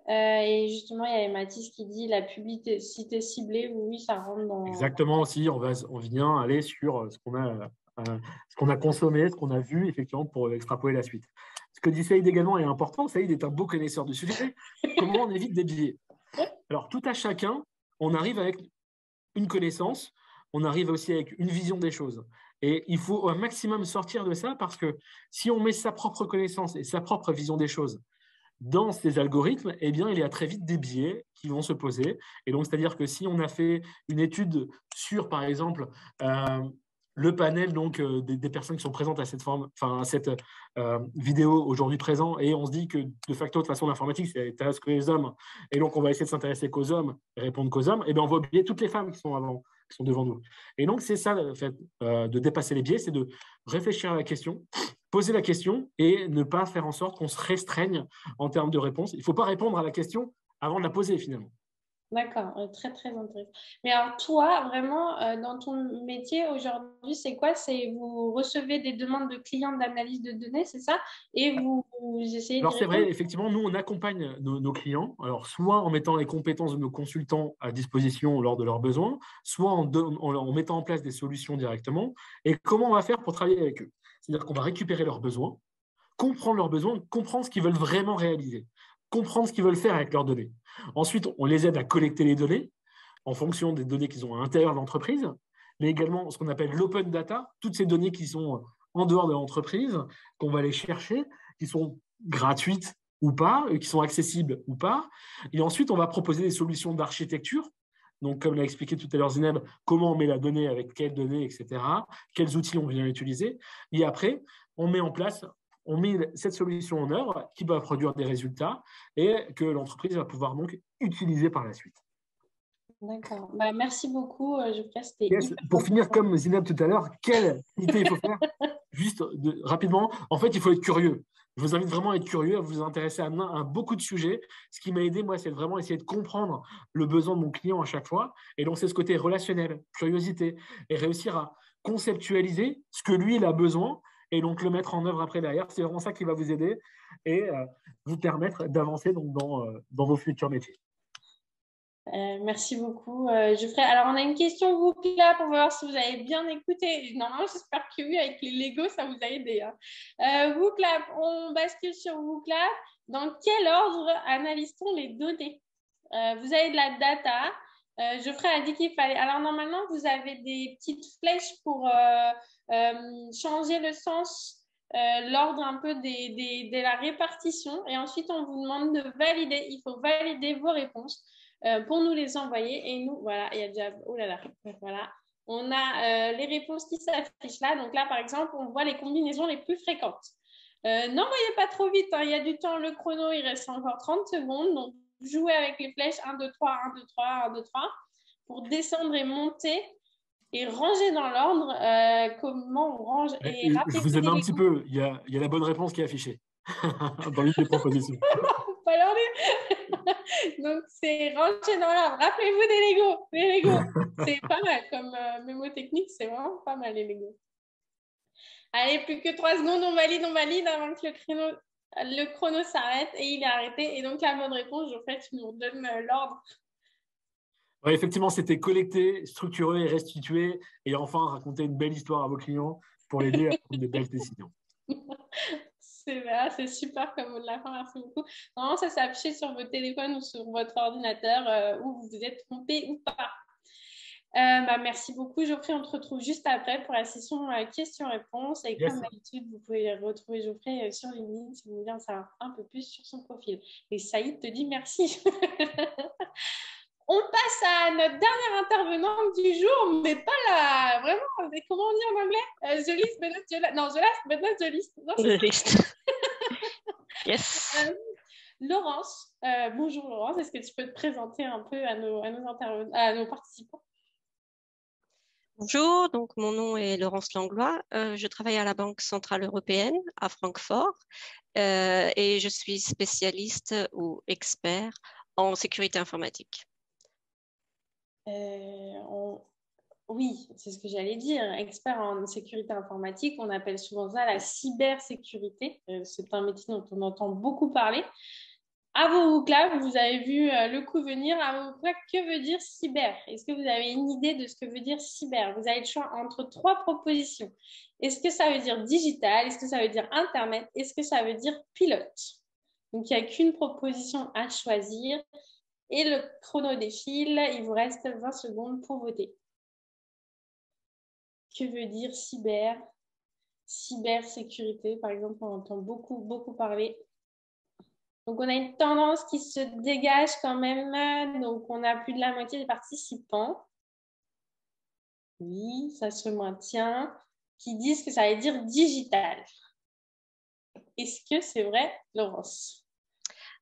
Et justement, il y avait Mathis qui dit la publicité ciblée, oui, ça rentre dans… Exactement aussi, on vient aller sur ce qu'on a consommé, ce qu'on a vu, effectivement, pour extrapoler la suite. Ce que dit Saïd également est important. Saïd est un beau connaisseur du sujet. Comment on évite des biais? Alors, tout à chacun, on arrive avec une connaissance, on arrive aussi avec une vision des choses. Et il faut au maximum sortir de ça parce que si on met sa propre connaissance et sa propre vision des choses dans ces algorithmes, eh bien, il y a très vite des biais qui vont se poser. Et donc, c'est-à-dire que si on a fait une étude sur, par exemple, le panel donc, des personnes qui sont présentes à cette vidéo aujourd'hui présent, et on se dit que de facto, de façon, l'informatique, ça intéresse que les hommes, et donc on va essayer de s'intéresser qu'aux hommes et répondre qu'aux hommes, et bien on va oublier toutes les femmes qui sont devant nous. Et donc, c'est ça, en fait, de dépasser les biais, c'est de réfléchir à la question, poser la question et ne pas faire en sorte qu'on se restreigne en termes de réponse. Il ne faut pas répondre à la question avant de la poser, finalement. D'accord, très, très intéressant. Mais alors, toi, vraiment, dans ton métier aujourd'hui, c'est quoi? C'est vous recevez des demandes de clients d'analyse de données, c'est ça? Et vous essayez de… Alors, c'est vrai, effectivement, nous, on accompagne nos clients, alors soit en mettant les compétences de nos consultants à disposition lors de leurs besoins, soit en mettant en place des solutions directement. Et comment on va faire pour travailler avec eux? C'est-à-dire qu'on va récupérer leurs besoins, comprendre leurs besoins, comprendre ce qu'ils veulent vraiment réaliser, comprendre ce qu'ils veulent faire avec leurs données. Ensuite, on les aide à collecter les données en fonction des données qu'ils ont à l'intérieur de l'entreprise, mais également ce qu'on appelle l'open data, toutes ces données qui sont en dehors de l'entreprise, qu'on va aller chercher, qui sont gratuites ou pas, qui sont accessibles ou pas. Et ensuite, on va proposer des solutions d'architecture. Donc, comme l'a expliqué tout à l'heure Zineb, comment on met la donnée, avec quelles données, etc., quels outils on vient utiliser. Et après, on met en place on met cette solution en œuvre qui va produire des résultats et que l'entreprise va pouvoir donc utiliser par la suite. D'accord. Bah, merci beaucoup, Geoffrey. C'était Pour finir, comme Zineb tout à l'heure, quelle unité il faut faire? Juste rapidement, en fait, il faut être curieux. Je vous invite vraiment à être curieux, à vous intéresser à beaucoup de sujets. Ce qui m'a aidé, moi, c'est vraiment essayer de comprendre le besoin de mon client à chaque fois. Et donc, c'est ce côté relationnel, curiosité, et réussir à conceptualiser ce que lui, il a besoin, et donc le mettre en œuvre après derrière. C'est vraiment ça qui va vous aider et vous permettre d'avancer dans vos futurs métiers. Merci beaucoup, Geoffrey. Alors, on a une question WooClap pour voir si vous avez bien écouté. Normalement, j'espère que oui, avec les Lego, ça vous a aidé. WooClap, on bascule sur WooClap. Dans quel ordre analyse-t-on les données? Vous avez de la data. Geoffrey a dit qu'il fallait… Alors, normalement, vous avez des petites flèches pour changer le sens, l'ordre un peu de la répartition. Et ensuite, on vous demande de valider. Il faut valider vos réponses pour nous les envoyer. Et nous, voilà, il y a déjà… Oh là là, voilà. On a les réponses qui s'affichent là. Donc là, par exemple, on voit les combinaisons les plus fréquentes. N'envoyez pas trop vite, hein. Il y a du temps, le chrono, il reste encore 30 secondes. Donc, jouez avec les flèches 1, 2, 3, 1, 2, 3, 1, 2, 3 pour descendre et monter et ranger dans l'ordre. Comment on range et je vous aide un petit peu. Il y a la bonne réponse qui est affichée dans l'une des propositions. Pas leur dire. Donc, c'est ranger dans l'ordre. Rappelez-vous des Lego. Les Lego, c'est pas mal comme mémotechnique. C'est vraiment pas mal, les Lego. Allez, plus que 3 secondes. On valide avant que le chrono s'arrête et il est arrêté. Et donc, la bonne réponse, en fait, tu nous donnes l'ordre. Ouais, effectivement, c'était collecter, structurer et restituer et enfin raconter une belle histoire à vos clients pour l'aider à prendre de belles décisions. C'est super comme mot de la fin, merci beaucoup. Normalement, ça s'est affiché sur votre téléphone ou sur votre ordinateur où vous vous êtes trompé ou pas. Merci beaucoup, Geoffrey. On te retrouve juste après pour la session questions-réponses. Et comme d'habitude, vous pouvez retrouver Geoffrey sur LinkedIn si vous voulez en savoir un peu plus sur son profil. Et Saïd te dit merci. On passe à notre dernière intervenante du jour, mais pas la… Vraiment, comment on dit en anglais? The list, but not the last. Non, the last, but not the list. Non, the list. Yes. Laurence, bonjour Laurence, est-ce que tu peux te présenter un peu à nos participants? Bonjour, donc mon nom est Laurence Langlois. Je travaille à la Banque Centrale Européenne à Francfort et je suis spécialiste ou expert en sécurité informatique. Oui, c'est ce que j'allais dire. Expert en sécurité informatique, on appelle souvent ça la cybersécurité. C'est un métier dont on entend beaucoup parler. À vos WooClap, vous avez vu le coup venir. À vos WooClap, que veut dire cyber? Est-ce que vous avez une idée de ce que veut dire cyber? Vous avez le choix entre 3 propositions. Est-ce que ça veut dire digital? Est-ce que ça veut dire Internet? Est-ce que ça veut dire pilote? Donc, il n'y a qu'une proposition à choisir. Et le chrono défile, il vous reste 20 secondes pour voter. Que veut dire cyber? Cybersécurité, par exemple, on entend beaucoup parler. Donc, on a une tendance qui se dégage quand même. Donc, on a plus de la moitié des participants. Oui, ça se maintient. Qui disent que ça veut dire digital. Est-ce que c'est vrai, Laurence?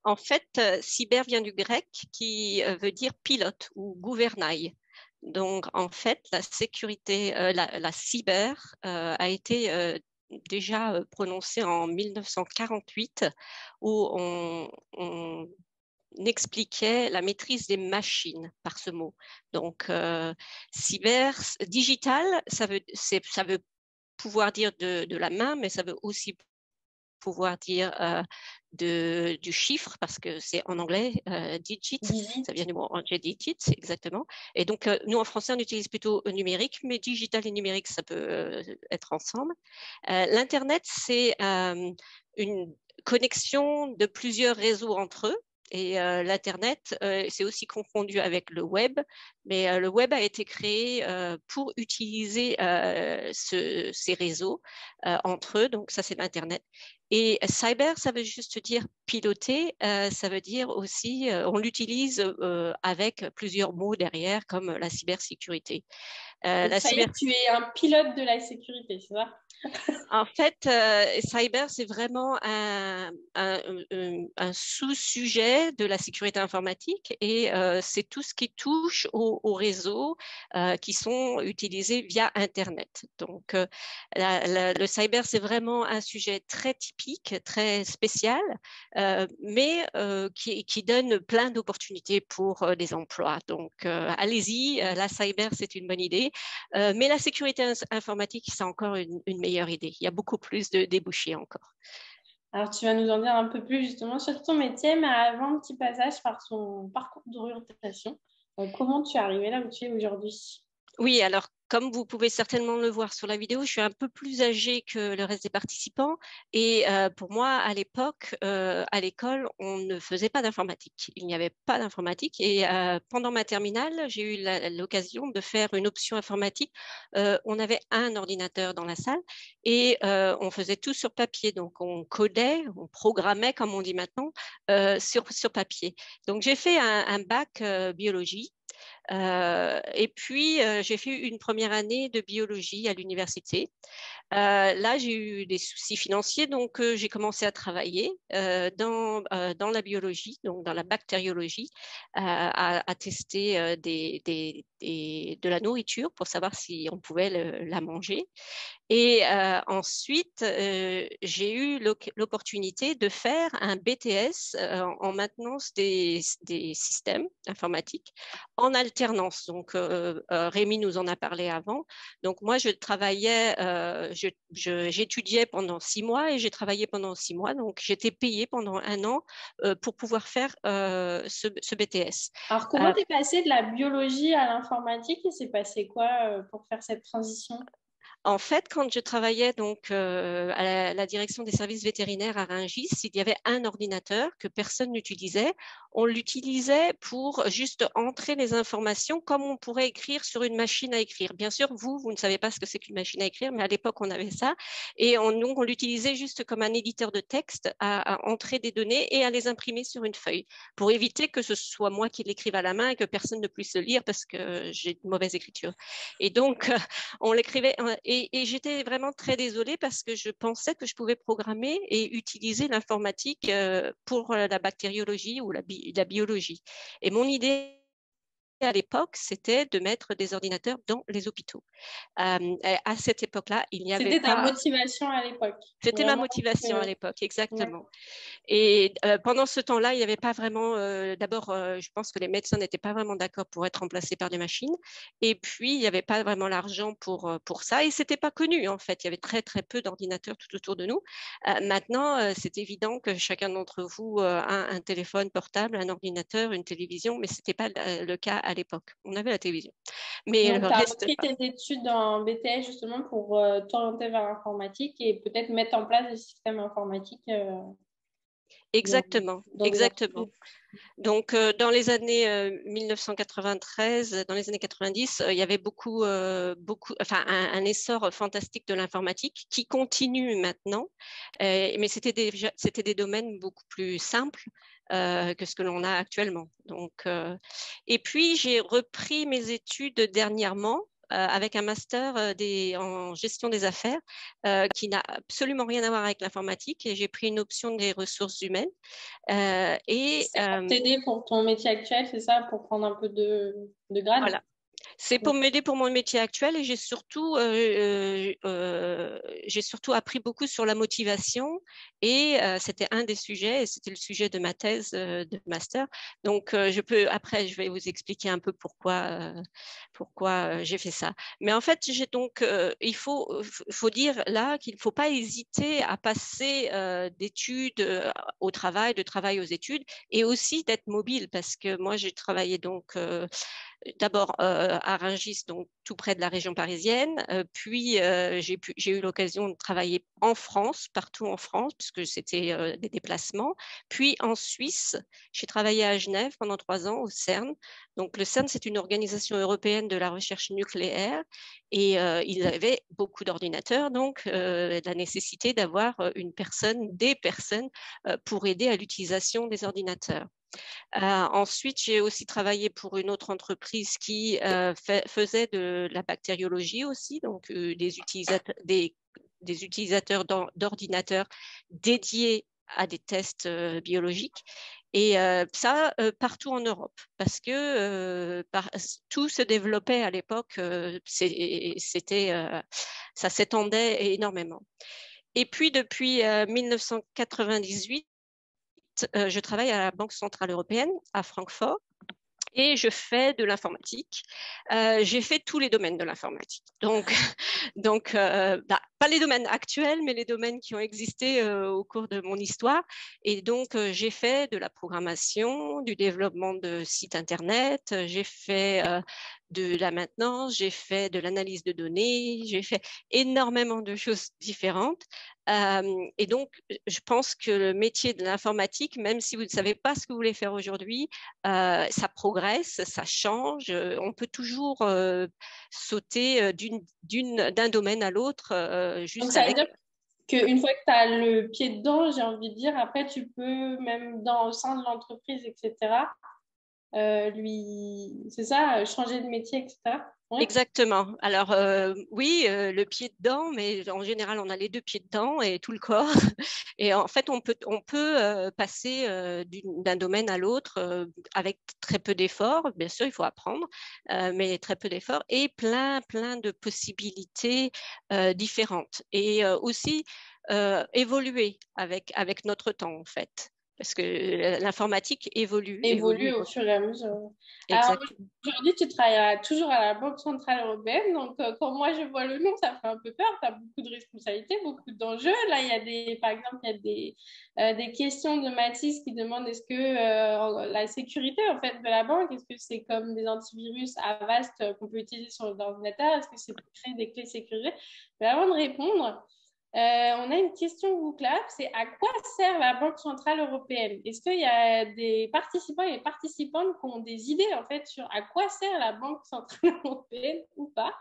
En fait, cyber vient du grec qui veut dire pilote ou gouvernail. Donc, en fait, la sécurité, la cyber a été déjà prononcée en 1948 où on expliquait la maîtrise des machines par ce mot. Donc, cyber, digital, ça veut pouvoir dire de la main, mais ça veut aussi pouvoir dire du chiffre, parce que c'est en anglais, digit, ça vient du mot anglais digit, exactement. Et donc, nous, en français, on utilise plutôt numérique, mais digital et numérique, ça peut être ensemble. L'Internet, c'est une connexion de plusieurs réseaux entre eux. Et l'Internet, c'est aussi confondu avec le web, mais le web a été créé pour utiliser ces réseaux entre eux, donc ça c'est l'Internet. Et cyber, ça veut juste dire piloter, ça veut dire aussi, on l'utilise avec plusieurs mots derrière, comme la cybersécurité. Tu es un pilote de la sécurité, c'est ça? En fait, cyber, c'est vraiment un sous-sujet de la sécurité informatique et c'est tout ce qui touche aux réseaux qui sont utilisés via Internet. Donc, le cyber, c'est vraiment un sujet très typique, très spécial, mais qui donne plein d'opportunités pour les emplois. Donc, allez-y, la cyber, c'est une bonne idée, mais la sécurité informatique, c'est encore une meilleure idée. Il y a beaucoup plus de débouchés encore. Alors, tu vas nous en dire un peu plus justement sur ton métier, mais avant, un petit passage par ton parcours d'orientation. Comment tu es arrivé là où tu es aujourd'hui? Oui, alors comme vous pouvez certainement le voir sur la vidéo, je suis un peu plus âgée que le reste des participants et pour moi, à l'époque, à l'école, on ne faisait pas d'informatique. Il n'y avait pas d'informatique et pendant ma terminale, j'ai eu l'occasion de faire une option informatique. On avait un ordinateur dans la salle et on faisait tout sur papier. Donc, on codait, on programmait, comme on dit maintenant, sur papier. Donc, j'ai fait un bac biologie. Et puis, j'ai fait une première année de biologie à l'université. Là, j'ai eu des soucis financiers, donc j'ai commencé à travailler dans la biologie, donc dans la bactériologie, à tester de la nourriture pour savoir si on pouvait la manger. Et ensuite, j'ai eu l'opportunité de faire un BTS en maintenance des systèmes informatiques en alternance. Donc, Rémi nous en a parlé avant. Donc, moi, je travaillais, j'étudiais pendant 6 mois et j'ai travaillé pendant 6 mois. Donc, j'étais payée pendant 1 an pour pouvoir faire ce BTS. Alors, comment tu es passée de la biologie à l'informatique et c'est passé quoi pour faire cette transition? En fait, quand je travaillais donc à la direction des services vétérinaires à Rungis, il y avait un ordinateur que personne n'utilisait. On l'utilisait pour juste entrer les informations comme on pourrait écrire sur une machine à écrire. Bien sûr, vous ne savez pas ce que c'est qu'une machine à écrire, mais à l'époque, on avait ça. Et donc, on l'utilisait juste comme un éditeur de texte à entrer des données et à les imprimer sur une feuille pour éviter que ce soit moi qui l'écrive à la main et que personne ne puisse le lire parce que j'ai une mauvaise écriture. Et donc, on l'écrivait. Et j'étais vraiment très désolée parce que je pensais que je pouvais programmer et utiliser l'informatique pour la bactériologie ou la biologie. Et mon idée à l'époque, c'était de mettre des ordinateurs dans les hôpitaux. À cette époque-là, il n'y avait pas… C'était ta motivation à l'époque. C'était ma motivation à l'époque, exactement. Ouais. Et pendant ce temps-là, il n'y avait pas vraiment… D'abord, je pense que les médecins n'étaient pas vraiment d'accord pour être remplacés par des machines. Et puis, il n'y avait pas vraiment l'argent pour ça. Et ce n'était pas connu, en fait. Il y avait très, très peu d'ordinateurs tout autour de nous. Maintenant, c'est évident que chacun d'entre vous a un téléphone portable, un ordinateur, une télévision, mais ce n'était pas le cas à l'époque. On avait la télévision. Mais donc, tu as repris tes études en BTS justement pour t'orienter vers l'informatique et peut-être mettre en place des systèmes informatiques. Exactement, exactement. Donc, dans les années 1993, dans les années 90, il y avait un essor fantastique de l'informatique qui continue maintenant, mais c'était des domaines beaucoup plus simples que ce que l'on a actuellement. Donc, et puis, j'ai repris mes études dernièrement avec un master en gestion des affaires qui n'a absolument rien à voir avec l'informatique et j'ai pris une option des ressources humaines. C'est pour t'aider pour ton métier actuel, c'est ça, pour prendre un peu de grade? Voilà. C'est pour m'aider pour mon métier actuel et j'ai surtout appris beaucoup sur la motivation et c'était un des sujets et c'était le sujet de ma thèse de master. Donc, après, je vais vous expliquer un peu pourquoi j'ai fait ça. Mais en fait, il faut dire là qu'il ne faut pas hésiter à passer d'études au travail, de travail aux études et aussi d'être mobile parce que moi, j'ai travaillé donc… d'abord à Rungis, donc tout près de la région parisienne. Puis, j'ai eu l'occasion de travailler en France, partout en France, puisque c'était des déplacements. Puis en Suisse, j'ai travaillé à Genève pendant 3 ans au CERN. Donc le CERN, c'est une organisation européenne de la recherche nucléaire et ils avaient beaucoup d'ordinateurs, donc la nécessité d'avoir des personnes pour aider à l'utilisation des ordinateurs. Ensuite, j'ai aussi travaillé pour une autre entreprise qui faisait de la bactériologie aussi, donc des des utilisateurs d'ordinateurs dédiés à des tests biologiques. Et ça, partout en Europe, parce que tout se développait à l'époque, ça s'étendait énormément. Et puis, depuis 1998, je travaille à la Banque centrale européenne à Francfort. Et je fais de l'informatique. J'ai fait tous les domaines de l'informatique. Donc pas les domaines actuels, mais les domaines qui ont existé au cours de mon histoire. Et donc, j'ai fait de la programmation, du développement de sites Internet, j'ai fait de la maintenance, j'ai fait de l'analyse de données, j'ai fait énormément de choses différentes. Et donc, je pense que le métier de l'informatique, même si vous ne savez pas ce que vous voulez faire aujourd'hui, ça progresse, ça change. On peut toujours sauter d'un domaine à l'autre. Donc, ça veut dire qu'une fois que tu as le pied dedans, j'ai envie de dire, après, tu peux, même au sein de l'entreprise, etc., c'est ça, changer de métier, etc. Ouais. Exactement. Alors, oui, le pied dedans, mais en général, on a les deux pieds dedans et tout le corps. Et en fait, on peut passer d'un domaine à l'autre avec très peu d'efforts. Bien sûr, il faut apprendre, mais très peu d'efforts et plein de possibilités différentes. Et aussi évoluer avec notre temps, en fait. Parce que l'informatique évolue au fur et à mesure. Alors, aujourd'hui, tu travailles toujours à la Banque centrale européenne. Donc, quand moi, je vois le nom, ça fait un peu peur. Tu as beaucoup de responsabilités, beaucoup d'enjeux. Là, par exemple, il y a des questions de Mathis qui demandent est-ce que la sécurité en fait, de la banque, est-ce que c'est comme des antivirus Avast qu'on peut utiliser sur l'ordinateur? Est-ce que c'est pour créer des clés sécurisées? Mais avant de répondre, on a une question Google, c'est à quoi sert la Banque centrale européenne? Est-ce qu'il y a des participants et des participantes qui ont des idées en fait sur à quoi sert la Banque centrale européenne ou pas?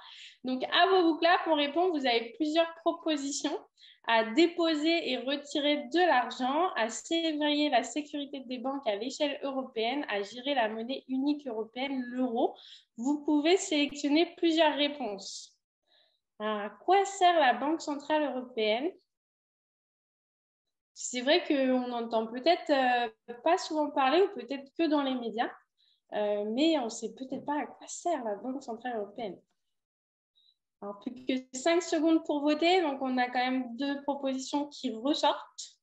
Donc à vos Google, pour répondre, vous avez plusieurs propositions à déposer et retirer de l'argent, à surveiller la sécurité des banques à l'échelle européenne, à gérer la monnaie unique européenne, l'euro. Vous pouvez sélectionner plusieurs réponses. Alors, à quoi sert la Banque centrale européenne? C'est vrai qu'on entend peut-être pas souvent parler, ou peut-être que dans les médias, mais on ne sait peut-être pas à quoi sert la Banque centrale européenne. Alors, plus que 5 secondes pour voter, donc on a quand même 2 propositions qui ressortent.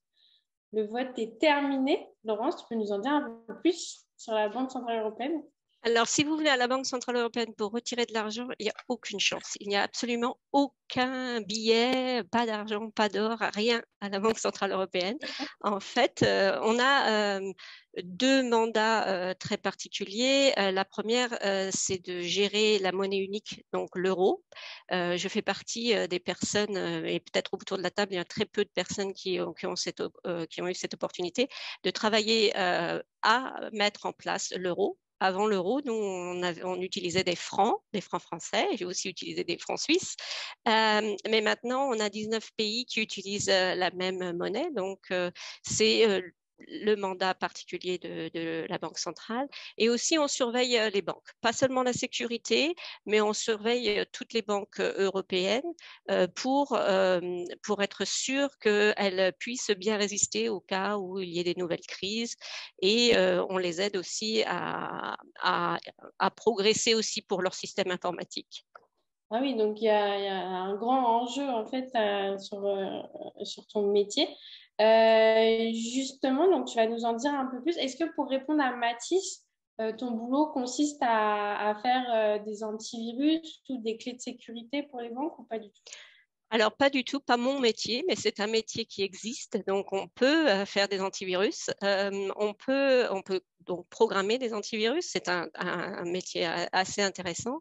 Le vote est terminé. Laurence, tu peux nous en dire un peu plus sur la Banque centrale européenne? Alors, si vous venez à la Banque centrale européenne pour retirer de l'argent, il n'y a aucune chance. Il n'y a absolument aucun billet, pas d'argent, pas d'or, rien à la Banque centrale européenne. En fait, on a 2 mandats très particuliers. La première, c'est de gérer la monnaie unique, donc l'euro. Je fais partie des personnes, et peut-être autour de la table, il y a très peu de personnes qui ont eu cette opportunité de travailler à mettre en place l'euro. Avant l'euro, nous, on utilisait des francs français. J'ai aussi utilisé des francs suisses. Mais maintenant, on a 19 pays qui utilisent la même monnaie. Donc, c'est le mandat particulier de la Banque centrale. Et aussi, on surveille les banques. Pas seulement la sécurité, mais on surveille toutes les banques européennes pour être sûr qu'elles puissent bien résister au cas où il y ait des nouvelles crises. Et on les aide aussi à progresser aussi pour leur système informatique. Ah oui, donc il y a un grand enjeu en fait sur ton métier. Justement, donc tu vas nous en dire un peu plus. Est-ce que pour répondre à Mathis, ton boulot consiste à faire des antivirus ou des clés de sécurité pour les banques ou pas du tout? Alors, pas du tout, pas mon métier, mais c'est un métier qui existe. Donc, on peut faire des antivirus. On peut donc programmer des antivirus. C'est un métier assez intéressant.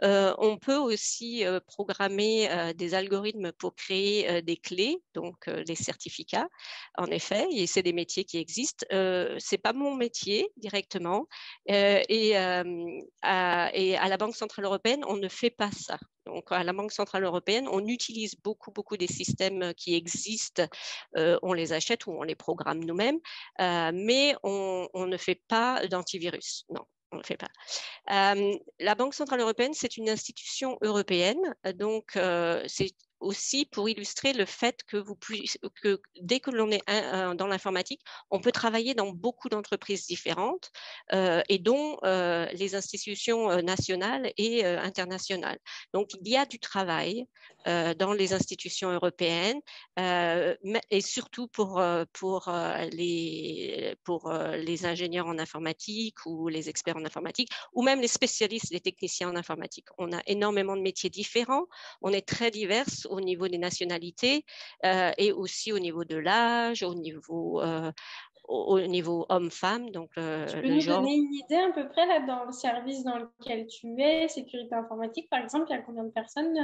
On peut aussi programmer des algorithmes pour créer des clés, donc les certificats, en effet. Et c'est des métiers qui existent. C'est pas mon métier directement. Et à la Banque centrale européenne, on ne fait pas ça. Donc, à la Banque centrale européenne, on utilise beaucoup des systèmes qui existent. On les achète ou on les programme nous-mêmes, mais on ne fait pas d'antivirus. Non, on ne le fait pas. La Banque centrale européenne, c'est une institution européenne. Donc, c'est aussi pour illustrer le fait que, que dès que l'on est dans l'informatique, on peut travailler dans beaucoup d'entreprises différentes et dont les institutions nationales et internationales. Donc, il y a du travail dans les institutions européennes et surtout pour les ingénieurs en informatique ou les experts en informatique ou même les spécialistes, les techniciens en informatique. On a énormément de métiers différents, on est très divers au niveau des nationalités et aussi au niveau de l'âge, au niveau homme-femme, donc Tu peux le nous genre. donner une idée à peu près là, dans le service dans lequel tu es, sécurité informatique par exemple, il y a combien de personnes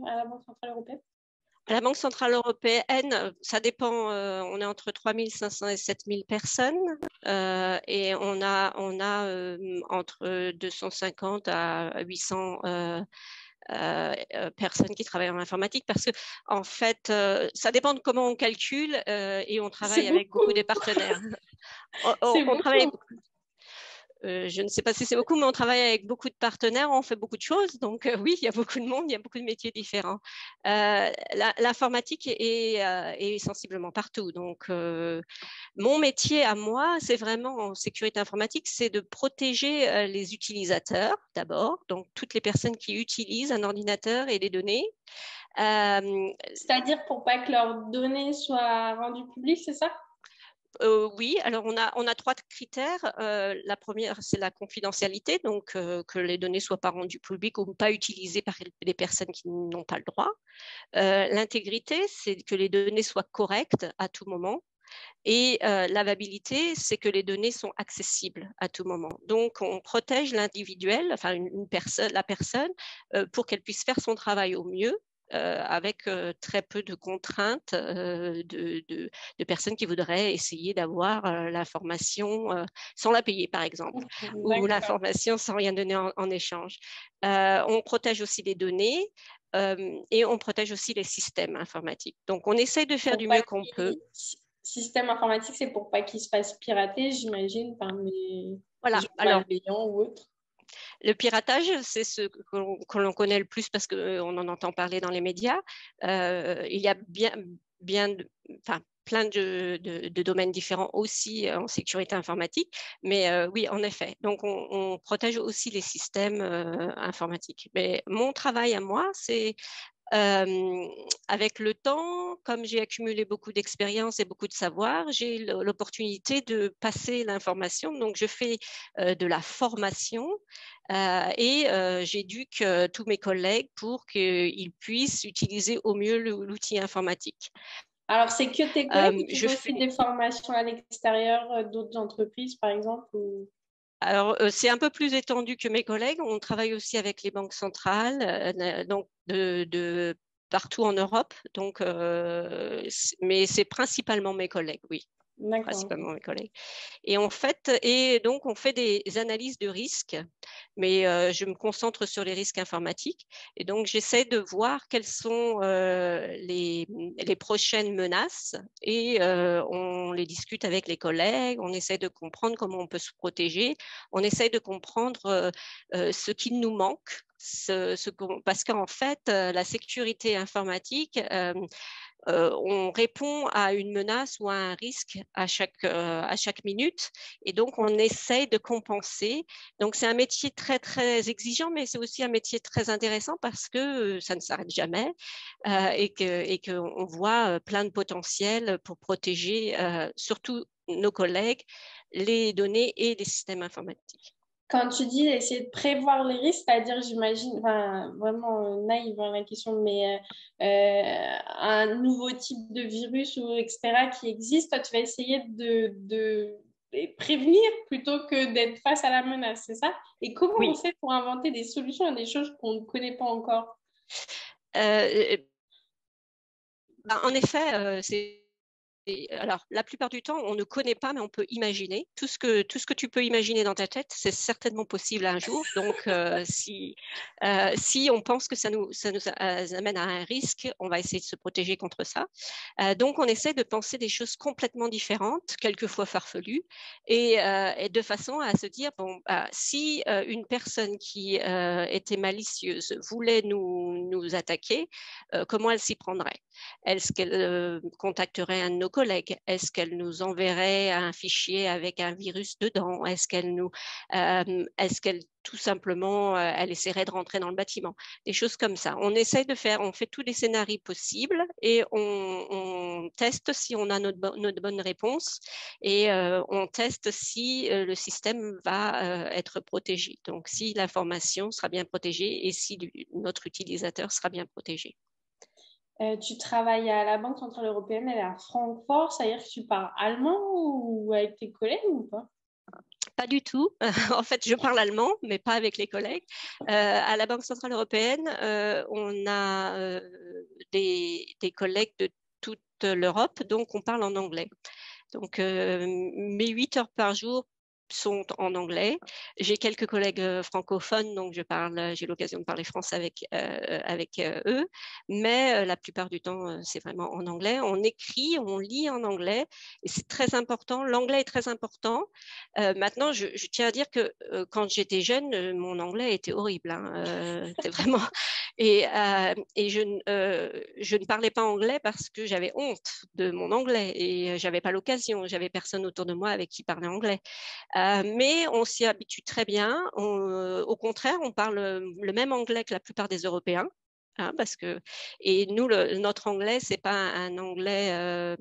à la Banque Centrale Européenne? À la Banque Centrale Européenne, ça dépend, on est entre 3500 et 7000 personnes et on a entre 250 à 800 personnes qui travaillent en informatique parce que en fait, ça dépend de comment on calcule et on travaille avec beaucoup de partenaires. On travaille avec je ne sais pas si c'est beaucoup, mais on travaille avec beaucoup de partenaires, on fait beaucoup de choses. Donc oui, il y a beaucoup de monde, il y a beaucoup de métiers différents. L'informatique est sensiblement partout. Donc mon métier à moi, c'est vraiment en sécurité informatique, c'est de protéger les utilisateurs d'abord, donc toutes les personnes qui utilisent un ordinateur et les données. C'est-à-dire pour pas que leurs données soient rendues publiques, c'est ça? Oui, alors on a 3 critères. La première, c'est la confidentialité, donc que les données ne soient pas rendues publiques ou pas utilisées par les personnes qui n'ont pas le droit. L'intégrité, c'est que les données soient correctes à tout moment. Et l'avabilité, c'est que les données sont accessibles à tout moment. Donc, on protège l'individuel, enfin la personne, pour qu'elle puisse faire son travail au mieux. Avec très peu de contraintes de personnes qui voudraient essayer d'avoir l'information sans la payer, par exemple, ou l'information sans rien donner en échange. On protège aussi les données et on protège aussi les systèmes informatiques. Donc, on essaie de faire du mieux qu'on peut. Système informatique, c'est pour pas qu'il se fasse pirater, j'imagine, par les gens malveillants ou autres. Le piratage, c'est ce que l'on connaît le plus parce qu'on en entend parler dans les médias. Il y a plein de domaines différents aussi en sécurité informatique. Mais oui, en effet. Donc, on protège aussi les systèmes informatiques. Mais mon travail à moi, c'est avec le temps, comme j'ai accumulé beaucoup d'expérience et beaucoup de savoir, j'ai l'opportunité de passer l'information. Donc, je fais de la formation et j'éduque tous mes collègues pour qu'ils puissent utiliser au mieux l'outil informatique. Alors, c'est que tes collègues qui font aussi des formations à l'extérieur d'autres entreprises, par exemple ou... Alors, c'est un peu plus étendu que mes collègues. On travaille aussi avec les banques centrales, donc de partout en Europe. Donc, mais c'est principalement mes collègues, oui. Principalement mes collègues. Et donc on fait des analyses de risques, mais je me concentre sur les risques informatiques. Et donc j'essaie de voir quelles sont les prochaines menaces et on les discute avec les collègues. On essaie de comprendre comment on peut se protéger. On essaie de comprendre ce qui nous manque. Parce qu'en fait, la sécurité informatique, on répond à une menace ou à un risque à chaque minute et donc on essaye de compenser. Donc c'est un métier très très exigeant, mais c'est aussi un métier très intéressant parce que ça ne s'arrête jamais et qu'on voit plein de potentiel pour protéger surtout nos collègues, les données et les systèmes informatiques. Quand tu dis essayer de prévoir les risques, c'est-à-dire, j'imagine, enfin, vraiment naïve la question, mais un nouveau type de virus ou etc. qui existe, toi, tu vas essayer de les prévenir plutôt que d'être face à la menace, c'est ça? Et comment on fait pour inventer des solutions à des choses qu'on ne connaît pas encore? En effet, c'est alors, la plupart du temps, on ne connaît pas, mais on peut imaginer. Tout ce que tu peux imaginer dans ta tête, c'est certainement possible un jour. Donc, si on pense que ça nous amène à un risque, on va essayer de se protéger contre ça. Donc, on essaie de penser des choses complètement différentes, quelquefois farfelues, et de façon à se dire, bon, si une personne qui était malicieuse voulait nous attaquer, comment elle s'y prendrait? Est-ce qu'elle contacterait un de nos collègues? Est-ce qu'elle nous enverrait un fichier avec un virus dedans? Est-ce qu'elle tout simplement, elle essaierait de rentrer dans le bâtiment? Des choses comme ça. On fait tous les scénarios possibles et on teste si on a notre bonne réponse et on teste si le système va être protégé. Donc, si l'information sera bien protégée et si notre utilisateur sera bien protégé. Tu travailles à la Banque Centrale Européenne, elle est à Francfort, ça veut dire que tu parles allemand ou avec tes collègues ou pas? Pas du tout. En fait, je parle allemand, mais pas avec les collègues. À la Banque Centrale Européenne, on a des collègues de toute l'Europe, donc on parle en anglais. Donc, mes 8 heures par jour sont en anglais. J'ai quelques collègues francophones, donc j'ai l'occasion de parler français avec eux, mais la plupart du temps, c'est vraiment en anglais. On écrit, on lit en anglais, et c'est très important. L'anglais est très important. Maintenant, je tiens à dire que quand j'étais jeune, mon anglais était horrible. C'était vraiment... Et je ne parlais pas anglais parce que j'avais honte de mon anglais et j'avais pas l'occasion. J'avais personne autour de moi avec qui parler anglais. Mais on s'y habitue très bien. Au contraire, on parle le même anglais que la plupart des Européens. Et nous, notre anglais, c'est pas un anglais,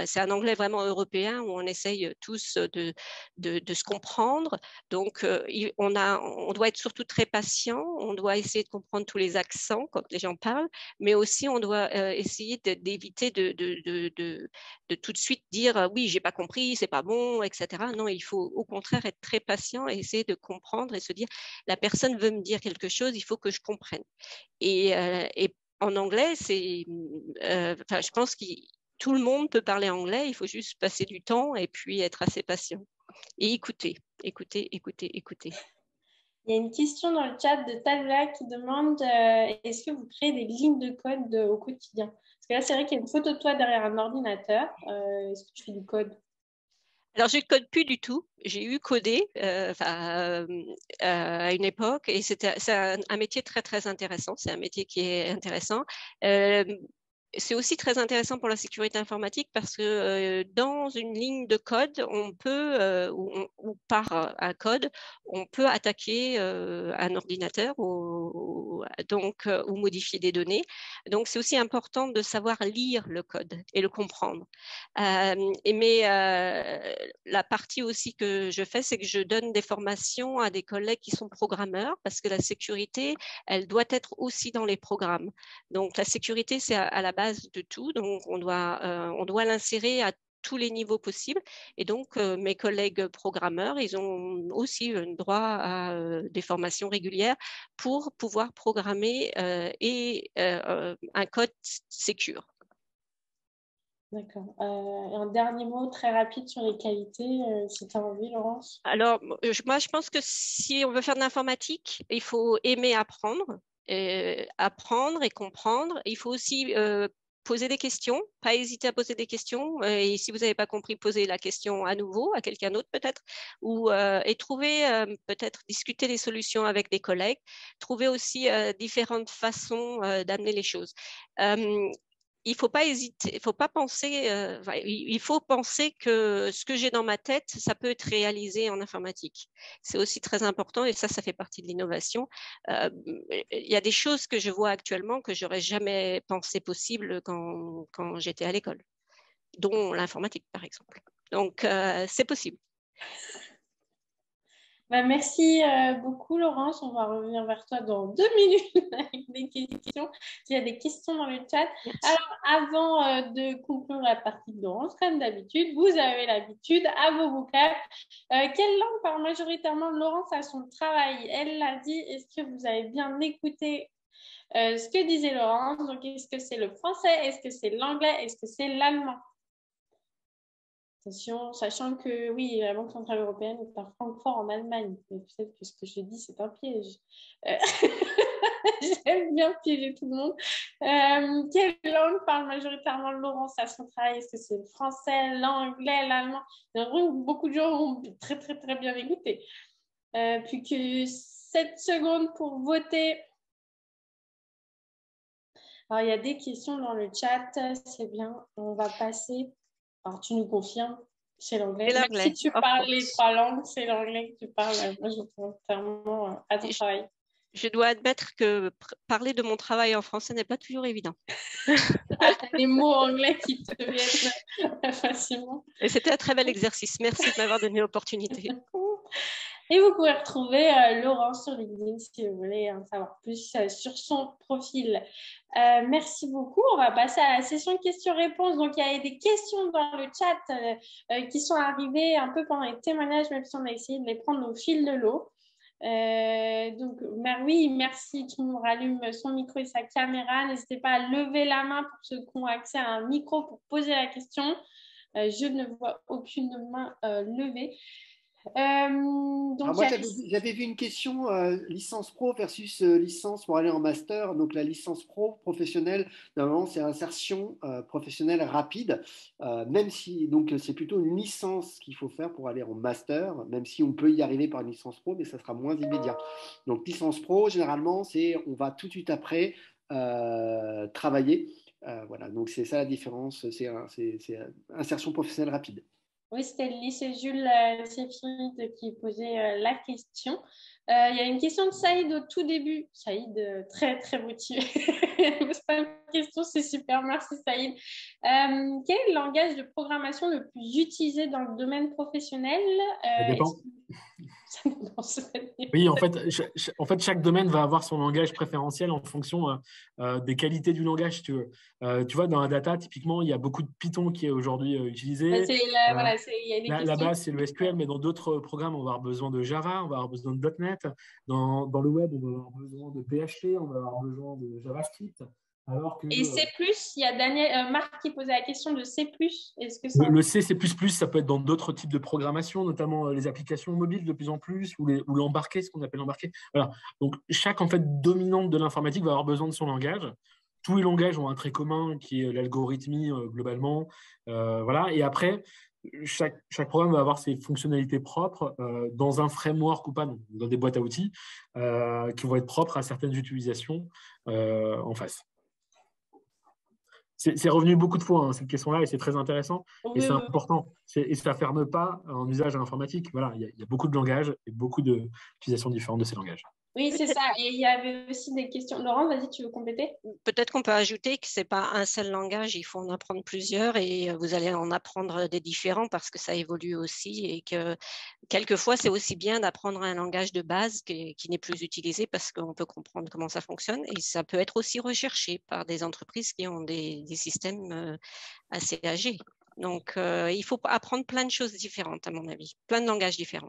c'est un anglais vraiment européen où on essaye tous de se comprendre. Donc, on doit être surtout très patient. On doit essayer de comprendre tous les accents quand les gens parlent, mais aussi on doit essayer d'éviter de tout de suite dire oui, j'ai pas compris, c'est pas bon, etc. Non, il faut au contraire être très patient et essayer de comprendre et se dire la personne veut me dire quelque chose, il faut que je comprenne. Et en anglais, je pense que tout le monde peut parler anglais, il faut juste passer du temps et puis être assez patient. Et écouter. Il y a une question dans le chat de Talula qui demande est-ce que vous créez des lignes de code au quotidien? Parce que là, c'est vrai qu'il y a une photo de toi derrière un ordinateur. Est-ce que tu fais du code? Alors, je ne code plus du tout. J'ai eu codé à une époque et c'est un métier très, très intéressant. C'est un métier qui est intéressant. C'est aussi très intéressant pour la sécurité informatique parce que dans une ligne de code, on peut, ou par un code, on peut attaquer un ordinateur ou modifier des données. Donc, c'est aussi important de savoir lire le code et le comprendre. Mais la partie aussi que je fais, c'est que je donne des formations à des collègues qui sont programmeurs parce que la sécurité, elle doit être aussi dans les programmes. Donc, la sécurité, c'est à la base de tout. Donc, on doit l'insérer à tous les niveaux possibles. Et donc, mes collègues programmeurs, ils ont aussi droit à des formations régulières pour pouvoir programmer un code sécure. D'accord. Un dernier mot très rapide sur les qualités, si tu as envie, Laurence. Alors, moi, je pense que si on veut faire de l'informatique, il faut aimer apprendre et comprendre. Il faut aussi poser des questions, pas hésiter à poser des questions. Et si vous n'avez pas compris, posez la question à nouveau, à quelqu'un d'autre peut-être, et trouver, peut-être discuter des solutions avec des collègues, trouver aussi différentes façons d'amener les choses. Il ne faut pas hésiter, il faut penser que ce que j'ai dans ma tête, ça peut être réalisé en informatique. C'est aussi très important et ça fait partie de l'innovation. Il y a des choses que je vois actuellement que je n'aurais jamais pensé possible quand j'étais à l'école, dont l'informatique par exemple. Donc, c'est possible. Merci beaucoup, Laurence. On va revenir vers toi dans 2 minutes avec des questions. Il y a des questions dans le chat. Merci. Alors, avant de conclure la partie de Laurence, comme d'habitude, vous avez l'habitude à vos vocabulaires. Quelle langue parle majoritairement Laurence à son travail? Elle l'a dit. Est-ce que vous avez bien écouté ce que disait Laurence? Donc, est-ce que c'est le français? Est-ce que c'est l'anglais? Est-ce que c'est l'allemand? Sachant que, oui, la Banque Centrale Européenne est à Francfort, en Allemagne. Peut-être que ce que je dis, c'est un piège. J'aime bien piéger tout le monde. Quelle langue parle majoritairement Laurence à son travail? Est-ce que c'est le français, l'anglais, l'allemand? Beaucoup de gens ont très, très, très bien écouté. Plus que 7 secondes pour voter. Alors, il y a des questions dans le chat. C'est bien. On va passer. Alors, tu nous confirmes, c'est l'anglais. Même si tu parles les 3 langues, c'est l'anglais que tu parles majoritairement à ton travail. Je dois admettre que parler de mon travail en français n'est pas toujours évident. Les mots anglais qui te viennent facilement. Et c'était un très bel exercice. Merci de m'avoir donné l'opportunité. Et vous pouvez retrouver Laurence sur LinkedIn si vous voulez en savoir plus sur son profil. Merci beaucoup. On va passer à la session questions-réponses. Donc, il y a des questions dans le chat qui sont arrivées un peu pendant les témoignages, même si on a essayé de les prendre au fil de l'eau. Donc, oui, merci. Tout le monde rallume son micro et sa caméra. N'hésitez pas à lever la main pour ceux qui ont accès à un micro pour poser la question. Je ne vois aucune main levée. Donc, moi, j'avais vu une question licence pro versus licence pour aller en master. Donc, la licence pro professionnelle, normalement, c'est insertion professionnelle rapide, même si donc c'est plutôt une licence qu'il faut faire pour aller en master, même si on peut y arriver par une licence pro, mais ça sera moins immédiat. Donc, licence pro, généralement, c'est on va tout de suite après travailler. Voilà, donc c'est ça la différence, c'est insertion professionnelle rapide. Oui, c'était le lycée Jules Séphiride qui posait la question. Il y a une question de Saïd au tout début. Saïd, très, très motivé. C'est pas une question, c'est super. Merci, Saïd. Quel est le langage de programmation le plus utilisé dans le domaine professionnel? Ça dépend. Oui, en fait, chaque domaine va avoir son langage préférentiel en fonction des qualités du langage, si tu veux. Tu vois, dans la data, typiquement, il y a beaucoup de Python qui est aujourd'hui utilisé. La base, c'est le SQL, mais dans d'autres programmes, on va avoir besoin de Java, on va avoir besoin de .NET. Dans le web, on va avoir besoin de PHP, on va avoir besoin de JavaScript. Alors que, et C+, il y a Marc qui posait la question de C+. Est-ce que le C, C++, ça peut être dans d'autres types de programmation, notamment les applications mobiles de plus en plus, ou l'embarqué, ce qu'on appelle l'embarqué. Voilà. Donc, chaque dominante de l'informatique va avoir besoin de son langage. Tous les langages ont un trait commun qui est l'algorithmie globalement. Voilà. Et après, chaque programme va avoir ses fonctionnalités propres dans un framework ou pas, donc dans des boîtes à outils qui vont être propres à certaines utilisations en face. C'est revenu beaucoup de fois, cette question-là, et c'est très intéressant. Et c'est important. Et ça ne ferme pas en usage à l'informatique. Voilà, il y a beaucoup de langages et beaucoup d'utilisations différentes de ces langages. Oui, c'est ça. Et il y avait aussi des questions. Laurent, vas-y, tu veux compléter? Peut-être qu'on peut ajouter que ce n'est pas un seul langage, il faut en apprendre plusieurs et vous allez en apprendre des différents parce que ça évolue aussi et que quelquefois, c'est aussi bien d'apprendre un langage de base qui n'est plus utilisé parce qu'on peut comprendre comment ça fonctionne et ça peut être aussi recherché par des entreprises qui ont des systèmes assez âgés. Donc, il faut apprendre plein de choses différentes, à mon avis, plein de langages différents.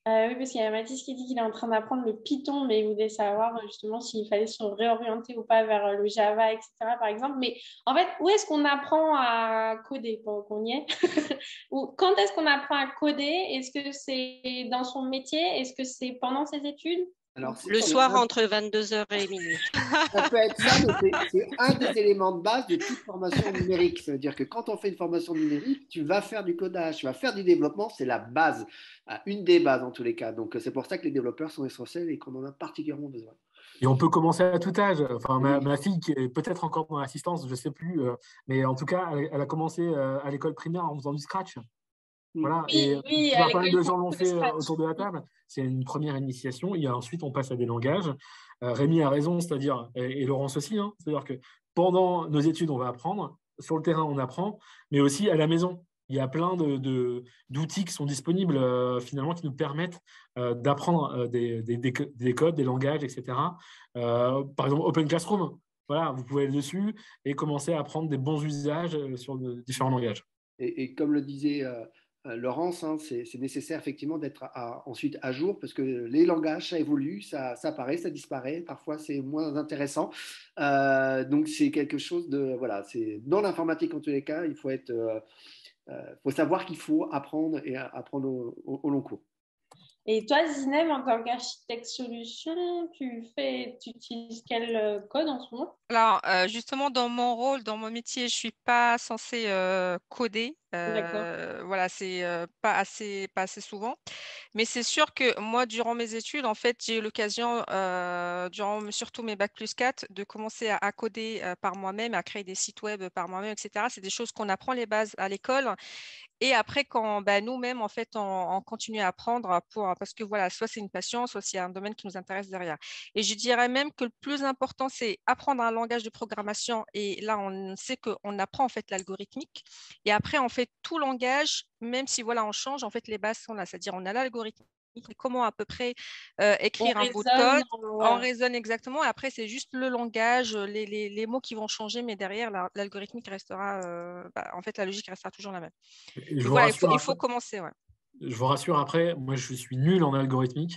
Oui, parce qu'il y a Mathis qui dit qu'il est en train d'apprendre le Python, mais il voulait savoir justement s'il fallait se réorienter ou pas vers le Java, etc. par exemple. Mais en fait, où est-ce qu'on apprend à coder pendant qu'on y est? Ou quand est-ce qu'on apprend à coder? Est-ce que c'est dans son métier? Est-ce que c'est pendant ses études? Alors, le soir entre 22h et minuit. Ça peut être ça, mais c'est un des éléments de base de toute formation numérique. Ça veut dire que quand on fait une formation numérique, tu vas faire du codage, tu vas faire du développement, c'est la base, une des bases en tous les cas. Donc, c'est pour ça que les développeurs sont essentiels et qu'on en a particulièrement besoin. Et on peut commencer à tout âge. Enfin, ma fille, qui est peut-être encore dans l'assistance, je ne sais plus, mais en tout cas, elle a commencé à l'école primaire en faisant du Scratch. Voilà, oui, pas mal de gens l'ont fait autour de la table. C'est une première initiation. Et ensuite, on passe à des langages. Rémi a raison, c'est-à-dire, et Laurence aussi, c'est-à-dire que pendant nos études, on va apprendre. Sur le terrain, on apprend, mais aussi à la maison. Il y a plein d'outils qui sont disponibles, finalement, qui nous permettent d'apprendre des codes, des langages, etc. Par exemple, Open Classroom. Voilà, vous pouvez aller dessus et commencer à apprendre des bons usages sur différents langages. Et comme le disait Laurence, c'est nécessaire effectivement d'être ensuite à jour parce que les langages, ça évolue, ça apparaît, ça disparaît, parfois c'est moins intéressant. Donc c'est quelque chose de… Voilà, c'est dans l'informatique en tous les cas, il faut être… faut savoir qu'il faut apprendre et apprendre au long cours. Et toi, Zineb, en tant qu'architecte solution, tu utilises quel code en ce moment? Alors, justement, dans mon rôle, dans mon métier, je ne suis pas censée coder. D'accord. Voilà, c'est pas assez souvent. Mais c'est sûr que moi, durant mes études, en fait, j'ai eu l'occasion, durant surtout mes bac plus 4, de commencer à coder par moi-même, à créer des sites web par moi-même, etc. C'est des choses qu'on apprend les bases à l'école. Et après, quand nous-mêmes, en fait, on continue à apprendre parce que voilà, soit c'est une passion, soit c'est un domaine qui nous intéresse derrière. Et je dirais même que le plus important, c'est apprendre un langage de programmation. Et là, on sait qu'on apprend en fait l'algorithmique. Et après, on fait tout langage, même si voilà, on change, en fait, les bases sont là. C'est-à-dire, on a l'algorithme, comment à peu près écrire un bout de code. On raisonne exactement. Et après, c'est juste le langage, les mots qui vont changer, mais derrière, l'algorithmique restera, en fait, la logique restera toujours la même. Donc voilà, il faut commencer. Ouais. Je vous rassure, après, moi, je suis nul en algorithmique.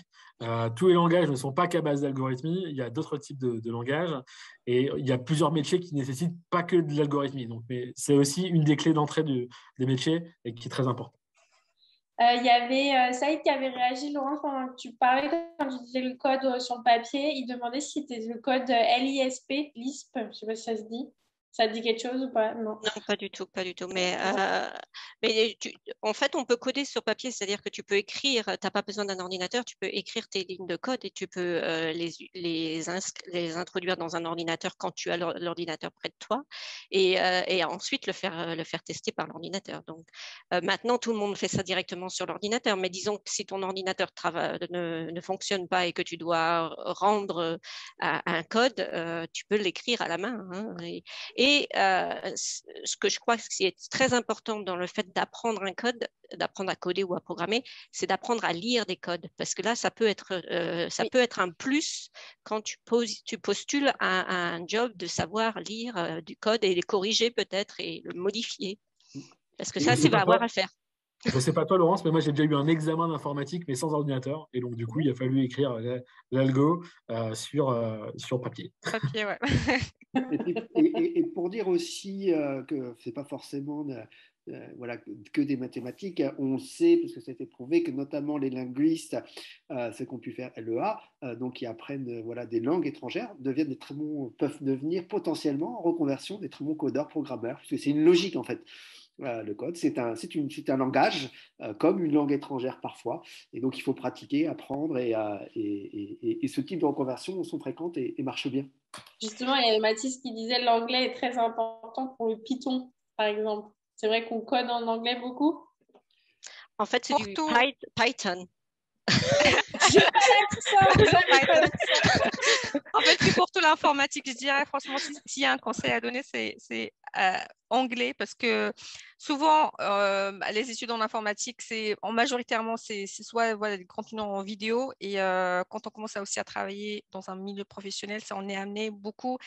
Tous les langages ne sont pas qu'à base d'algorithmie. Il y a d'autres types de langages. Et il y a plusieurs métiers qui ne nécessitent pas que de l'algorithmie. Mais c'est aussi une des clés d'entrée des métiers et qui est très importante. Il y avait Saïd qui avait réagi, Laurence, pendant que tu parlais, quand tu disais le code sur le papier. Il demandait si c'était le code LISP, LISP, je ne sais pas si ça se dit. Ça te dit quelque chose ou pas? Non, pas du tout, pas du tout. Mais en fait, on peut coder sur papier, c'est-à-dire que tu peux écrire, tu n'as pas besoin d'un ordinateur, tu peux écrire tes lignes de code et tu peux les introduire dans un ordinateur quand tu as l'ordinateur près de toi et ensuite le faire tester par l'ordinateur. Donc maintenant, tout le monde fait ça directement sur l'ordinateur, mais disons que si ton ordinateur ne fonctionne pas et que tu dois rendre un code, tu peux l'écrire à la main. Hein, et ce que je crois qui est très important dans le fait d'apprendre un code, d'apprendre à coder ou à programmer, c'est d'apprendre à lire des codes. Parce que là, ça peut être un plus quand tu postules à un job de savoir lire du code et les corriger peut-être et le modifier. Parce que ça, c'est avoir à faire. Je ne sais pas toi, Laurence, mais moi, j'ai déjà eu un examen d'informatique, mais sans ordinateur. Et donc, du coup, il a fallu écrire l'algo sur papier. Papier, ouais. Et pour dire aussi que ce n'est pas forcément que des mathématiques, on sait, parce que ça a été prouvé, que notamment les linguistes, ceux qui ont pu faire LEA, donc qui apprennent des langues étrangères, peuvent devenir potentiellement, en reconversion, des très bons codeurs, programmeurs, parce que c'est une logique en fait. Le code, c'est un langage comme une langue étrangère parfois, et donc il faut pratiquer, apprendre, et ce type de reconversion sont fréquentes et marchent bien. Justement, il y avait Mathis qui disait que l'anglais est très important pour le Python, par exemple. C'est vrai qu'on code en anglais beaucoup. En fait, c'est du Python. J'ai pas l'accent. En fait, c'est pour tout l'informatique. Je dirais, franchement, s'il y a un conseil à donner, c'est anglais, parce que souvent, les études en informatique, majoritairement, c'est soit des contenus en vidéo, et quand on commence aussi à travailler dans un milieu professionnel, on est amené beaucoup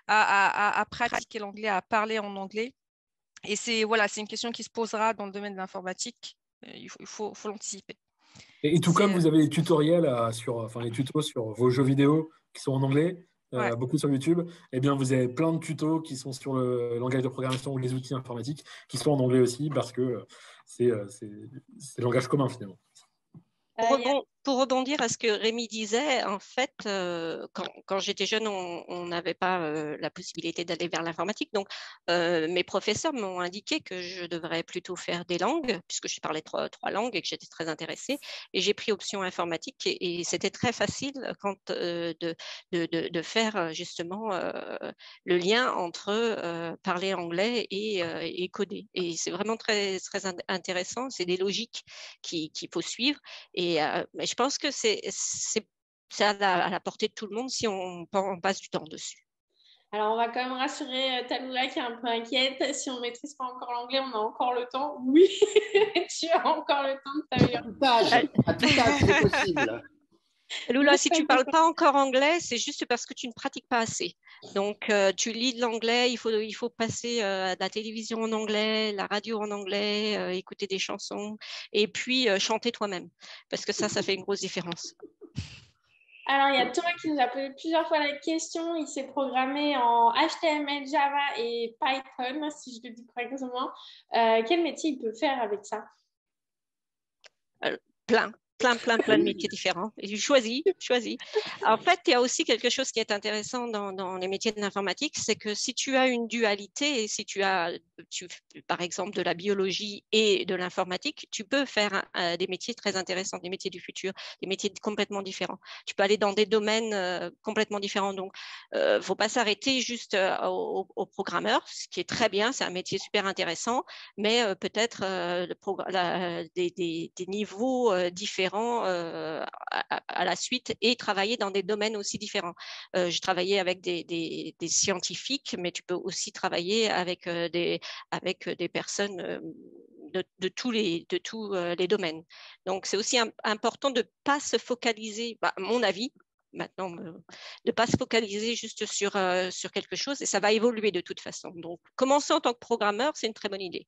à pratiquer l'anglais, à parler en anglais. Et c'est une question qui se posera dans le domaine de l'informatique. Il faut l'anticiper. Et tout comme vous avez des tutoriels les tutos sur vos jeux vidéo qui sont en anglais, beaucoup sur YouTube, eh bien vous avez plein de tutos qui sont sur le langage de programmation ou les outils informatiques qui sont en anglais aussi, parce que c'est le langage commun finalement. Pour rebondir à ce que Rémi disait, en fait, quand j'étais jeune, on n'avait pas la possibilité d'aller vers l'informatique. Donc, mes professeurs m'ont indiqué que je devrais plutôt faire des langues, puisque je parlais trois langues et que j'étais très intéressée. Et j'ai pris option informatique, et c'était très facile de faire justement le lien entre parler anglais et coder. Et c'est vraiment très, très intéressant. C'est des logiques qu'il faut suivre. Mais je pense que c'est à la portée de tout le monde si on passe du temps dessus. Alors, on va quand même rassurer Taloula qui est un peu inquiète. Si on ne maîtrise pas encore l'anglais, on a encore le temps. Oui, tu as encore le temps de t'améliorer. À tout âge, c'est possible. Lula, si tu ne parles pas encore anglais, c'est juste parce que tu ne pratiques pas assez. Donc, tu lis de l'anglais, il faut passer à la télévision en anglais, la radio en anglais, écouter des chansons, et puis chanter toi-même, parce que ça fait une grosse différence. Alors, il y a Thomas qui nous a posé plusieurs fois la question. Il s'est programmé en HTML, Java et Python, si je le dis correctement. Quel métier il peut faire avec ça? Plein de métiers différents. Et choisis. En fait, il y a aussi quelque chose qui est intéressant dans les métiers de l'informatique, c'est que si tu as une dualité et si tu as, par exemple, de la biologie et de l'informatique, tu peux faire des métiers très intéressants, des métiers du futur, des métiers complètement différents. Tu peux aller dans des domaines complètement différents. Donc, faut pas s'arrêter juste au programmeur, ce qui est très bien, c'est un métier super intéressant, mais peut-être des niveaux différents à la suite et travailler dans des domaines aussi différents. J'ai travaillé avec des scientifiques, mais tu peux aussi travailler avec des personnes de tous les domaines. Donc, c'est aussi important de ne pas se focaliser, à mon avis, maintenant, de ne pas se focaliser juste sur quelque chose et ça va évoluer de toute façon. Donc, commencer en tant que programmeur, c'est une très bonne idée.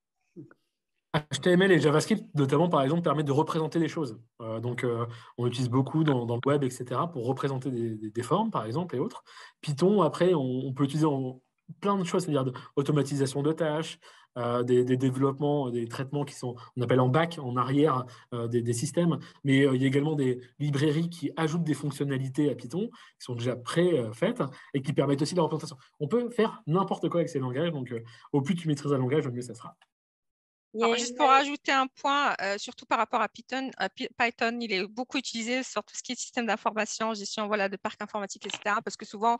HTML et JavaScript, notamment, par exemple, permettent de représenter des choses. On utilise beaucoup dans le web, etc., pour représenter des formes, par exemple, et autres. Python, après, on peut utiliser plein de choses, c'est-à-dire automatisation de tâches, des développements, des traitements qui sont, on appelle en back, en arrière des systèmes. Mais il y a également des librairies qui ajoutent des fonctionnalités à Python, qui sont déjà pré-faites et qui permettent aussi la représentation. On peut faire n'importe quoi avec ces langages, donc au plus tu maîtrises un langage, au mieux ça sera. Alors, juste pour rajouter un point, surtout par rapport à Python, Python, il est beaucoup utilisé sur tout ce qui est système d'information, gestion de parcs informatiques, etc. Parce que souvent,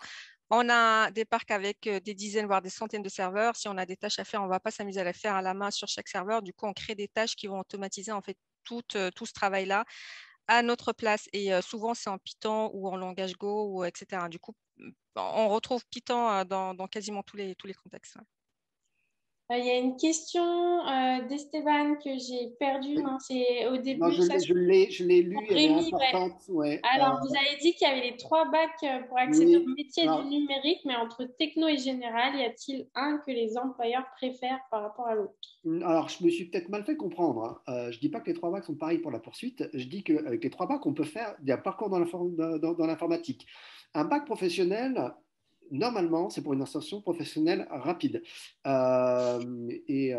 on a des parcs avec des dizaines, voire des centaines de serveurs. Si on a des tâches à faire, on ne va pas s'amuser à les faire à la main sur chaque serveur. Du coup, on crée des tâches qui vont automatiser en fait tout ce travail-là à notre place. Et souvent, c'est en Python ou en langage Go, ou, etc. Du coup, on retrouve Python dans quasiment tous les contextes. Ouais. Il y a une question d'Esteban que j'ai perdue. Oui. Non, c'est au début. Non, je l'ai lu, elle est importante. Ouais. Alors, vous avez dit qu'il y avait les 3 bacs pour accéder au métier du numérique, mais entre techno et général, y a-t-il un que les employeurs préfèrent par rapport à l'autre? Alors, je me suis peut-être mal fait comprendre. Je ne dis pas que les 3 bacs sont pareils pour la poursuite. Je dis qu'avec les 3 bacs, on peut faire un parcours dans l'informatique. Un bac professionnel, normalement, c'est pour une insertion professionnelle rapide. Et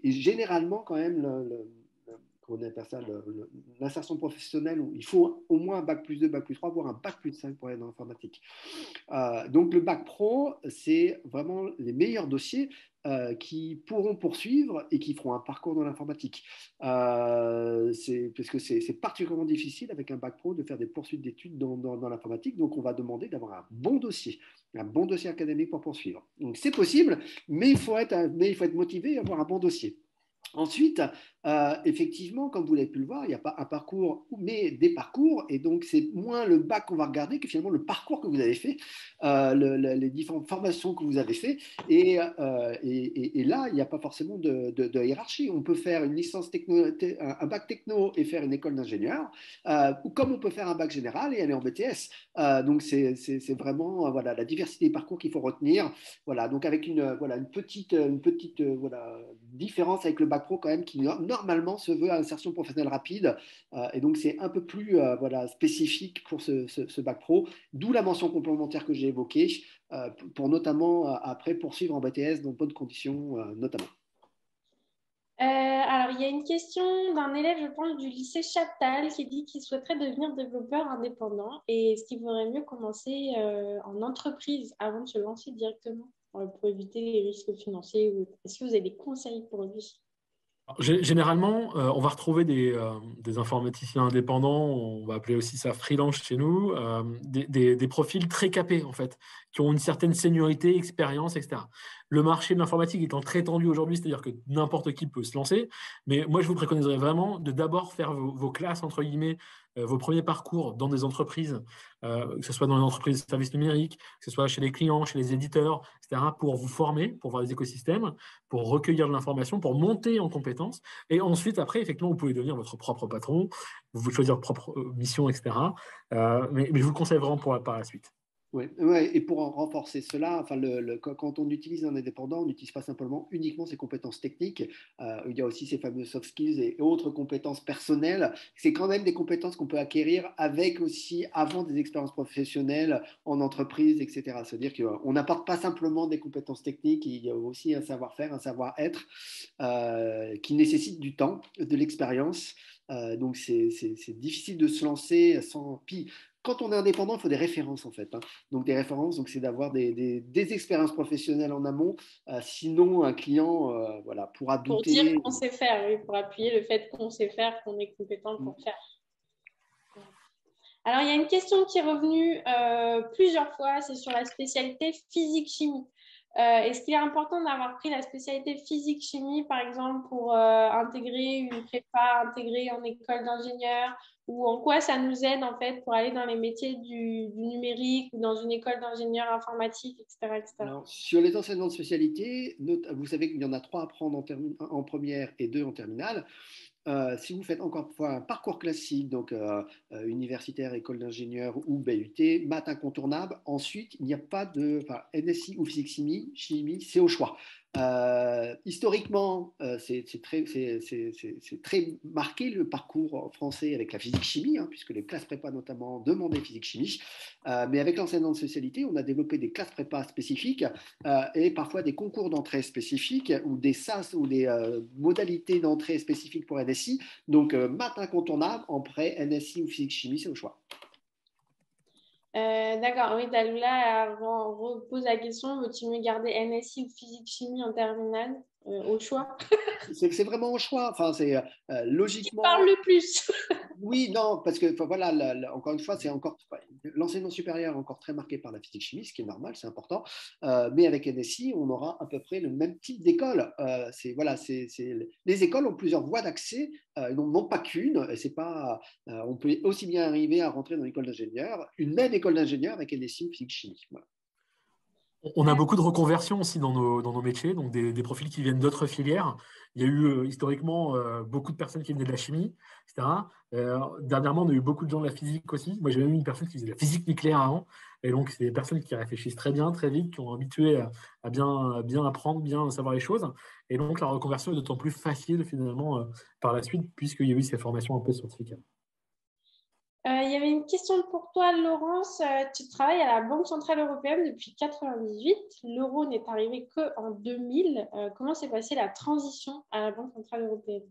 généralement, quand même, on appelle ça l'insertion professionnelle, où il faut au moins un bac plus 2, bac plus 3, voire un bac plus 5 pour aller dans l'informatique. Donc, le bac pro, c'est vraiment les meilleurs dossiers qui pourront poursuivre et qui feront un parcours dans l'informatique. Parce que c'est particulièrement difficile avec un bac pro de faire des poursuites d'études dans l'informatique. Donc, on va demander d'avoir un bon dossier académique pour poursuivre. Donc, c'est possible, mais il faut être motivé et avoir un bon dossier. Ensuite, effectivement, comme vous l'avez pu le voir, il n'y a pas un parcours, mais des parcours, et donc c'est moins le bac qu'on va regarder que finalement le parcours que vous avez fait, les différentes formations que vous avez fait, et là, il n'y a pas forcément de hiérarchie. On peut faire une licence techno, un bac techno et faire une école d'ingénieur, ou comme on peut faire un bac général et aller en BTS. Donc c'est vraiment la diversité des parcours qu'il faut retenir. Voilà, donc avec une petite différence avec le bac pro quand même qui normalement se veut à insertion professionnelle rapide, et donc c'est un peu plus spécifique pour ce bac pro, d'où la mention complémentaire que j'ai évoquée, pour notamment après poursuivre en BTS dans de bonnes conditions notamment. Alors, il y a une question d'un élève, je pense, du lycée Chaptal qui dit qu'il souhaiterait devenir développeur indépendant et est-ce qu'il vaudrait mieux commencer en entreprise avant de se lancer directement pour éviter les risques financiers. Est-ce que vous avez des conseils pour lui? Généralement, on va retrouver des informaticiens indépendants, on va appeler aussi ça freelance chez nous, des profils très capés en fait, qui ont une certaine seniorité, expérience, etc. Le marché de l'informatique étant très tendu aujourd'hui, c'est-à-dire que n'importe qui peut se lancer, mais moi je vous préconiserais vraiment de d'abord faire vos classes, entre guillemets, vos premiers parcours dans des entreprises, que ce soit dans les entreprises de services numériques, que ce soit chez les clients, chez les éditeurs, etc., pour vous former, pour voir des écosystèmes, pour recueillir de l'information, pour monter en compétences. Et ensuite, après, effectivement, vous pouvez devenir votre propre patron, vous pouvez choisir votre propre mission, etc. Mais je vous le conseille vraiment par la suite. Ouais, ouais, et pour en renforcer cela, enfin, quand on utilise un indépendant, on n'utilise pas simplement uniquement ses compétences techniques. Il y a aussi ces fameux soft skills et autres compétences personnelles. C'est quand même des compétences qu'on peut acquérir avec aussi avant des expériences professionnelles en entreprise, etc. C'est-à-dire qu'on n'apporte pas simplement des compétences techniques, il y a aussi un savoir-faire, un savoir-être qui nécessite du temps, de l'expérience. Donc c'est difficile de se lancer sans. Puis, quand on est indépendant, il faut des références en fait, hein. Donc des références, donc c'est d'avoir des expériences professionnelles en amont. Sinon, un client voilà, pourra Pour dire douter. qu'on sait faire, oui, pour appuyer le fait qu'on sait faire, qu'on est compétent pour faire. Alors, il y a une question qui est revenue plusieurs fois, c'est sur la spécialité physique-chimie. Est-ce qu'il est important d'avoir pris la spécialité physique-chimie, par exemple, pour intégrer une prépa, intégrer en école d'ingénieur, ou en quoi ça nous aide, en fait, pour aller dans les métiers du numérique ou dans une école d'ingénieur informatique, etc., etc. Alors, sur les enseignements de spécialité, vous savez qu'il y en a 3 à prendre en première et 2 en terminale. Si vous faites encore une fois un parcours classique, donc universitaire, école d'ingénieur ou BUT, maths incontournable. Ensuite, il n'y a pas de NSI ou physique-chimie, chimie, c'est au choix. Historiquement, c'est très marqué le parcours français avec la physique-chimie, hein, puisque les classes prépa notamment demandaient physique-chimie. Mais avec l'enseignement de spécialité, on a développé des classes prépa spécifiques et parfois des concours d'entrée spécifiques ou des SAS ou des modalités d'entrée spécifiques pour NSI. Donc, maths incontournable en pré, NSI ou physique-chimie, c'est au choix. D'accord, oui, Dalila repose la question, veux-tu mieux garder NSI ou physique-chimie en terminale au choix? C'est vraiment au choix. Enfin, c'est logiquement. Qui parle le plus? Oui, non, parce que voilà, encore une fois, c'est encore l'enseignement supérieur est encore très marqué par la physique-chimie, ce qui est normal, c'est important. Mais avec NSI, on aura à peu près le même type d'école. Les écoles ont plusieurs voies d'accès, non pas qu'une. C'est pas, on peut aussi bien arriver à rentrer dans l'école d'ingénieur, une même école d'ingénieur avec NSI ou physique-chimie. Voilà. On a beaucoup de reconversions aussi dans nos métiers, donc des profils qui viennent d'autres filières. Il y a eu historiquement beaucoup de personnes qui venaient de la chimie, etc. Dernièrement, on a eu beaucoup de gens de la physique aussi. Moi, j'ai même eu une personne qui faisait de la physique nucléaire avant. Et donc, c'est des personnes qui réfléchissent très bien, très vite, qui ont habitué à bien apprendre, bien savoir les choses. Et donc, la reconversion est d'autant plus facile finalement par la suite, puisqu'il y a eu ces formations un peu scientifiques. Il y avait une question pour toi, Laurence. Tu travailles à la Banque Centrale Européenne depuis 1998. L'euro n'est arrivé qu'en 2000. Comment s'est passée la transition à la Banque Centrale Européenne?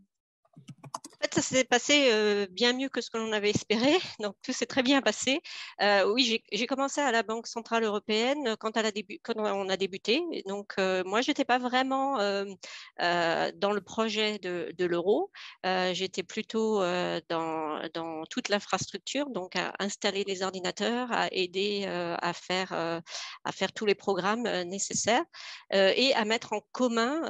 En fait, ça s'est passé bien mieux que ce que l'on avait espéré. Donc, tout s'est très bien passé. Oui, j'ai commencé à la Banque Centrale Européenne quand on a débuté. Et donc, moi, je n'étais pas vraiment dans le projet de l'euro. J'étais plutôt dans toute l'infrastructure, donc à installer les ordinateurs, à aider à faire tous les programmes nécessaires et à mettre en commun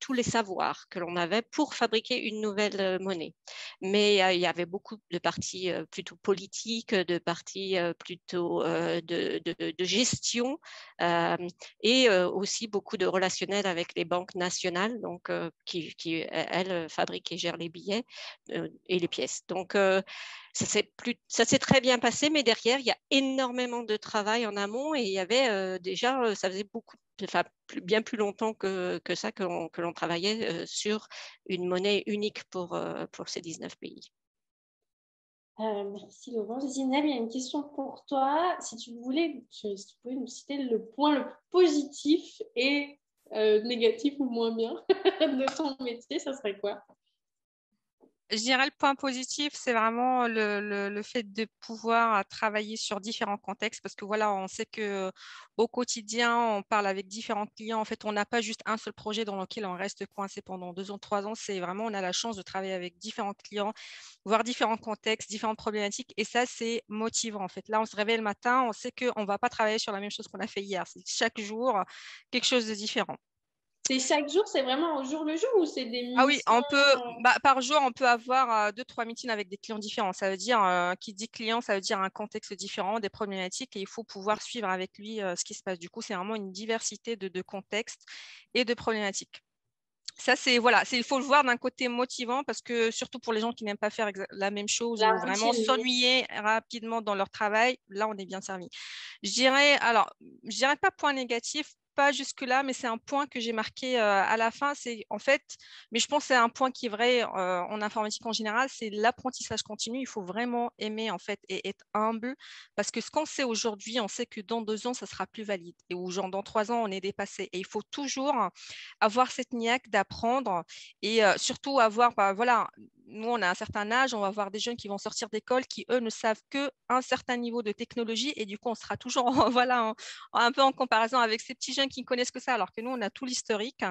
tous les savoirs que l'on avait pour fabriquer une nouvelle monnaie. Mais il y avait beaucoup de parties plutôt politiques, de parties plutôt de gestion et aussi beaucoup de relationnel avec les banques nationales, donc qui elles fabriquent et gèrent les billets et les pièces. Donc ça s'est très bien passé, mais derrière, il y a énormément de travail en amont et il y avait déjà, ça faisait bien plus longtemps que ça que l'on travaillait sur une monnaie unique pour ces 19 pays. Merci Laurence. Zineb, il y a une question pour toi. Si tu pouvais nous citer le point le plus positif et négatif ou moins bien de ton métier, ça serait quoi? Je dirais le point positif, c'est vraiment le fait de pouvoir travailler sur différents contextes parce que voilà, on sait qu'au quotidien, on parle avec différents clients. En fait, on n'a pas juste un seul projet dans lequel on reste coincé pendant 2 ans, 3 ans. C'est vraiment, on a la chance de travailler avec différents clients, voir différents contextes, différentes problématiques. Et ça, c'est motivant. En fait, là, on se réveille le matin, on sait qu'on ne va pas travailler sur la même chose qu'on a fait hier. C'est chaque jour quelque chose de différent. C'est chaque jour, c'est vraiment au jour le jour ou c'est des missions? Ah oui, on peut, par jour, on peut avoir 2-3 meetings avec des clients différents. Ça veut dire, qui dit client, ça veut dire un contexte différent, des problématiques et il faut pouvoir suivre avec lui ce qui se passe. Du coup, c'est vraiment une diversité de contextes et de problématiques. Ça, il faut le voir d'un côté motivant parce que surtout pour les gens qui n'aiment pas faire la même chose La ou vraiment routine, oui. s'ennuyer rapidement dans leur travail, là, on est bien servi. Je dirais pas point négatif, pas jusque-là, mais c'est un point que j'ai marqué à la fin. C'est en fait, mais je pense que c'est un point qui est vrai en informatique en général, c'est l'apprentissage continu. Il faut vraiment aimer en fait et être humble parce que ce qu'on sait aujourd'hui, on sait que dans 2 ans, ça sera plus valide et ou genre dans 3 ans, on est dépassé. Et il faut toujours avoir cette niaque d'apprendre et surtout avoir, voilà, nous, on a un certain âge, on va avoir des jeunes qui vont sortir d'école qui, eux, ne savent qu'un certain niveau de technologie et du coup, on sera toujours voilà, un peu en comparaison avec ces petits jeunes qui ne connaissent que ça, alors que nous, on a tout l'historique.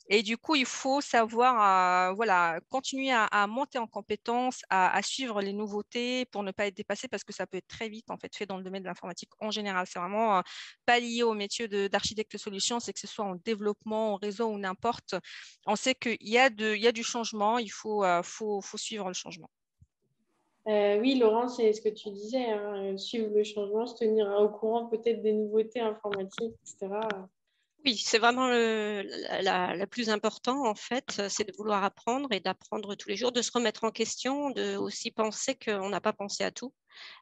Et du coup, il faut savoir voilà, continuer à monter en compétences, à suivre les nouveautés pour ne pas être dépassé parce que ça peut être très vite en fait, fait dans le domaine de l'informatique en général. C'est vraiment pas lié au métier d'architecte de solution, c'est que ce soit en développement, en réseau ou n'importe. On sait qu'il y a du changement, il faut suivre le changement. Oui, Laurent, c'est ce que tu disais, hein, suivre le changement, se tenir au courant peut-être des nouveautés informatiques, etc. Oui, c'est vraiment la plus important en fait, c'est de vouloir apprendre et d'apprendre tous les jours, de se remettre en question, de aussi penser qu'on n'a pas pensé à tout.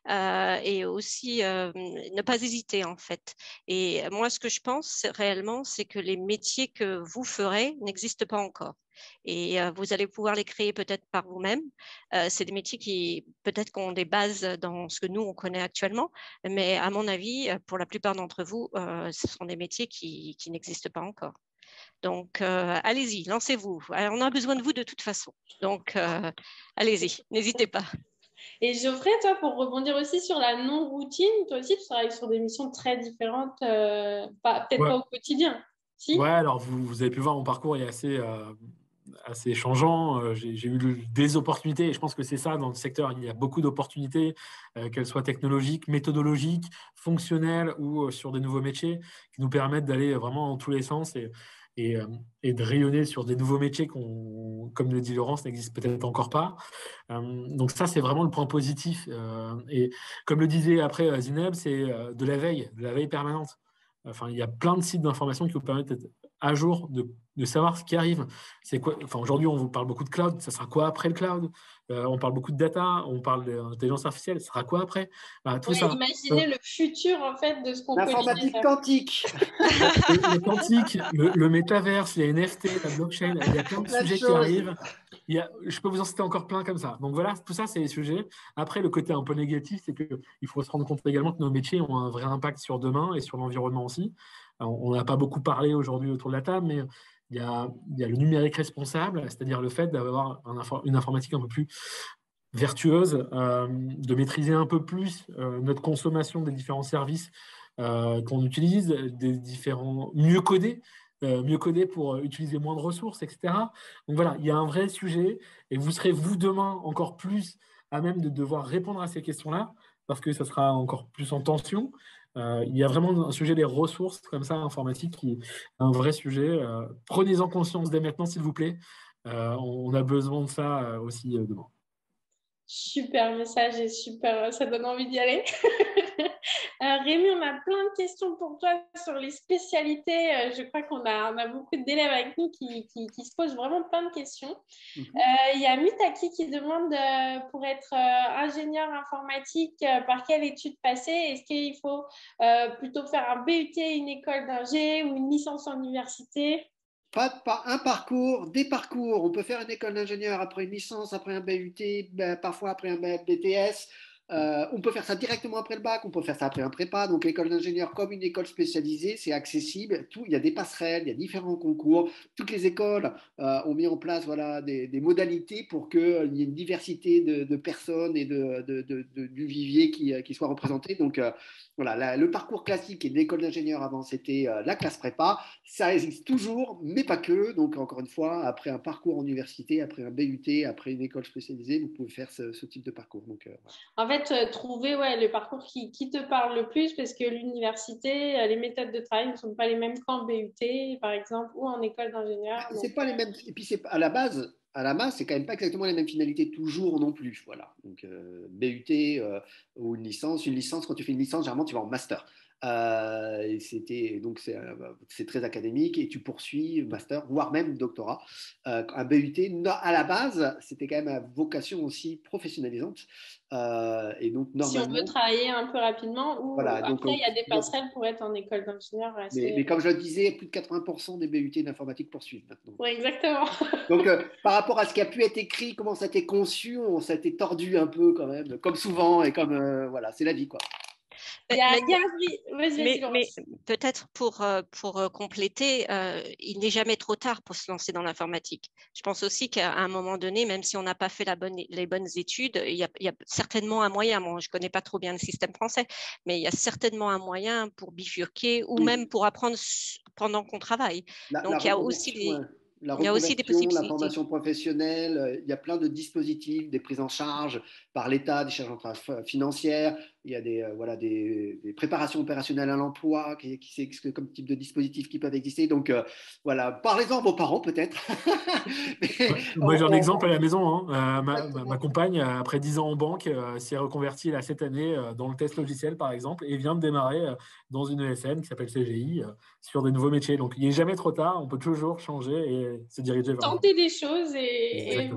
Et aussi ne pas hésiter en fait. Et moi, ce que je pense réellement, c'est que les métiers que vous ferez n'existent pas encore. Et vous allez pouvoir les créer peut-être par vous-même. C'est des métiers qui peut-être ont des bases dans ce que nous, on connaît actuellement, mais à mon avis, pour la plupart d'entre vous, ce sont des métiers qui n'existent pas encore. Donc, allez-y, lancez-vous. On a besoin de vous de toute façon. Donc, allez-y, n'hésitez pas. Et Geoffrey, toi, pour rebondir aussi sur la non-routine, toi aussi, tu travailles sur des missions très différentes, peut-être pas Ouais. au quotidien. Si? Ouais, alors vous avez pu voir mon parcours est assez changeant. J'ai eu des opportunités et je pense que c'est ça dans le secteur. Il y a beaucoup d'opportunités, qu'elles soient technologiques, méthodologiques, fonctionnelles ou sur des nouveaux métiers qui nous permettent d'aller vraiment dans tous les sens et de rayonner sur des nouveaux métiers comme le dit Laurence, n'existent peut-être encore pas. Donc ça, c'est vraiment le point positif. Et comme le disait après Zineb, c'est de la veille permanente. Enfin, il y a plein de sites d'information qui vous permettent d'être à jour, de savoir ce qui arrive. C'est quoi, enfin, aujourd'hui, on vous parle beaucoup de cloud. Ça sera quoi après le cloud? On parle beaucoup de data. On parle d'intelligence artificielle. Ça sera quoi après? Tout Ouais, ça. imaginez le futur, en fait, de ce qu'on connaît L'informatique déjà. quantique. Le quantique, le métaverse, les NFT, la blockchain. Il y a plein de Plein de sujets qui choses. arrivent. Je peux vous en citer encore plein comme ça. Donc voilà, tout ça, c'est les sujets. Après, le côté un peu négatif, c'est qu'il faut se rendre compte également que nos métiers ont un vrai impact sur demain et sur l'environnement aussi. Alors, on n'a pas beaucoup parlé aujourd'hui autour de la table, mais il y a le numérique responsable, c'est-à-dire le fait d'avoir une informatique un peu plus vertueuse, de maîtriser un peu plus notre consommation des différents services qu'on utilise, mieux coder pour utiliser moins de ressources, etc. Donc voilà, il y a un vrai sujet et vous serez, vous, demain, encore plus à même de devoir répondre à ces questions-là parce que ça sera encore plus en tension. Il y a vraiment un sujet des ressources comme ça, informatique, qui est un vrai sujet. Prenez-en conscience dès maintenant, s'il vous plaît. On a besoin de ça aussi demain. Super message et super, ça donne envie d'y aller. Rémi, on a plein de questions pour toi sur les spécialités. Je crois qu'on a beaucoup d'élèves avec nous qui se posent vraiment plein de questions. Il y a Mitaki qui demande pour être ingénieur informatique, par quelle étude passer? Est-ce qu'il faut plutôt faire un BUT, une école d'ingé ou une licence en université? Pas un parcours, des parcours. On peut faire une école d'ingénieur après une licence, après un BUT, parfois après un BTS. On peut faire ça directement après le bac, on peut faire ça après un prépa. Donc l'école d'ingénieur comme une école spécialisée, c'est accessible. Il y a des passerelles, il y a différents concours. Toutes les écoles ont mis en place voilà, des modalités pour qu'il y ait une diversité de personnes et du vivier qui soit représenté. Donc voilà, le parcours classique et l'école d'ingénieur avant, c'était la classe prépa. Ça existe toujours, mais pas que. Donc, encore une fois, après un parcours en université, après un BUT, après une école spécialisée, vous pouvez faire ce type de parcours. Donc, voilà. En fait, trouver le parcours qui te parle le plus parce que l'université, les méthodes de travail ne sont pas les mêmes qu'en BUT, par exemple, ou en école d'ingénieur. C'est pas les mêmes. Et puis, c'est à la base, c'est quand même pas exactement les mêmes finalités toujours non plus. Voilà. Donc, BUT ou une licence, quand tu fais une licence, généralement, tu vas en master. Donc c'est très académique et tu poursuis master, voire même doctorat. Un BUT, à la base, c'était quand même à vocation aussi professionnalisante. Et donc, si on normalement, veut travailler un peu rapidement, ou voilà, donc, après, il y a des passerelles pour être en école d'ingénieur. mais comme je le disais, plus de 80% des BUT d'informatique poursuivent maintenant. Oui, exactement. Donc, par rapport à ce qui a pu être écrit, comment ça a été conçu, ça a été tordu un peu quand même, comme souvent, et comme, voilà, c'est la vie, quoi. Mais peut-être pour compléter, il n'est jamais trop tard pour se lancer dans l'informatique. Je pense aussi qu'à un moment donné, même si on n'a pas fait les bonnes études, il y a certainement un moyen. Bon, je ne connais pas trop bien le système français, mais il y a certainement un moyen pour bifurquer ou même pour apprendre pendant qu'on travaille. Donc, il y a aussi la il y a aussi des reconversion, la possibilités. formation professionnelle, il y a plein de dispositifs, des prises en charge par l'État, des charges financières, il y a des préparations opérationnelles à l'emploi, qui c'est comme type de dispositifs qui peuvent exister. Donc voilà, parlez-en à vos parents peut-être. Moi, j'ai un exemple à la maison. Hein. Ma compagne, après 10 ans en banque, s'est reconvertie là, cette année dans le test logiciel, par exemple, et vient de démarrer dans une ESN qui s'appelle CGI sur des nouveaux métiers. Donc, il n'est jamais trop tard. On peut toujours changer et se diriger vers tenter des choses et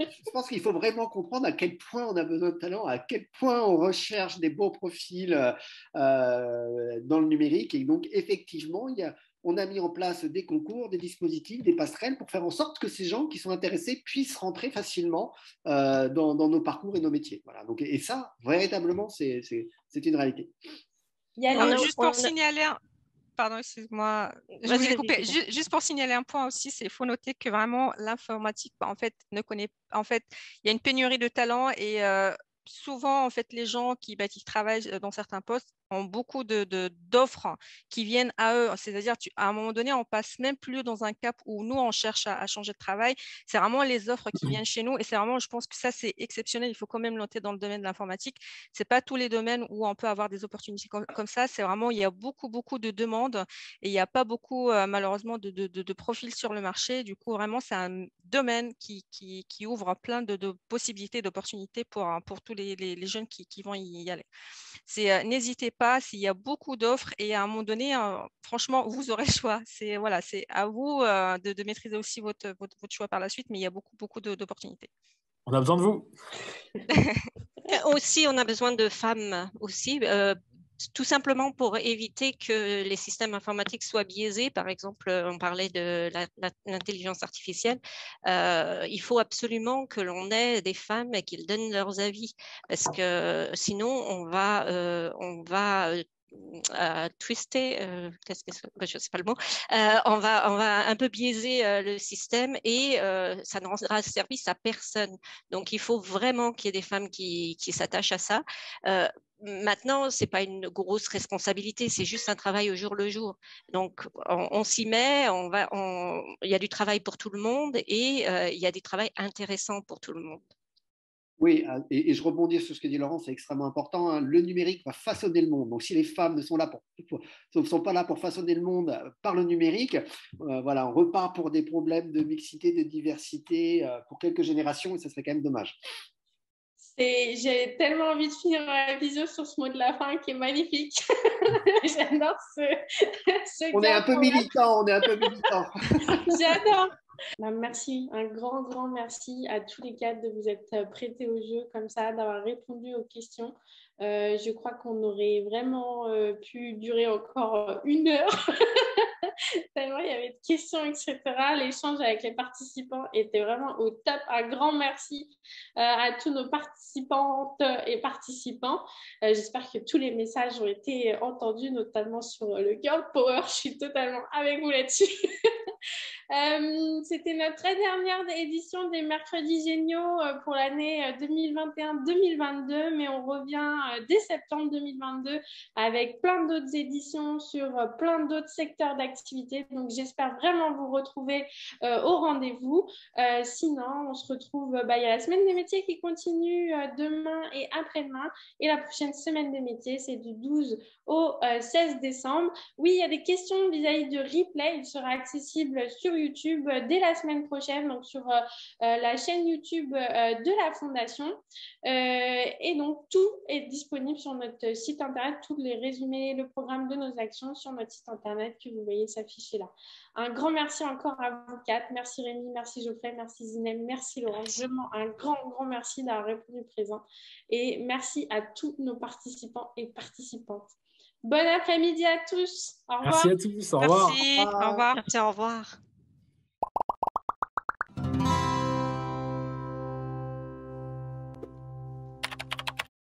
je pense qu'il faut vraiment comprendre à quel point on a besoin de talent, à quel point on recherche des beaux profils dans le numérique. Et donc, effectivement, on a mis en place des concours, des dispositifs, des passerelles pour faire en sorte que ces gens qui sont intéressés puissent rentrer facilement dans nos parcours et nos métiers. Voilà. Donc, et ça, véritablement, c'est une réalité. Juste pour signaler, pardon, excuse-moi, je vous ai coupé. Juste pour signaler un point aussi, il faut noter que vraiment l'informatique, en fait, il y a une pénurie de talents et souvent, en fait, les gens qui travaillent dans certains postes ont beaucoup d'offres qui viennent à eux. C'est-à-dire, à un moment donné, on passe même plus dans un cap où nous, on cherche à changer de travail. C'est vraiment les offres qui viennent chez nous. Et c'est vraiment, je pense que ça, c'est exceptionnel. Il faut quand même noter dans le domaine de l'informatique. Ce n'est pas tous les domaines où on peut avoir des opportunités comme ça. C'est vraiment, il y a beaucoup, beaucoup de demandes et il n'y a pas beaucoup, malheureusement, de profils sur le marché. Du coup, vraiment, c'est un domaine qui ouvre plein de possibilités, d'opportunités pour tous les jeunes qui vont y aller. N'hésitez pas, s'il y a beaucoup d'offres et à un moment donné, franchement, vous aurez le choix. C'est à vous de maîtriser aussi votre choix par la suite, mais il y a beaucoup, beaucoup d'opportunités. On a besoin de vous. Aussi, on a besoin de femmes aussi. Tout simplement pour éviter que les systèmes informatiques soient biaisés. Par exemple, on parlait de l'intelligence artificielle. Il faut absolument que l'on ait des femmes et qu'ils donnent leurs avis, parce que sinon, on va twister, je ne sais pas le mot, on va un peu biaiser le système et ça ne rendra service à personne. Donc, il faut vraiment qu'il y ait des femmes qui s'attachent à ça. Maintenant, ce n'est pas une grosse responsabilité, c'est juste un travail au jour le jour. Donc, on s'y met, il y a du travail pour tout le monde et il y a des travails intéressants pour tout le monde. Oui, et je rebondis sur ce que dit Laurent, c'est extrêmement important. Hein. Le numérique va façonner le monde. Donc, si les femmes ne sont pas là pour façonner le monde par le numérique, voilà, on repart pour des problèmes de mixité, de diversité pour quelques générations et ça serait quand même dommage. J'ai tellement envie de finir la visio sur ce mot de la fin qui est magnifique. J'adore ce on est un peu militant, J'adore. Merci, un grand, grand merci à tous les quatre de vous être prêtés au jeu comme ça, d'avoir répondu aux questions. Je crois qu'on aurait vraiment pu durer encore 1 heure. Tellement il y avait de questions, etc. L'échange avec les participants était vraiment au top. Un grand merci à tous nos participantes et participants. J'espère que tous les messages ont été entendus, notamment sur le Girl Power. Je suis totalement avec vous là-dessus. C'était notre très dernière édition des Mercredis Géniaux pour l'année 2021-2022, mais on revient dès septembre 2022 avec plein d'autres éditions sur plein d'autres secteurs d'activité. Donc, j'espère vraiment vous retrouver au rendez-vous. Sinon, on se retrouve, il y a la semaine des métiers qui continue demain et après-demain. Et la prochaine semaine des métiers, c'est du 12 au 16 décembre. Oui, il y a des questions vis-à-vis de replay. Il sera accessible sur YouTube dès la semaine prochaine, donc sur la chaîne YouTube de la Fondation. Et donc, tout est disponible sur notre site internet, tous les résumés, le programme de nos actions sur notre site internet que vous voyez s'afficher là. Un grand merci encore à vous quatre. Merci Rémi, merci Geoffrey, merci Zineb, merci Laurent. Vraiment un grand merci d'avoir répondu présent. Et merci à tous nos participants et participantes. Bon après-midi à tous. Au revoir. Merci à tous. Au revoir. Merci. Au revoir. Merci, au revoir.